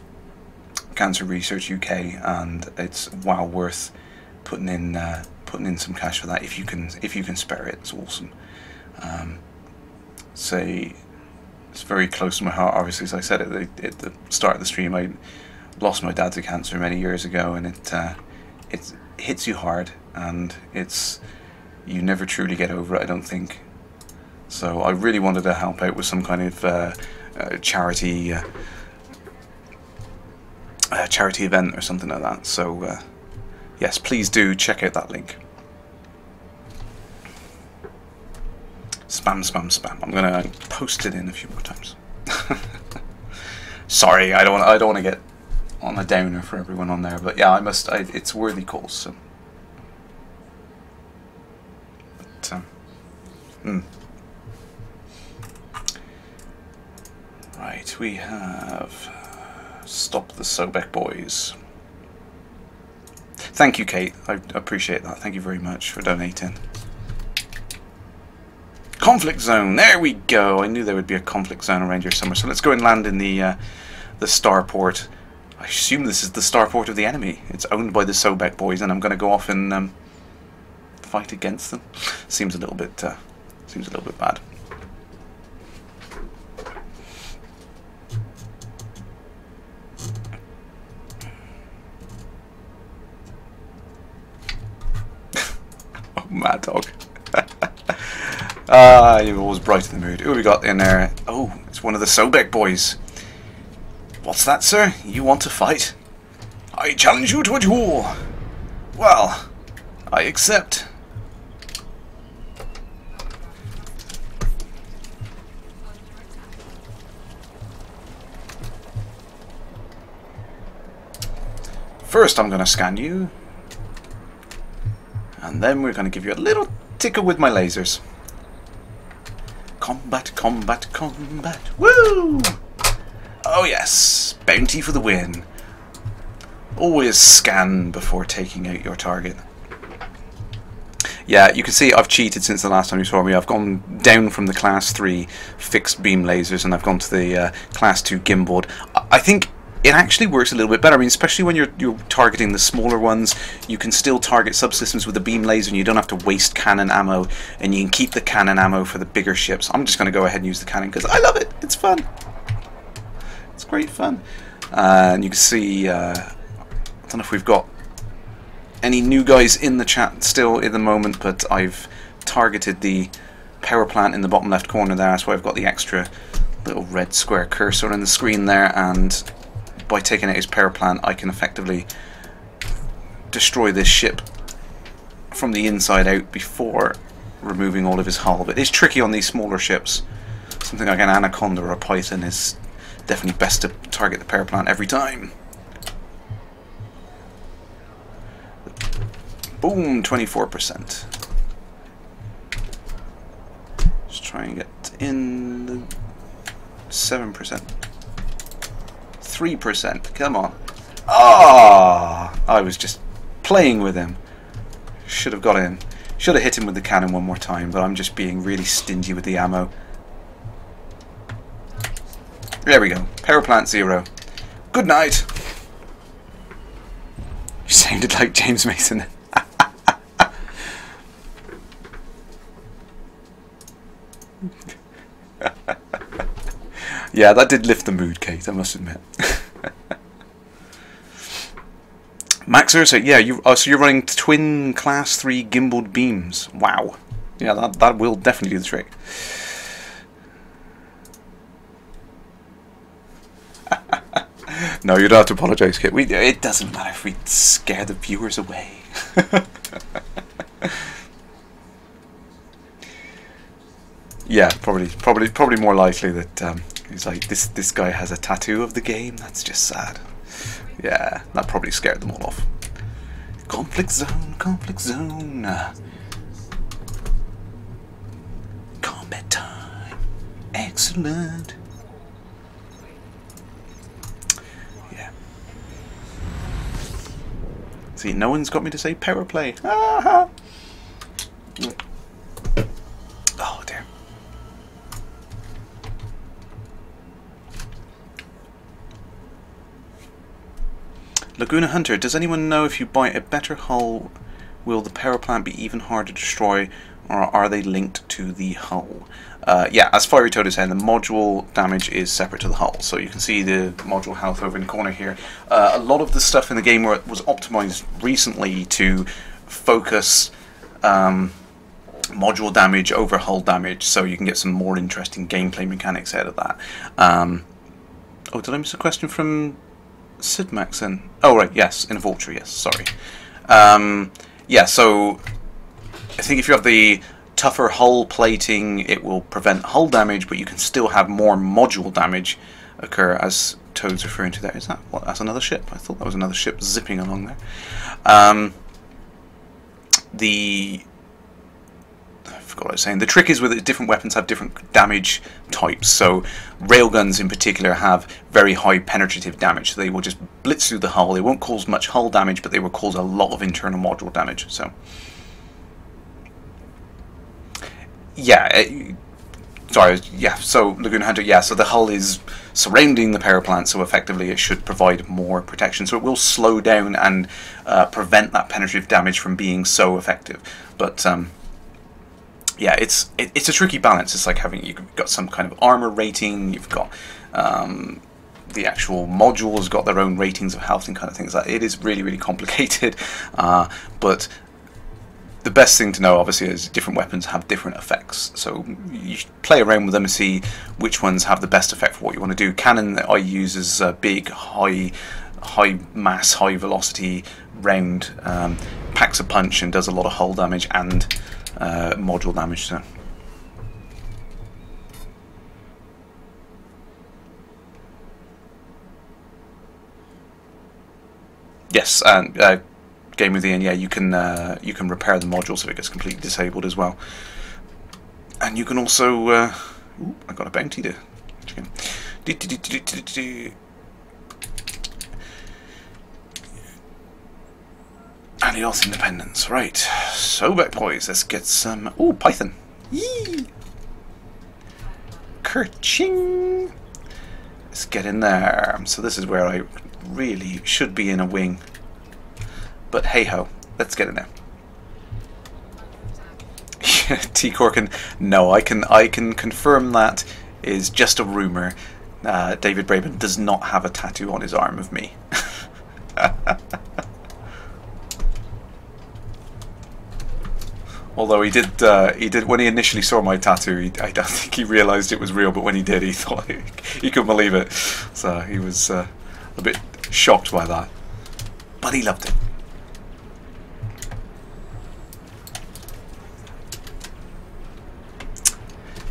Cancer Research UK, and it's well worth putting in some cash for that if you can spare it. It's awesome. It's very close to my heart. Obviously, as I said at the start of the stream, I lost my dad to cancer many years ago, and it hits you hard, and you never truly get over it, I don't think. So I really wanted to help out with some kind of charity event or something like that. So yes, please do check out that link. Spam, spam, spam. I'm gonna post it in a few more times. Sorry, I don't want to get on a downer for everyone on there, but yeah, it's worthy cause. So. But, Right, we have Stop the Sobek Boys. Thank you, Kate. I appreciate that. Thank you very much for donating. Conflict zone. There we go. I knew there would be a conflict zone around here somewhere. So let's go and land in the starport. I assume this is the starport of the enemy. It's owned by the Sobek Boys, and I'm going to go off and fight against them. Seems a little bit bad. Oh, mad dog. You're always bright in the mood. Who have we got in there? Oh, it's one of the Sobek Boys. What's that, sir? You want to fight? I challenge you to a duel. Well, I accept. First, I'm going to scan you. And then we're going to give you a little tickle with my lasers. Combat, combat, combat. Woo! Oh yes, bounty for the win. Always scan before taking out your target. Yeah, you can see I've cheated since the last time you saw me. I've gone down from the class 3 fixed beam lasers and I've gone to the class 2 gimbaled. I think it actually works a little bit better. I mean, especially when you're targeting the smaller ones, you can still target subsystems with a beam laser and you don't have to waste cannon ammo, and you can keep the cannon ammo for the bigger ships. I'm just going to go ahead and use the cannon because I love it. It's fun. It's great fun. And you can see, I don't know if we've got any new guys in the chat still at the moment, but I've targeted the power plant in the bottom left corner there. That's why I've got the extra little red square cursor on the screen there, and by taking out his power plant I can effectively destroy this ship from the inside out before removing all of his hull. But it's tricky on these smaller ships. Something like an Anaconda or a Python is definitely best to target the power plant every time. Boom, 24%. Just try and get in the 7%. 3%. Come on. Ah! I was just playing with him. Should have got in. Should have hit him with the cannon one more time, but I'm just being really stingy with the ammo. There we go. Power plant 0. Good night. You sounded like James Mason. Yeah, that did lift the mood, Kate, I must admit. Maxer, so yeah, so you're running twin class 3 gimbaled beams. Wow. Yeah, that will definitely do the trick. No, you don't have to apologise, Kate. It doesn't matter if we scare the viewers away. Yeah, probably more likely that He's like, this guy has a tattoo of the game? That's just sad. Yeah, that probably scared them all off. Conflict zone, conflict zone. Combat time. Excellent. Yeah. See, no one's got me to say power play. Ah! Oh dear. Laguna Hunter, does anyone know if you buy a better hull, will the power plant be even harder to destroy, or are they linked to the hull? Yeah, as Fiery Toad is saying, the module damage is separate to the hull. So you can see the module health over in the corner here. A lot of the stuff in the game was optimized recently to focus module damage over hull damage, so you can get some more interesting gameplay mechanics out of that. Oh, did I miss a question from Sid Maxon? Oh right, yes, in a vulture, yes, sorry. Yeah, so I think if you have the tougher hull plating, it will prevent hull damage, but you can still have more module damage occur, as Toad's referring to there. Is that what? That's another ship? I thought that was another ship zipping along there. I forgot what I was saying. The trick is with it, different weapons have different damage types. So railguns in particular have very high penetrative damage. So they will just blitz through the hull. They won't cause much hull damage, but they will cause a lot of internal module damage. So yeah, sorry, yeah. So Laguna Hunter, yeah. So the hull is surrounding the power plant, so effectively it should provide more protection. So it will slow down and prevent that penetrative damage from being so effective. But yeah, it's a tricky balance. It's like you've got some kind of armor rating, you've got the actual modules got their own ratings of health and kind of things like that. It is really, really complicated, but the best thing to know obviously is different weapons have different effects, so you should play around with them and see which ones have the best effect for what you want to do. Cannon that I use is a big, high mass, high velocity round, packs a punch and does a lot of hull damage and module damage. So yes, and Game with Ian, yeah, you can repair the module so it gets completely disabled as well, and you can also ooh, I got a bounty there. Alios Independence, right? So back boys, let's get some. Oh, Python. Yee! Kerching! Let's get in there. So this is where I really should be in a wing. But hey ho, let's get in there. T Corkin, no, I can confirm that is just a rumor. David Braben does not have a tattoo on his arm of me. Although he did when he initially saw my tattoo, I don't think he realised it was real, but when he did, he thought he couldn't believe it. So he was a bit shocked by that, but he loved it.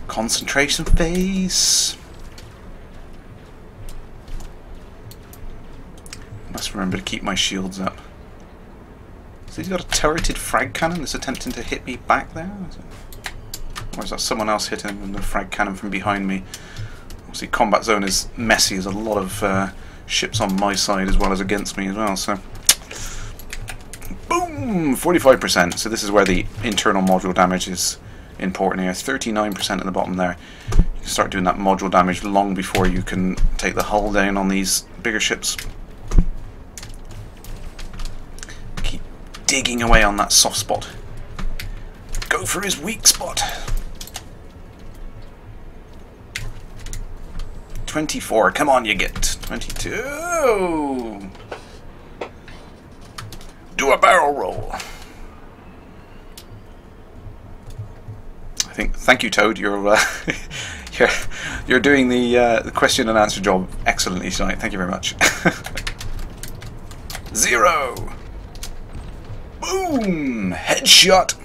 Concentration phase. Must remember to keep my shields up. So he's got a turreted frag cannon that's attempting to hit me back there? Or is that someone else hitting with the frag cannon from behind me? Obviously combat zone is messy, there's a lot of ships on my side as well as against me as well, so... Boom! 45%, so this is where the internal module damage is important here. 39% at the bottom there. You can start doing that module damage long before you can take the hull down on these bigger ships. Digging away on that soft spot. Go for his weak spot. 24. Come on, you get 22. Do a barrel roll. I think. Thank you, Toad. You're you're doing the question and answer job excellently tonight. Thank you very much. 0. Boom! Headshot!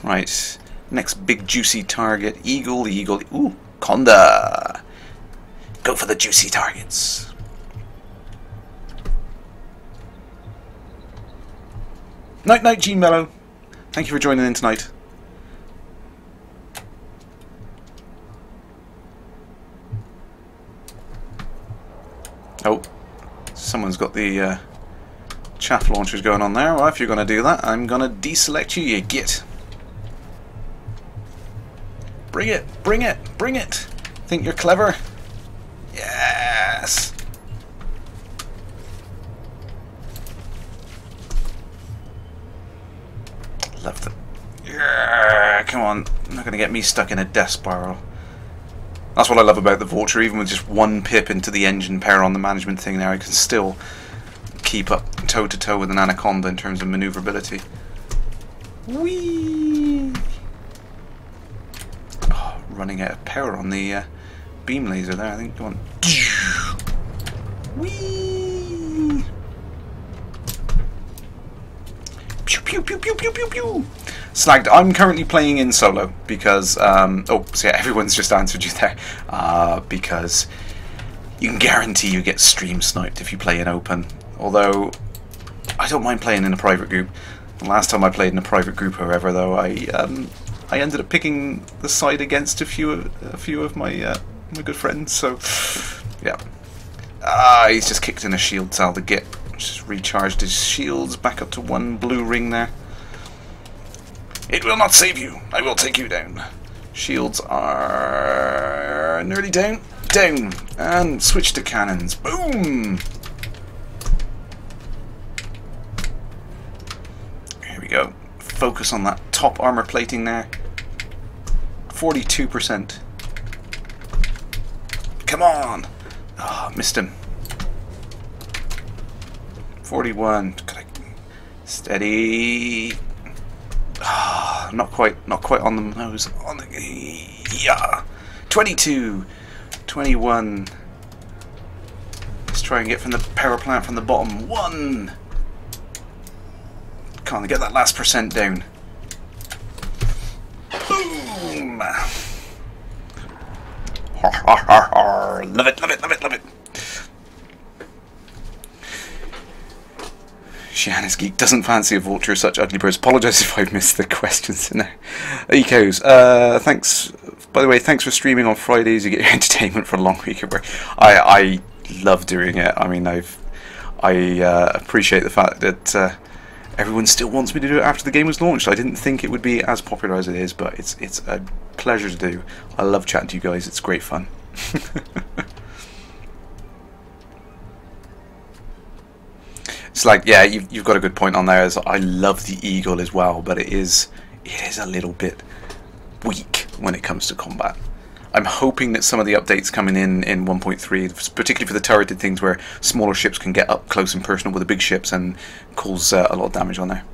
Right, next big juicy target. Eagle, eagle. Ooh, Conda! Go for the juicy targets. Night night, Gene Mello. Thank you for joining in tonight. Oh, someone's got the chaff launchers going on there. Well, if you're going to do that, I'm going to deselect you, you git. Bring it, bring it, bring it. Think you're clever? Yes. Love them. Yeah, come on. You're not going to get me stuck in a death spiral. That's what I love about the Vulture. Even with just one pip into the engine power on the management thing there, I can still keep up toe-to-toe with an Anaconda in terms of maneuverability. Whee! Oh, running out of power on the beam laser there. I think you want... Whee! Pew pew pew pew pew pew pew! Slagged. I'm currently playing in solo because oh, so yeah, everyone's just answered you there. Because you can guarantee you get stream sniped if you play in open. Although I don't mind playing in a private group. The last time I played in a private group, however, though, I ended up picking the side against a few of my my good friends. So yeah, he's just kicked in a shield cell to get just recharged his shields back up to 1 blue ring there. It will not save you. I will take you down. Shields are nearly down. Down. And switch to cannons. Boom! Here we go. Focus on that top armor plating there. 42%. Come on! Ah, oh, missed him. 41. Steady. Ah, not quite on the nose. On the yeah. 22, 21. Let's try and get from the power plant from the bottom. 1. Can't get that last percent down. Boom! Har, har, har, har. Love it, love it, love it, love it. Shiana's Geek doesn't fancy a Vulture, such ugly birds. Apologise if I've missed the questions in there. Ecos, thanks. By the way, thanks for streaming on Fridays. You get your entertainment for a long week of work. I love doing it. I mean, I appreciate the fact that everyone still wants me to do it after the game was launched. I didn't think it would be as popular as it is, but it's a pleasure to do. I love chatting to you guys. It's great fun. It's like, yeah, you've got a good point on there. As I love the Eagle as well, but it is a little bit weak when it comes to combat. I'm hoping that some of the updates coming in 1.3, particularly for the turreted things where smaller ships can get up close and personal with the big ships and cause a lot of damage on there.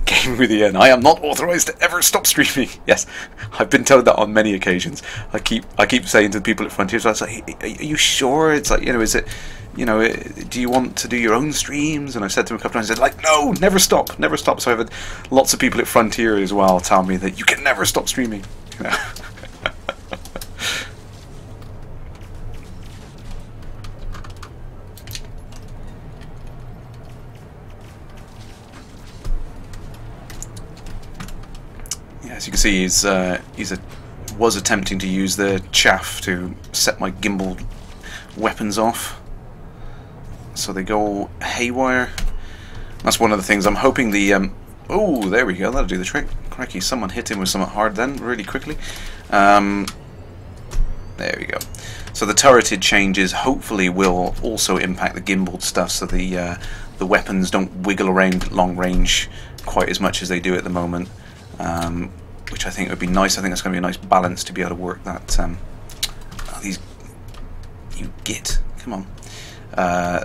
Game with Ian. I am not authorized to ever stop streaming. Yes, I've been told that on many occasions. I keep saying to the people at Frontier, so I was like, are you sure? It's like, is it, do you want to do your own streams? And I've said to them a couple of times, like, no, never stop, never stop. So I've had lots of people at Frontier as well tell me that you can never stop streaming. As you can see, was attempting to use the chaff to set my gimbal weapons off, so they go haywire. That's one of the things I'm hoping the oh, there we go, that'll do the trick. Crikey, someone hit him with something hard then, really quickly. There we go. So the turreted changes hopefully will also impact the gimbal stuff, so the weapons don't wiggle around at long range quite as much as they do at the moment. Which I think would be nice. I think that's going to be a nice balance to be able to work that. These, you git, come on.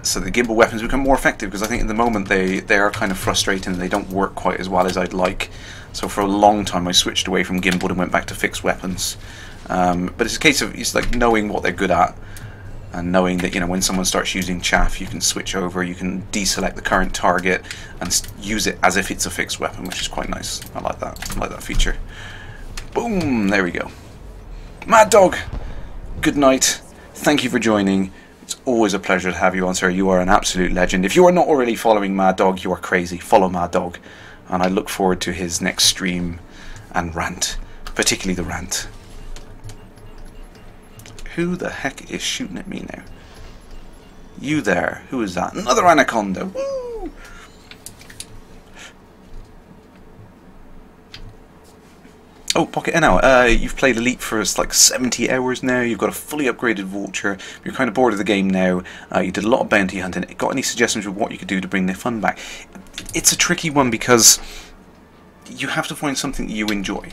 So the gimbal weapons become more effective, because I think at the moment they are kind of frustrating and they don't work quite as well as I'd like. So for a long time I switched away from gimbal and went back to fixed weapons. But it's a case of like knowing what they're good at, and knowing that when someone starts using chaff, you can switch over, you can deselect the current target and use it as if it's a fixed weapon, which is quite nice. I like that. I like that feature. Boom! There we go. Mad Dog! good night. Thank you for joining. It's always a pleasure to have you on, sir. You are an absolute legend. If you are not already following Mad Dog, you are crazy. Follow Mad Dog. And I look forward to his next stream and rant. Particularly the rant. Who the heck is shooting at me now? You there. Who is that? Another anaconda. Woo! Oh, Pocket NL, you've played Elite for like 70 hours now, you've got a fully upgraded vulture, you're kind of bored of the game now, you did a lot of bounty hunting. Got any suggestions of what you could do to bring the fun back? It's a tricky one because you have to find something that you enjoy.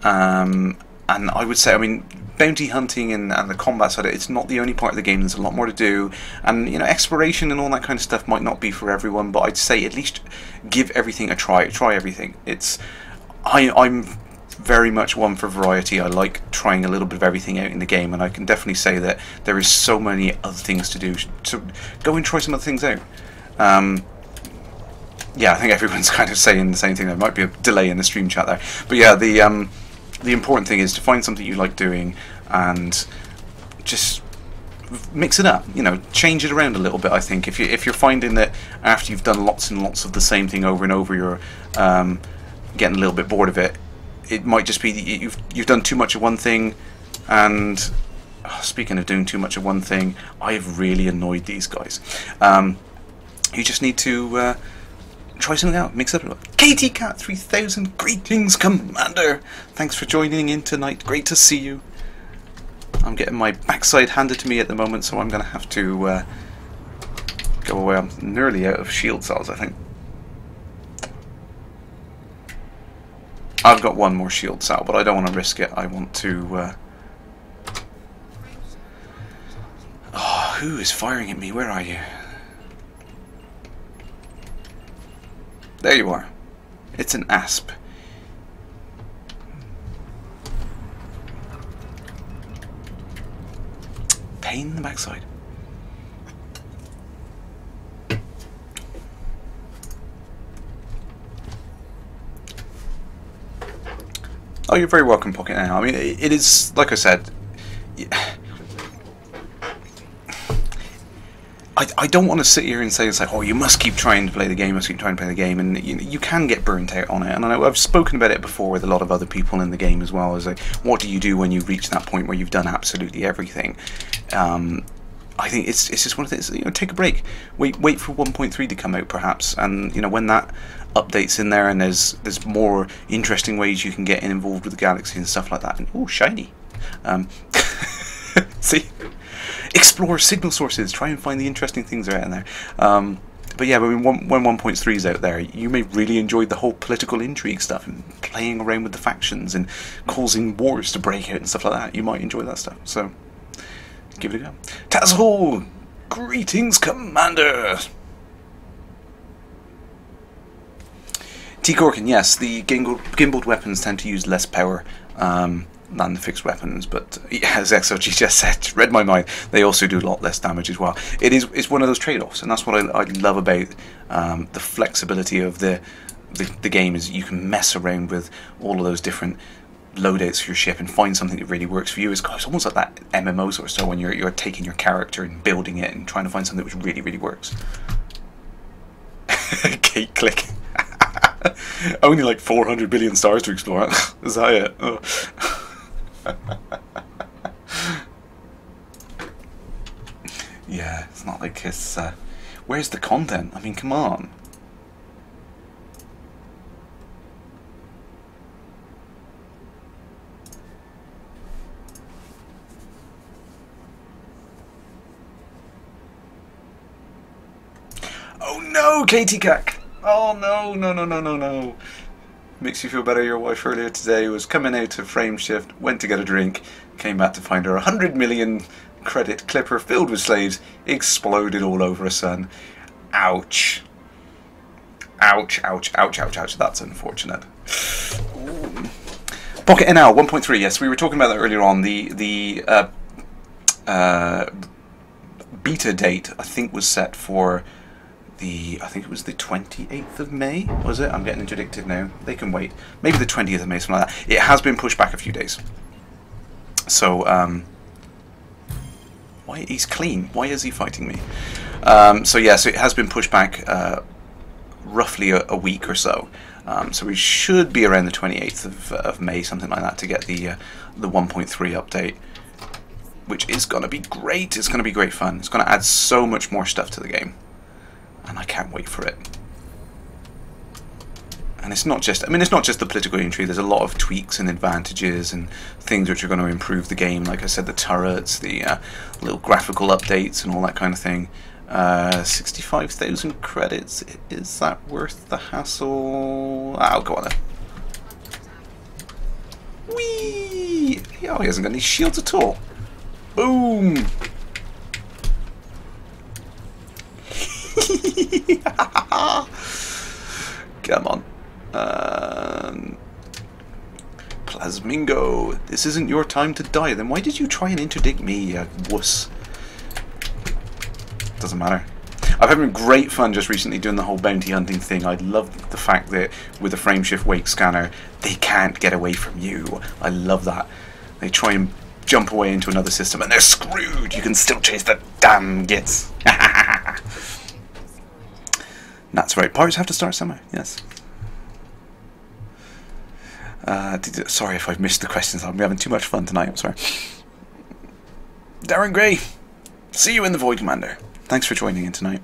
And I would say, I mean, bounty hunting and the combat side, it's not the only part of the game. There's a lot more to do, and you know, exploration and all that kind of stuff might not be for everyone. But I'd say at least give everything a try. Try everything. I'm very much one for variety. I like trying a little bit of everything out in the game, and I can definitely say that there is so many other things to do. So go and try some other things out. Yeah, I think everyone's kind of saying the same thing. There might be a delay in the stream chat there, but yeah, the important thing is to find something you like doing and just mix it up. You know, change it around a little bit. I think if you're finding that after you've done lots and lots of the same thing over and over, you're getting a little bit bored of it. It might just be that you've done too much of one thing. And speaking of doing too much of one thing, I have really annoyed these guys. You just need to try something out, mix it up. KTCat 3000, greetings, Commander. Thanks for joining in tonight. Great to see you. I'm getting my backside handed to me at the moment, so I'm going to have to go away. I'm nearly out of shield cells, I think. I've got one more shield cell, but I don't want to risk it. I want to... Oh, who is firing at me? Where are you? There you are. It's an asp. Pain in the backside. Oh, you're very welcome, Pocket now. I mean, it is, like I said, I don't want to sit here and say it's like, oh, you must keep trying to play the game, must keep trying to play the game, and you can get burnt out on it. And I've spoken about it before with a lot of other people in the game as well. Is like, what do you do when you reach that point where you've done absolutely everything? I think it's just one of the things. You know, take a break, wait for 1.3 to come out perhaps, and you know, when that updates in there and there's more interesting ways you can get involved with the galaxy and stuff like that. And oh, shiny. See. Explore signal sources, try and find the interesting things that are out in there. But yeah, when 1.3 is out there, you may really enjoy the whole political intrigue stuff and playing around with the factions and causing wars to break out and stuff like that. You might enjoy that stuff, so give it a go. Tazhole! Greetings, Commander! T. Gorkin, yes, the gimbaled weapons tend to use less power than the fixed weapons, but yeah, as XOG just said, read my mind, they also do a lot less damage as well. It's one of those trade-offs, and that's what I love about the flexibility of the game, is you can mess around with all of those different loadouts for your ship and find something that really works for you. It's almost like that MMO sort of stuff when you're taking your character and building it and trying to find something which really works. Gate click. Only like 400 billion stars to explore. Is that it? Oh. Yeah, it's not like it's... where's the content? I mean, come on. Oh no, Katie Cack! Oh no. Makes you feel better. Your wife earlier today was coming out to frame shift, went to get a drink, came back to find her 100 million credit clipper filled with slaves exploded all over her son. Ouch. Ouch. That's unfortunate. Ooh. Pocket NL 1.3. Yes, we were talking about that earlier on. The beta date, I think, was set for I think it was the 28th of May, was it? I'm getting addicted now. They can wait. Maybe the 20th of May, something like that. It has been pushed back a few days. So, Why he's clean? Why is he fighting me? So yeah, so it has been pushed back roughly a week or so. So we should be around the 28th of May, something like that, to get the 1.3 update, which is going to be great. It's going to be great fun. It's going to add so much more stuff to the game, and I can't wait for it. And it's not just, I mean, it's not just the political intrigue. There's a lot of tweaks and advantages and things which are going to improve the game. Like I said, the turrets, the little graphical updates and all that kind of thing. 65,000 credits. Is that worth the hassle? I'll go on then. Whee! Oh, he hasn't got any shields at all. Boom! Come on. Plasmingo, this isn't your time to die. Then why did you try and interdict me, you wuss? Doesn't matter. I've having great fun just recently doing the whole bounty hunting thing. I love the fact that with the frameshift wake scanner, they can't get away from you. I love that. They try and jump away into another system and they're screwed. You can still chase the damn gits. That's right. Pirates have to start somewhere. Yes. Sorry if I've missed the questions. I'm having too much fun tonight. I'm sorry. Darren Gray, see you in the Void, Commander. Thanks for joining in tonight.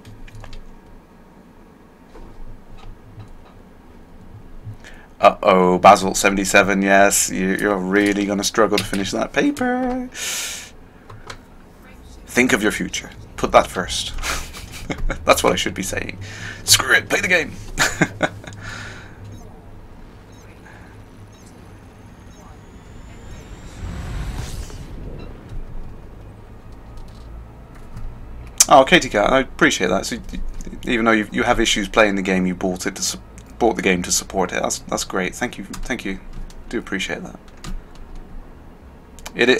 Uh-oh, Basil 77, yes, you're really going to struggle to finish that paper. Think of your future. Put that first. That's what I should be saying. Screw it, play the game. Oh, Katie Cat, I appreciate that. So, even though you have issues playing the game, you bought the game to support it. That's great. Thank you. Do appreciate that.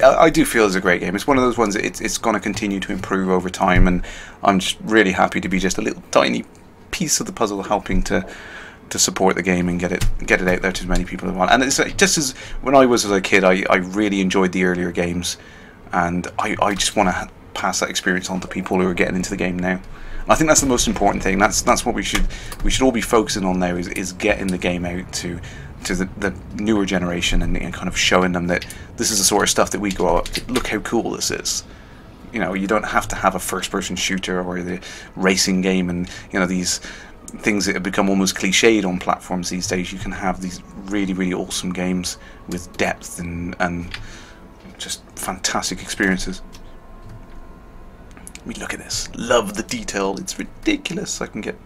I do feel it's a great game. It's one of those ones that it's going to continue to improve over time, and I'm just really happy to be just a little tiny piece of the puzzle, helping to support the game and get it out there to as many people as want. And it's just as when I was a kid, I really enjoyed the earlier games, and I just want to pass that experience on to people who are getting into the game now. I think that's the most important thing. That's what we should all be focusing on now, is getting the game out to the newer generation and kind of showing them that this is the sort of stuff that we go up. Look how cool this is. You know, you don't have to have a first-person shooter or the racing game, and you know these things that have become almost cliched on platforms these days. You can have these really, really awesome games with depth and just fantastic experiences. I mean, look at this. Love the detail. It's ridiculous. I can get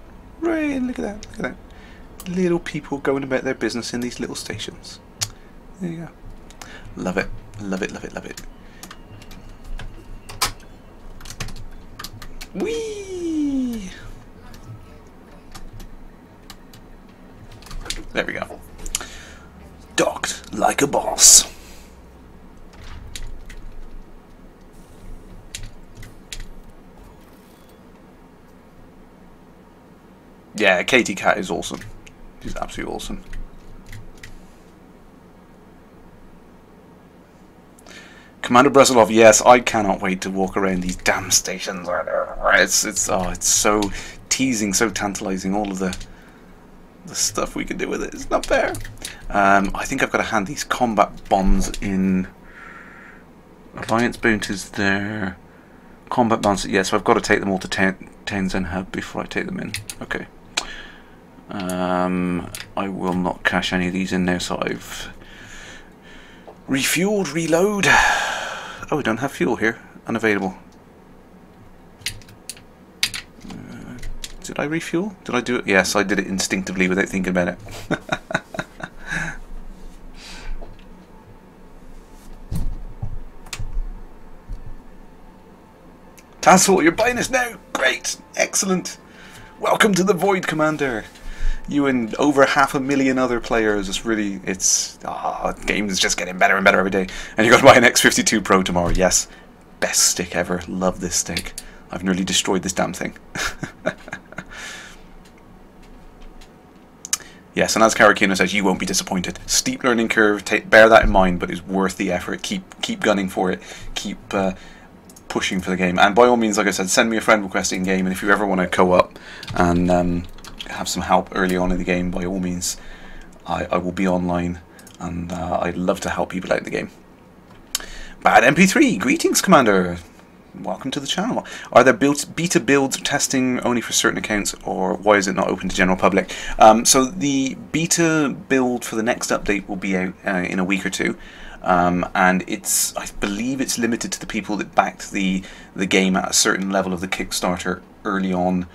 right. Look at that. Look at that. Little people going about their business in these little stations. There you go. Love it. Love it. Love it. Love it. Whee! There we go. Docked like a boss. Yeah, Katie Cat is awesome. She's absolutely awesome. Commander Breslov, yes, I cannot wait to walk around these damn stations. It's so teasing, so tantalizing. All of the stuff we can do with it. It's not fair. I think I've got to hand these combat bombs in. Alliance bounties there. Combat bombs. Yeah, so I've got to take them all to Tenzin Hub before I take them in. Okay. I will not cash any of these in there, so I've refueled, reload. Oh, we don't have fuel here. Unavailable. Did I refuel? Did I do it? Yes, I did it instinctively without thinking about it. Tassel, you're buying us now. Great. Excellent. Welcome to the Void, Commander. You and over 500,000 other players. The game is just getting better and better every day. And you're going to buy an X52 Pro tomorrow. Yes. Best stick ever. Love this stick. I've nearly destroyed this damn thing. Yes, and as Karakino says, you won't be disappointed. Steep learning curve. Bear that in mind, but it's worth the effort. Keep gunning for it. Keep pushing for the game. And by all means, like I said, send me a friend request in game, and if you ever want to co-op and have some help early on in the game, by all means, I will be online, and I'd love to help people out in the game. Bad MP3, greetings, Commander. Welcome to the channel. Are there beta builds testing only for certain accounts, or why is it not open to general public? So the beta build for the next update will be out in a week or two, and I believe it's limited to the people that backed the game at a certain level of the Kickstarter early on.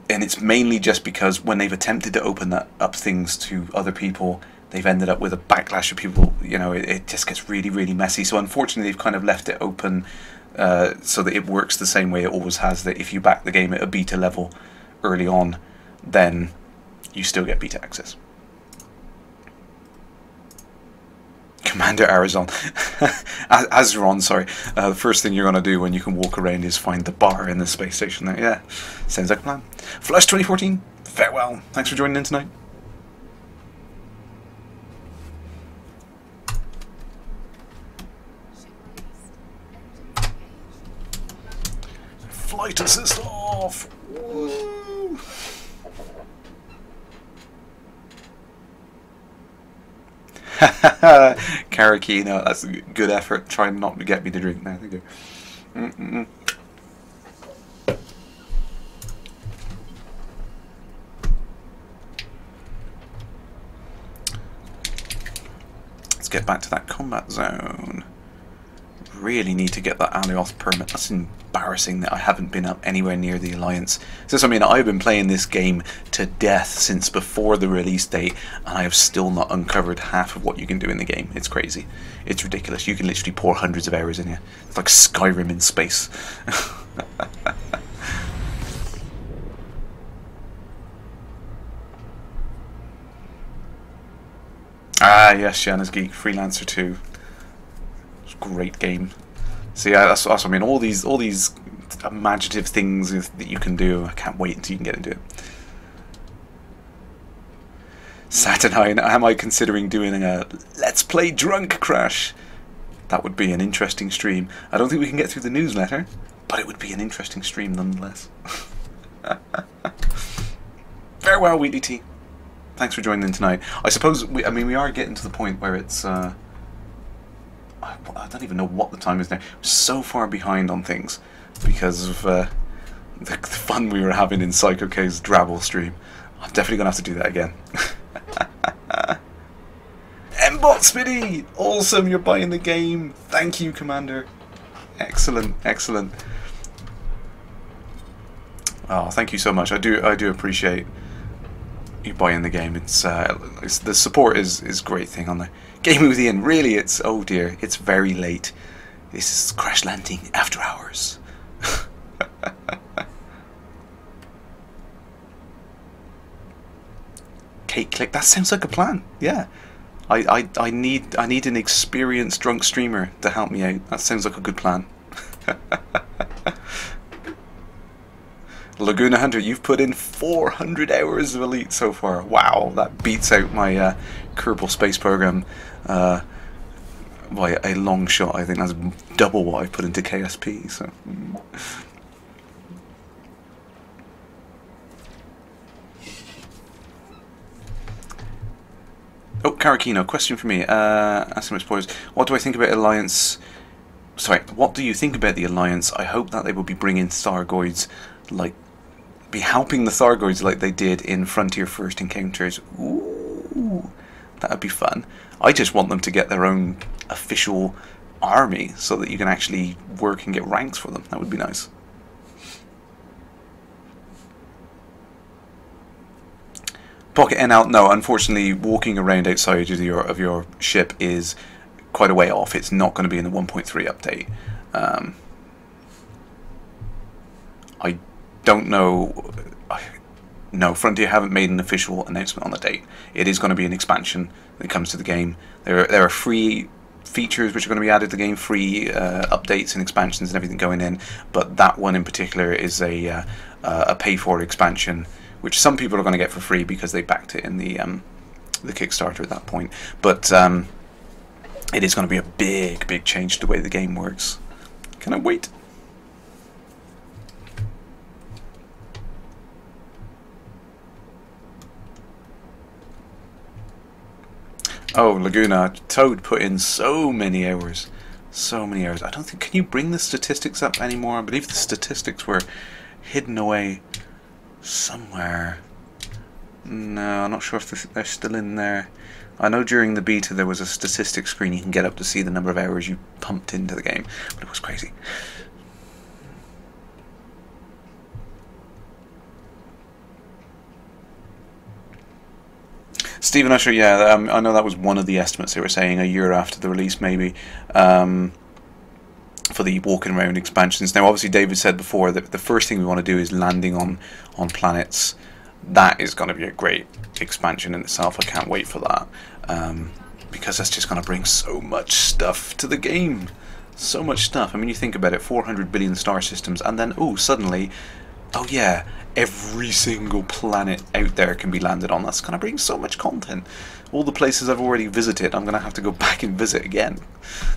And it's mainly just because when they've attempted to open that up things to other people, they've ended up with a backlash of people. You know, it just gets really, really messy. So unfortunately, they've kind of left it open so that it works the same way it always has, that if you back the game at a beta level early on, then you still get beta access. Commander Arizon. Azeron, sorry. The first thing you're going to do when you can walk around is find the bar in the space station there. Yeah, sounds like a plan. Flush 2014, farewell. Thanks for joining in tonight. Flight assist off! Woo! Karakina, that's a good effort. Try not to get me to drink now. Thank you. Let's get back to that combat zone. Really need to get that Alioth permit. That's embarrassing that I haven't been up anywhere near the Alliance. So I mean, I've been playing this game to death since before the release date, and I have still not uncovered half of what you can do in the game. It's crazy. It's ridiculous. You can literally pour hundreds of hours in here. It's like Skyrim in space. Ah, yes, Shanna's Geek, Freelancer 2. Great game. So yeah, that's I mean, all these imaginative things that you can do. I can't wait until you can get into it. Saturnine, am I considering doing a Let's Play Drunk Crash? That would be an interesting stream. I don't think we can get through the newsletter, but it would be an interesting stream nonetheless. Farewell, Wheatley Tea. Thanks for joining in tonight. I suppose we are getting to the point where it's I don't even know what the time is now. We're so far behind on things because of the fun we were having in Psycho K's Drabble stream. I'm definitely going to have to do that again. M-Bot Spiddy! Awesome, you're buying the game. Thank you, Commander. Excellent, excellent. Oh, thank you so much. I do appreciate you buying the game. It's the support is a great thing on there. Gaming with Ian, really, it's, oh dear, it's very late. This is Kerrash Landing after hours. Cake click, that sounds like a plan, yeah. I need an experienced drunk streamer to help me out. That sounds like a good plan. Laguna Hunter, you've put in 400 hours of Elite so far. Wow, that beats out my Kerbal Space Program by a long shot. I think that's double what I put into KSP. So. Oh, Karakino, question for me. Asking spoilers. What do I think about Alliance? Sorry, what do you think about the Alliance? I hope that they will be bringing Thargoids, be helping the Thargoids like they did in Frontier First Encounters. Ooh, that would be fun. I just want them to get their own official army so that you can actually work and get ranks for them. That would be nice. Pocket NL, no, unfortunately, walking around outside of your ship is quite a way off. It's not going to be in the 1.3 update. I don't know. No, Frontier haven't made an official announcement on the date. It is going to be an expansion that comes to the game. There are free features which are going to be added to the game, free updates and expansions and everything going in. But that one in particular is a pay-for expansion, which some people are going to get for free because they backed it in the Kickstarter at that point. But it is going to be a big change to the way the game works. Cannot wait. Oh, Laguna. Toad put in so many hours. So many hours. I don't think... Can you bring the statistics up anymore? I believe the statistics were hidden away somewhere. No, I'm not sure if they're still in there. I know during the beta there was a statistics screen you can get up to see the number of hours you pumped into the game. But it was crazy. Stephen Usher, yeah, I know that was one of the estimates they were saying, a year after the release maybe, for the walking around expansions. Now obviously David said before that the first thing we want to do is landing on planets. That is going to be a great expansion in itself. I can't wait for that, because that's just going to bring so much stuff to the game. So much stuff. I mean, you think about it, 400 billion star systems, and then, oh, suddenly, oh yeah, every single planet out there can be landed on. That's going to bring so much content. All the places I've already visited, I'm going to have to go back and visit again.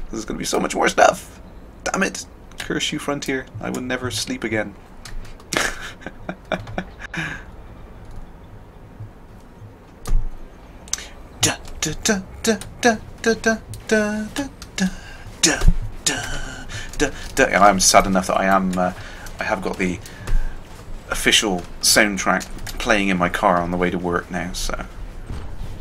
There's going to be so much more stuff. Damn it. Curse you, Frontier. I will never sleep again. And I'm sad enough that I have got the official soundtrack playing in my car on the way to work now, so I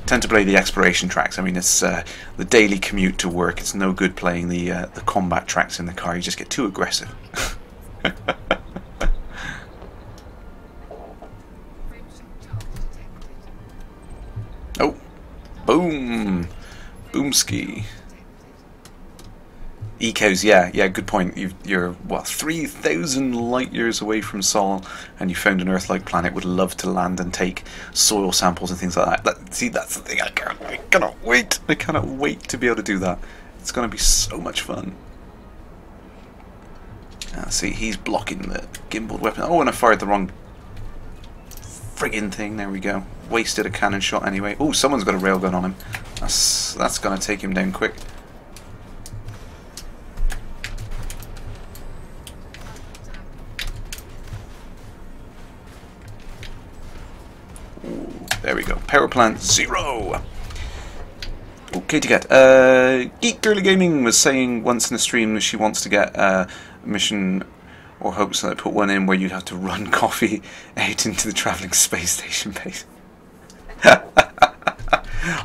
tend to play the exploration tracks. I mean, it's the daily commute to work. It's no good playing the combat tracks in the car. You just get too aggressive. Oh, boom, boomski. Ecos, yeah, good point. You're what, 3,000 light years away from Sol, and you found an Earth-like planet. Would love to land and take soil samples and things like that. See, that's the thing. I cannot wait. I cannot wait to be able to do that. It's going to be so much fun. See, he's blocking the gimbaled weapon. Oh, and I fired the wrong friggin' thing. There we go. Wasted a cannon shot anyway. Oh, someone's got a railgun on him. That's going to take him down quick. There we go. Power plant 0. Okay, to get. Geek Girly Gaming was saying once in a stream she wants to get a mission, or hopes that I put one in where you'd have to run coffee out into the travelling space station base.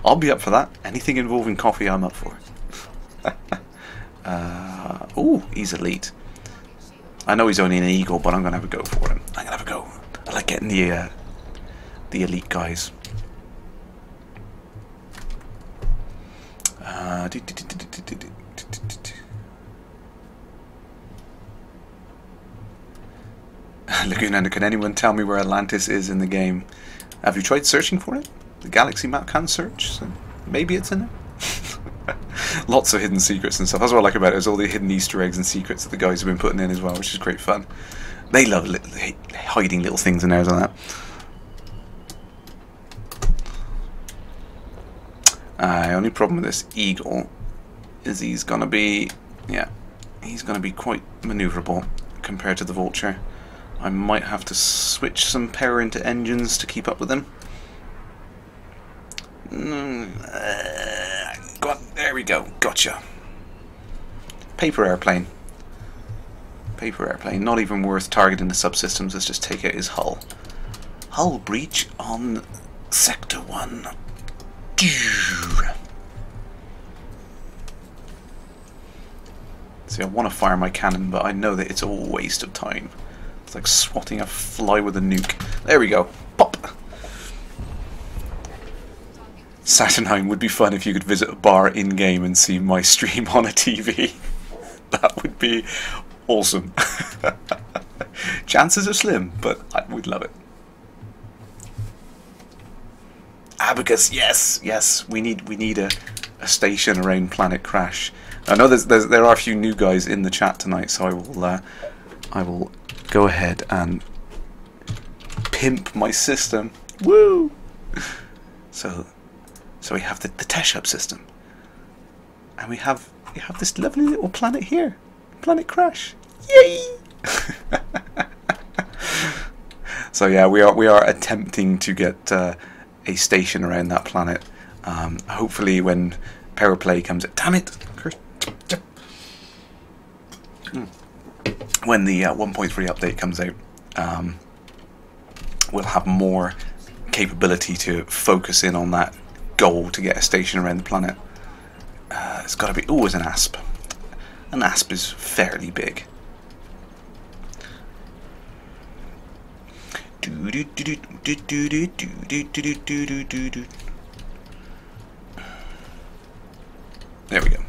I'll be up for that. Anything involving coffee, I'm up for. Oh, he's elite. I know he's only an eagle, but I'm gonna have a go for him. I'm gonna have a go. I like getting the elite guys. Laguna, can anyone tell me where Atlantis is in the game? Have you tried searching for it? The galaxy map can search, so maybe it's in there. Lots of hidden secrets and stuff. That's what I like about it, is all the hidden Easter eggs and secrets that the guys have been putting in as well, which is great fun. They love hiding little things in there like that. Only problem with this eagle is he's gonna be, he's gonna be quite maneuverable compared to the vulture. I might have to switch some power into engines to keep up with him. There we go. Gotcha. Paper airplane. Paper airplane. Not even worth targeting the subsystems. Let's just take out his hull. Hull breach on Sector 1. See, I want to fire my cannon, but I know that it's all a waste of time. It's like swatting a fly with a nuke. There we go. Pop! Saturnine would be fun if you could visit a bar in-game and see my stream on a TV. That would be awesome. Chances are slim, but I would love it. Abacus, yes, we need a station around Planet Crash. I know there are a few new guys in the chat tonight, so I will go ahead and pimp my system. Woo! So we have the Teshub system, and we have this lovely little planet here. Planet crash! Yay! So yeah, we are attempting to get a station around that planet. Hopefully, when Power Play comes, damn it! When the 1.3 update comes out, we'll have more capability to focus in on that goal to get a station around the planet. It's got to be. Oh, it's an asp. An asp is fairly big. There we go.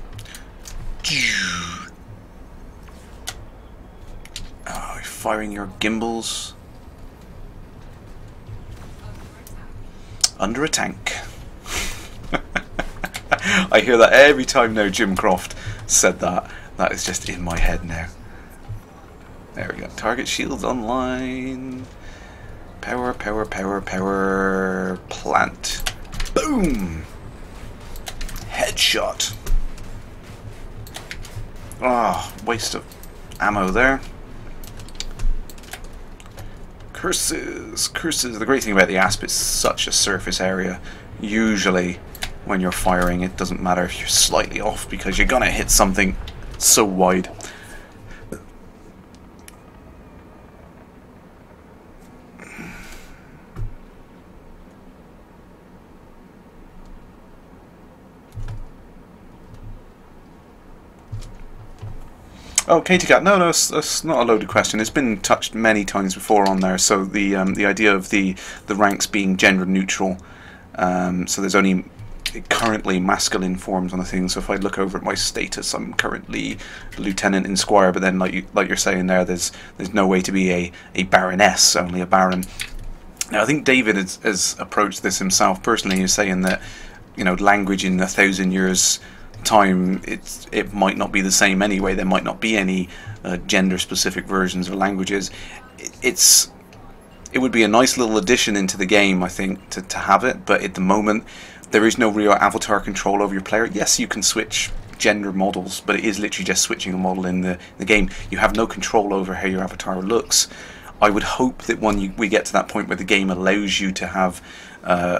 Oh, firing your gimbals under a tank. I hear that every time now Jim Croft said that. That is just in my head now. There we go. Target shields online. Power, power, power, power. Plant. Boom! Headshot. Ah, oh, waste of ammo there. Curses, curses. The great thing about the asp is such a surface area. Usually when you're firing, it doesn't matter if you're slightly off because you're gonna hit something so wide. Oh, Katie Cat, no, that's not a loaded question. It's been touched many times before on there. So the idea of the ranks being gender neutral. So there's only currently masculine forms on the thing. So if I look over at my status, I'm currently lieutenant in squire. But then, like you're saying there, there's no way to be a baroness, only a baron. Now I think David has approached this himself personally. He's saying that, you know, language in 1,000 years time, it might not be the same anyway. There might not be any gender specific versions of languages. It would be a nice little addition into the game, I think, to have it, but at the moment there is no real avatar control over your player. Yes, you can switch gender models, but it is literally just switching a model in the game. You have no control over how your avatar looks. I would hope that when we get to that point where the game allows you to have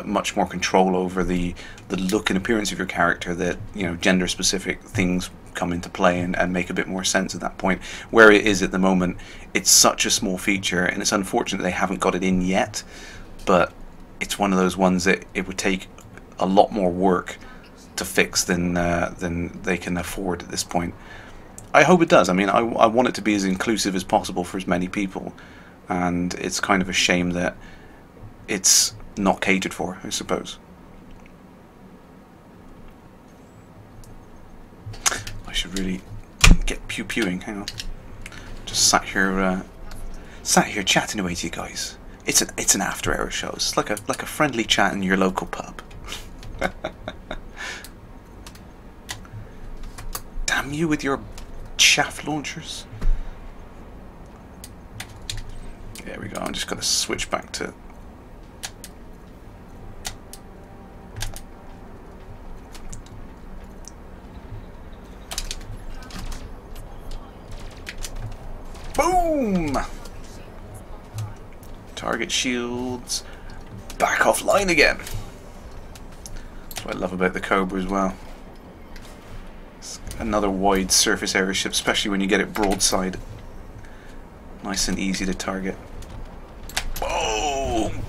much more control over the look and appearance of your character, that, you know, gender specific things come into play and make a bit more sense at that point. Where it is at the moment, it's such a small feature, and it's unfortunate they haven't got it in yet, but it's one of those ones that it would take a lot more work to fix than they can afford at this point. I hope it does. I mean, I want it to be as inclusive as possible for as many people, and it's kind of a shame that it's not catered for, I suppose. I should really get pew-pewing. Hang on. Just sat here chatting away to you guys. It's an after-hour show. It's like a friendly chat in your local pub. Damn you with your chaff launchers. There we go. I'm just going to switch back to... Boom! Target shields back offline again. That's what I love about the Cobra as well. It's another wide surface area ship, especially when you get it broadside. Nice and easy to target. Boom!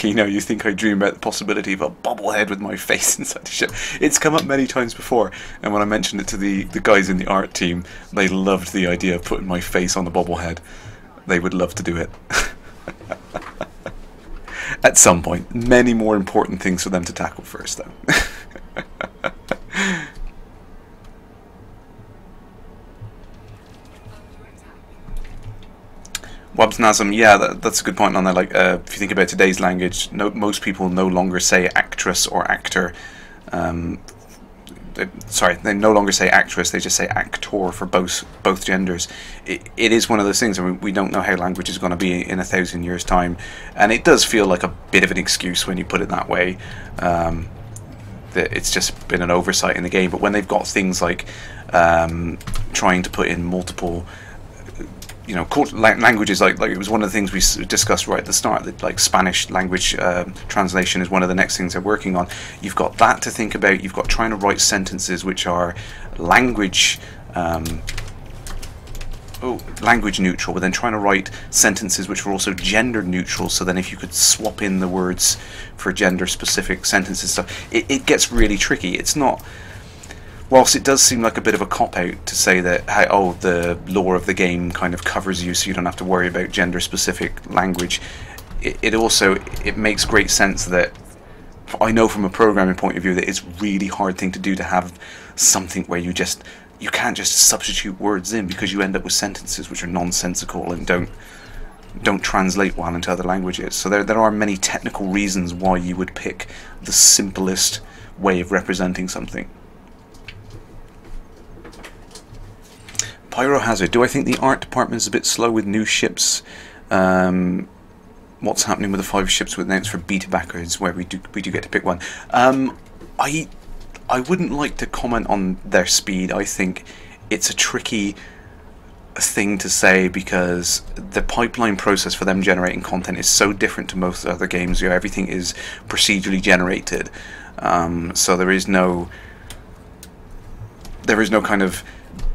You know, you think I dream about the possibility of a bobblehead with my face inside the ship. It's come up many times before, and when I mentioned it to the guys in the art team, they loved the idea of putting my face on the bobblehead. They would love to do it. At some point. Many more important things for them to tackle first, though. Wabsnasm, yeah, that's a good point on that. Like, if you think about today's language, most people no longer say actress or actor. They no longer say actress; they just say actor for both genders. It is one of those things. I mean, we don't know how language is going to be in 1,000 years' time, and it does feel like a bit of an excuse when you put it that way. that it's just been an oversight in the game. But when they've got things like trying to put in multiple, you know, languages, like it was one of the things we discussed right at the start, that like Spanish language translation is one of the next things they're working on. You've got that to think about. You've got trying to write sentences which are language language neutral, but then trying to write sentences which are also gender neutral, so then if you could swap in the words for gender specific sentences stuff, it gets really tricky. It's not, whilst it does seem like a bit of a cop-out to say that, oh, the lore of the game kind of covers you so you don't have to worry about gender specific language, it also makes great sense that I know from a programming point of view that it's a really hard thing to do, to have something where you can't just substitute words in, because you end up with sentences which are nonsensical and don't translate well into other languages. So there are many technical reasons why you would pick the simplest way of representing something. Pyrohazard, do I think the art department is a bit slow with new ships? What's happening with the 5 ships with announced for beta backers, where we do get to pick one? I wouldn't like to comment on their speed. I think it's a tricky thing to say, because the pipeline process for them generating content is so different to most other games. You know, everything is procedurally generated, so there is no kind of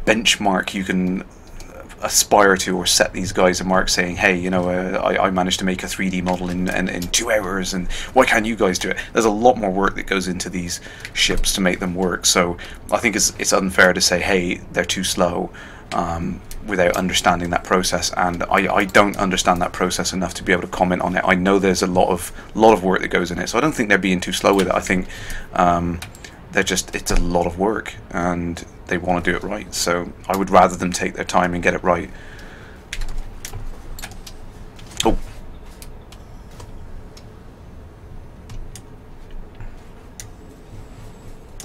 benchmark you can aspire to or set these guys a mark saying, hey, you know, I managed to make a 3D model in 2 hours, and why can't you guys do it? There's a lot more work that goes into these ships to make them work, so I think it's unfair to say, hey, they're too slow, without understanding that process. And I don't understand that process enough to be able to comment on it. I know there's a lot of work that goes in it, so I don't think they're being too slow with it. I think it's a lot of work, and they want to do it right, so I would rather them take their time and get it right. Oh.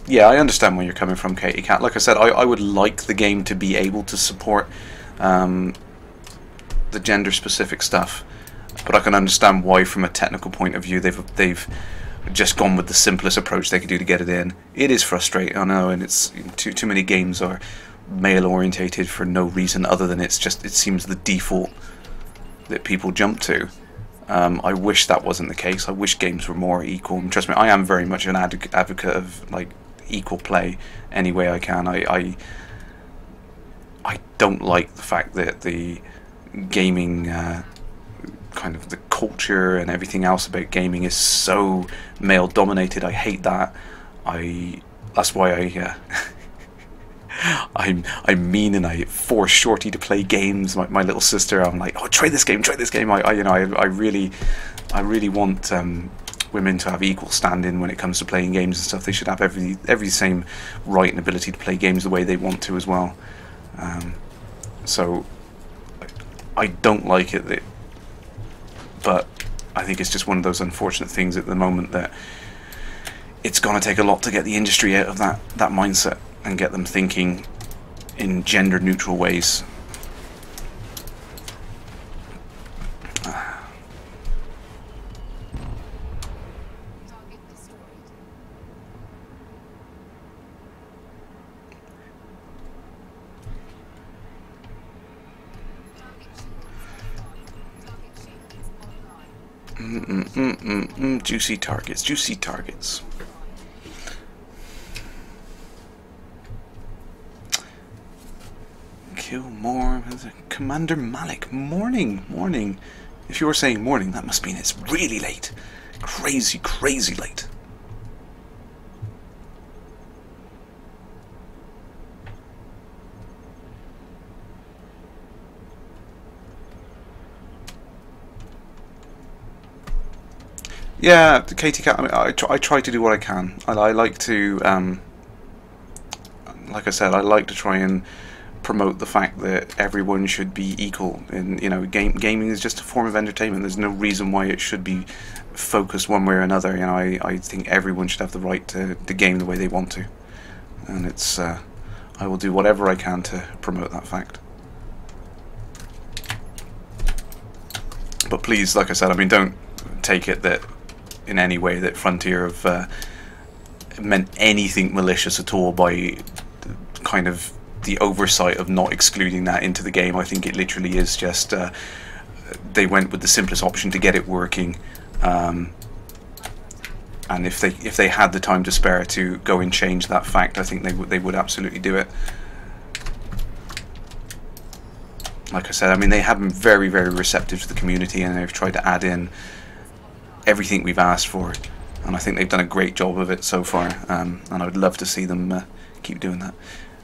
Yeah, I understand where you're coming from, Katie Cat. Like I said, I would like the game to be able to support the gender-specific stuff, but I can understand why, from a technical point of view, they've just gone with the simplest approach they could do to get it in. It is frustrating, I know, and it's too many games are male orientated for no reason other than it seems the default that people jump to. I wish that wasn't the case. I wish games were more equal. And trust me, I am very much an advocate of like equal play any way I can. I don't like the fact that the gaming kind of the culture and everything else about gaming is so male dominated. I hate that. That's why I'm mean, and I force Shorty to play games. My little sister, I'm like, oh, try this game. I really want women to have equal standing when it comes to playing games and stuff. They should have every same right and ability to play games the way they want to as well. So I don't like it, but I think it's just one of those unfortunate things at the moment that it's going to take a lot to get the industry out of that mindset and get them thinking in gender neutral ways. Juicy targets. Kill more. Commander Malik. Morning. If you were saying morning, that must mean it's really late. Crazy late. Yeah, Katie Cat, I mean, I try to do what I can. I like to, like I said, I like to try and promote the fact that everyone should be equal. And you know, gaming is just a form of entertainment. There's no reason why it should be focused one way or another. You know, I think everyone should have the right to game the way they want to, and it's I will do whatever I can to promote that fact. But please, like I said, I mean, don't take it that in any way that Frontier have meant anything malicious at all by kind of the oversight of not excluding that into the game. I think it literally is just they went with the simplest option to get it working, and if they had the time to spare to go and change that fact, I think they would absolutely do it. Like I said, I mean, they have been very, very receptive to the community, and they've tried to add in everything we've asked for, and I think they've done a great job of it so far, and I would love to see them keep doing that.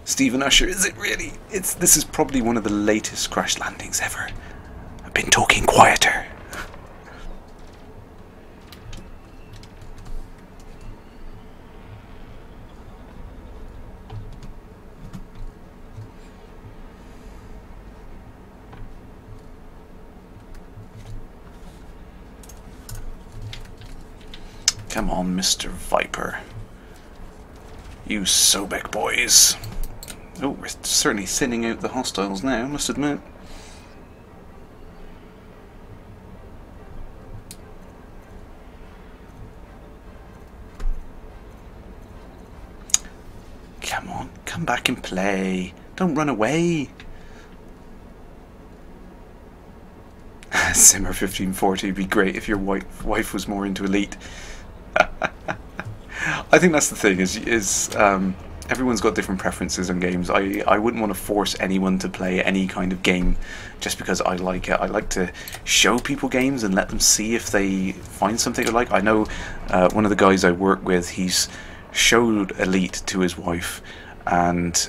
Stephen Usher, is it really? This is probably one of the latest crash landings ever. I've been talking quieter. Come on, Mr. Viper. You Sobek boys. Oh, we're certainly thinning out the hostiles now, I must admit. Come on, come back and play. Don't run away. Simmer 1540 would be great if your wife was more into Elite. I think that's the thing, is everyone's got different preferences on games. I wouldn't want to force anyone to play any kind of game just because I like it. I like to show people games and let them see if they find something they like. I know one of the guys I work with, he's showed Elite to his wife, and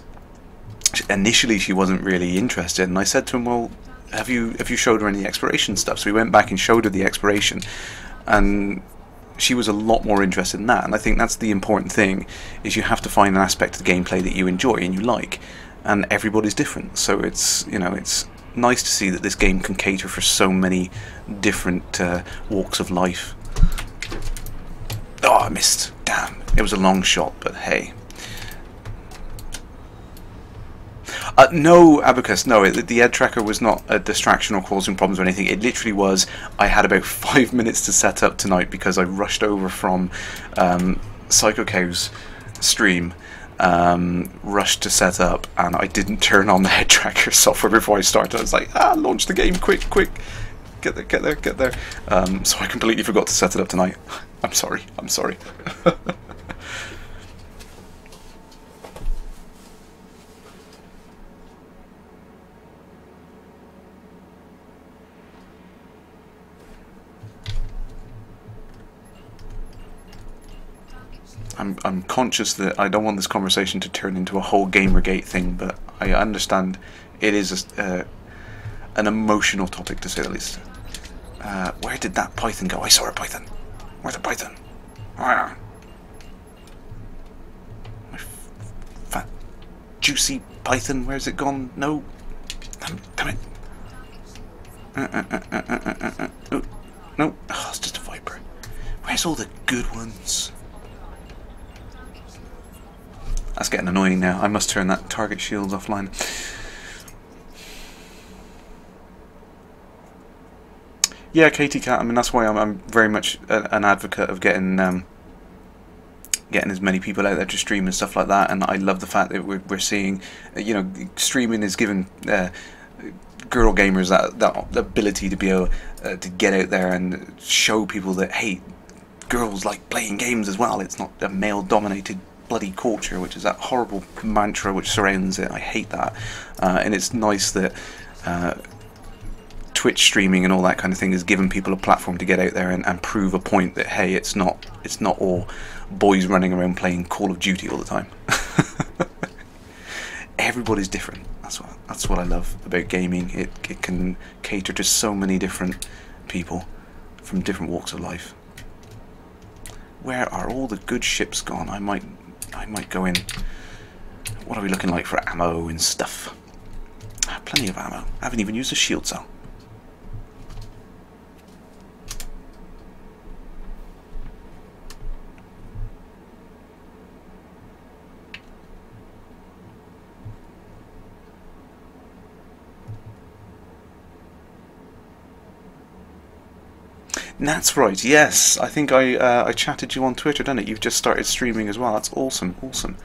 initially she wasn't really interested, and I said to him, well, have you showed her any exploration stuff? So we went back and showed her the exploration, and she was a lot more interested in that. And I think that's the important thing, is you have to find an aspect of the gameplay that you enjoy and you like, and everybody's different. So it's, you know, it's nice to see that this game can cater for so many different walks of life. Oh, I missed. Damn. It was a long shot, but hey. No, Abacus, no, the ed tracker was not a distraction or causing problems or anything. It literally was, I had about 5 minutes to set up tonight because I rushed over from Psycho Cow's stream, rushed to set up, and I didn't turn on the head tracker software before I started. I was like, launch the game, quick, get there. So I completely forgot to set it up tonight. I'm sorry. I'm conscious that I don't want this conversation to turn into a whole Gamergate thing, but I understand it is an emotional topic, to say the least. Where did that python go? I saw a python. Where's the python? My fat, juicy python. Where's it gone? No. Damn it. No. Oh, it's just a viper. Where's all the good ones? That's getting annoying now. I must turn that target shields offline. Yeah, Katie Cat. I mean, that's why I'm very much an advocate of getting as many people out there to stream and stuff like that. And I love the fact that we're seeing, you know, streaming is giving girl gamers that ability to be able to get out there and show people that, hey, girls like playing games as well. It's not a male-dominated bloody culture, which is that horrible mantra which surrounds it. I hate that, and it's nice that Twitch streaming and all that kind of thing has given people a platform to get out there and prove a point that, hey, it's not all boys running around playing Call of Duty all the time. Everybody's different. That's what I love about gaming. It can cater to so many different people from different walks of life. Where are all the good ships gone? I might go in. What are we looking like for ammo and stuff? Plenty of ammo. I haven't even used a shield cell. That's right, yes. I think I chatted you on Twitter, didn't it? You've just started streaming as well. That's awesome, awesome.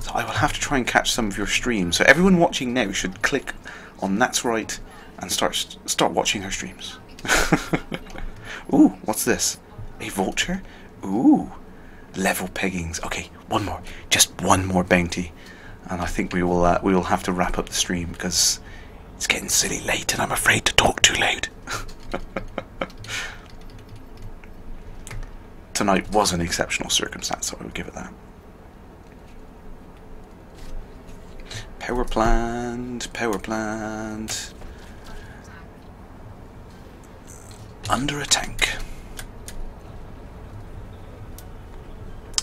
So I will have to try and catch some of your streams. So everyone watching now should click on That's Right and start watching her streams. Ooh, what's this? A vulture? Ooh, level peggings. Okay, one more, just one more bounty, and I think we will have to wrap up the stream because it's getting silly late and I'm afraid to talk too loud. Tonight was an exceptional circumstance, so I would give it that. Power plant, power plant. Under a tank.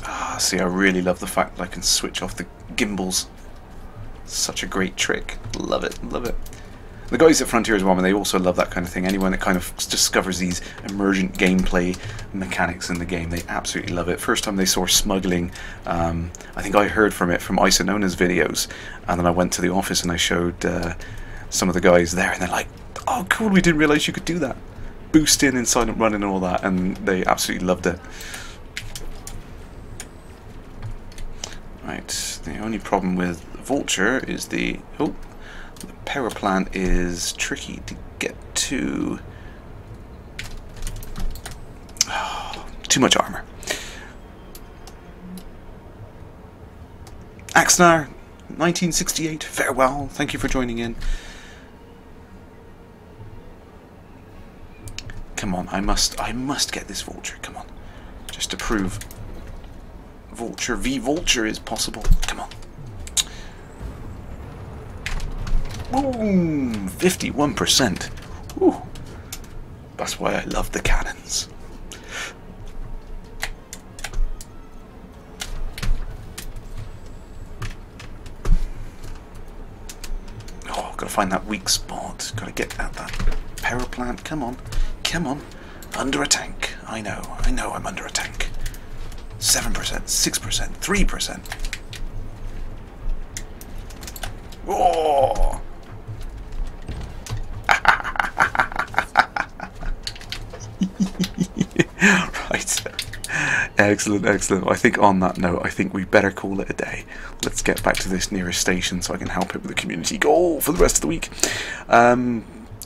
Ah, see, I really love the fact that I can switch off the gimbals. Such a great trick. Love it, love it. The guys at Frontier as well, they also love that kind of thing. Anyone that kind of discovers these emergent gameplay mechanics in the game, they absolutely love it. First time they saw smuggling, I think I heard from it from Isonona's videos, and then I went to the office and I showed some of the guys there, and they're like, oh cool, we didn't realise you could do that. Boost in and silent run and all that, and they absolutely loved it. Right, the only problem with Vulture is the power plant is tricky to get to. Oh, too much armor. Axnar 1968, farewell, thank you for joining in. Come on, I must get this Vulture, come on. Just to prove Vulture v Vulture is possible. Come on. Boom! 51%. Ooh. That's why I love the cannons. Oh, gotta find that weak spot. Gotta get at that power plant. Come on. Come on. Under a tank. I know I'm under a tank. 7%, 6%, 3%. Oh! Right. Excellent, excellent. I think on that note, I think we better call it a day. Let's get back to this nearest station so I can help it with the community goal for the rest of the week.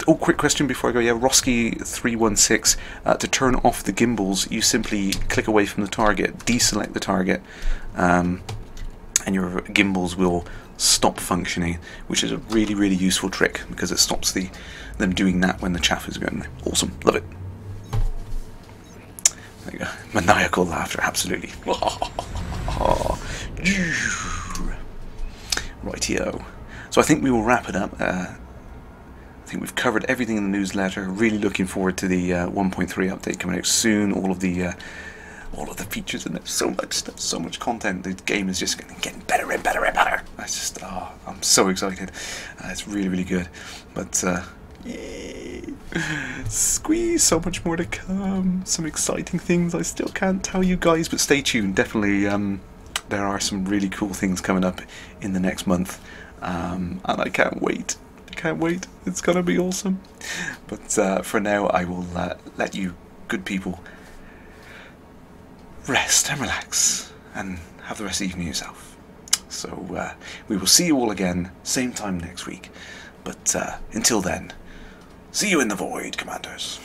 Oh, quick question before I go. Yeah, Roski316. To turn off the gimbals, you simply click away from the target, deselect the target, and your gimbals will stop functioning, which is a really, really useful trick because it stops them doing that when the chaff is going there. Awesome, love it. There you go. Maniacal laughter, absolutely. Rightio. So I think we will wrap it up. I think we've covered everything in the newsletter. Really looking forward to the 1.3 update coming out soon. All of the features, and there's so much content. The game is just getting better and better and better. It's just, I'm so excited. It's really, really good. But yay! Squeeze, so much more to come. Some exciting things I still can't tell you guys, but stay tuned. Definitely, there are some really cool things coming up in the next month, and I can't wait. Can't wait. It's gonna be awesome. But for now, I will let you good people rest and relax and have the rest of the evening yourself. So we will see you all again same time next week. But until then, see you in the void, Commanders.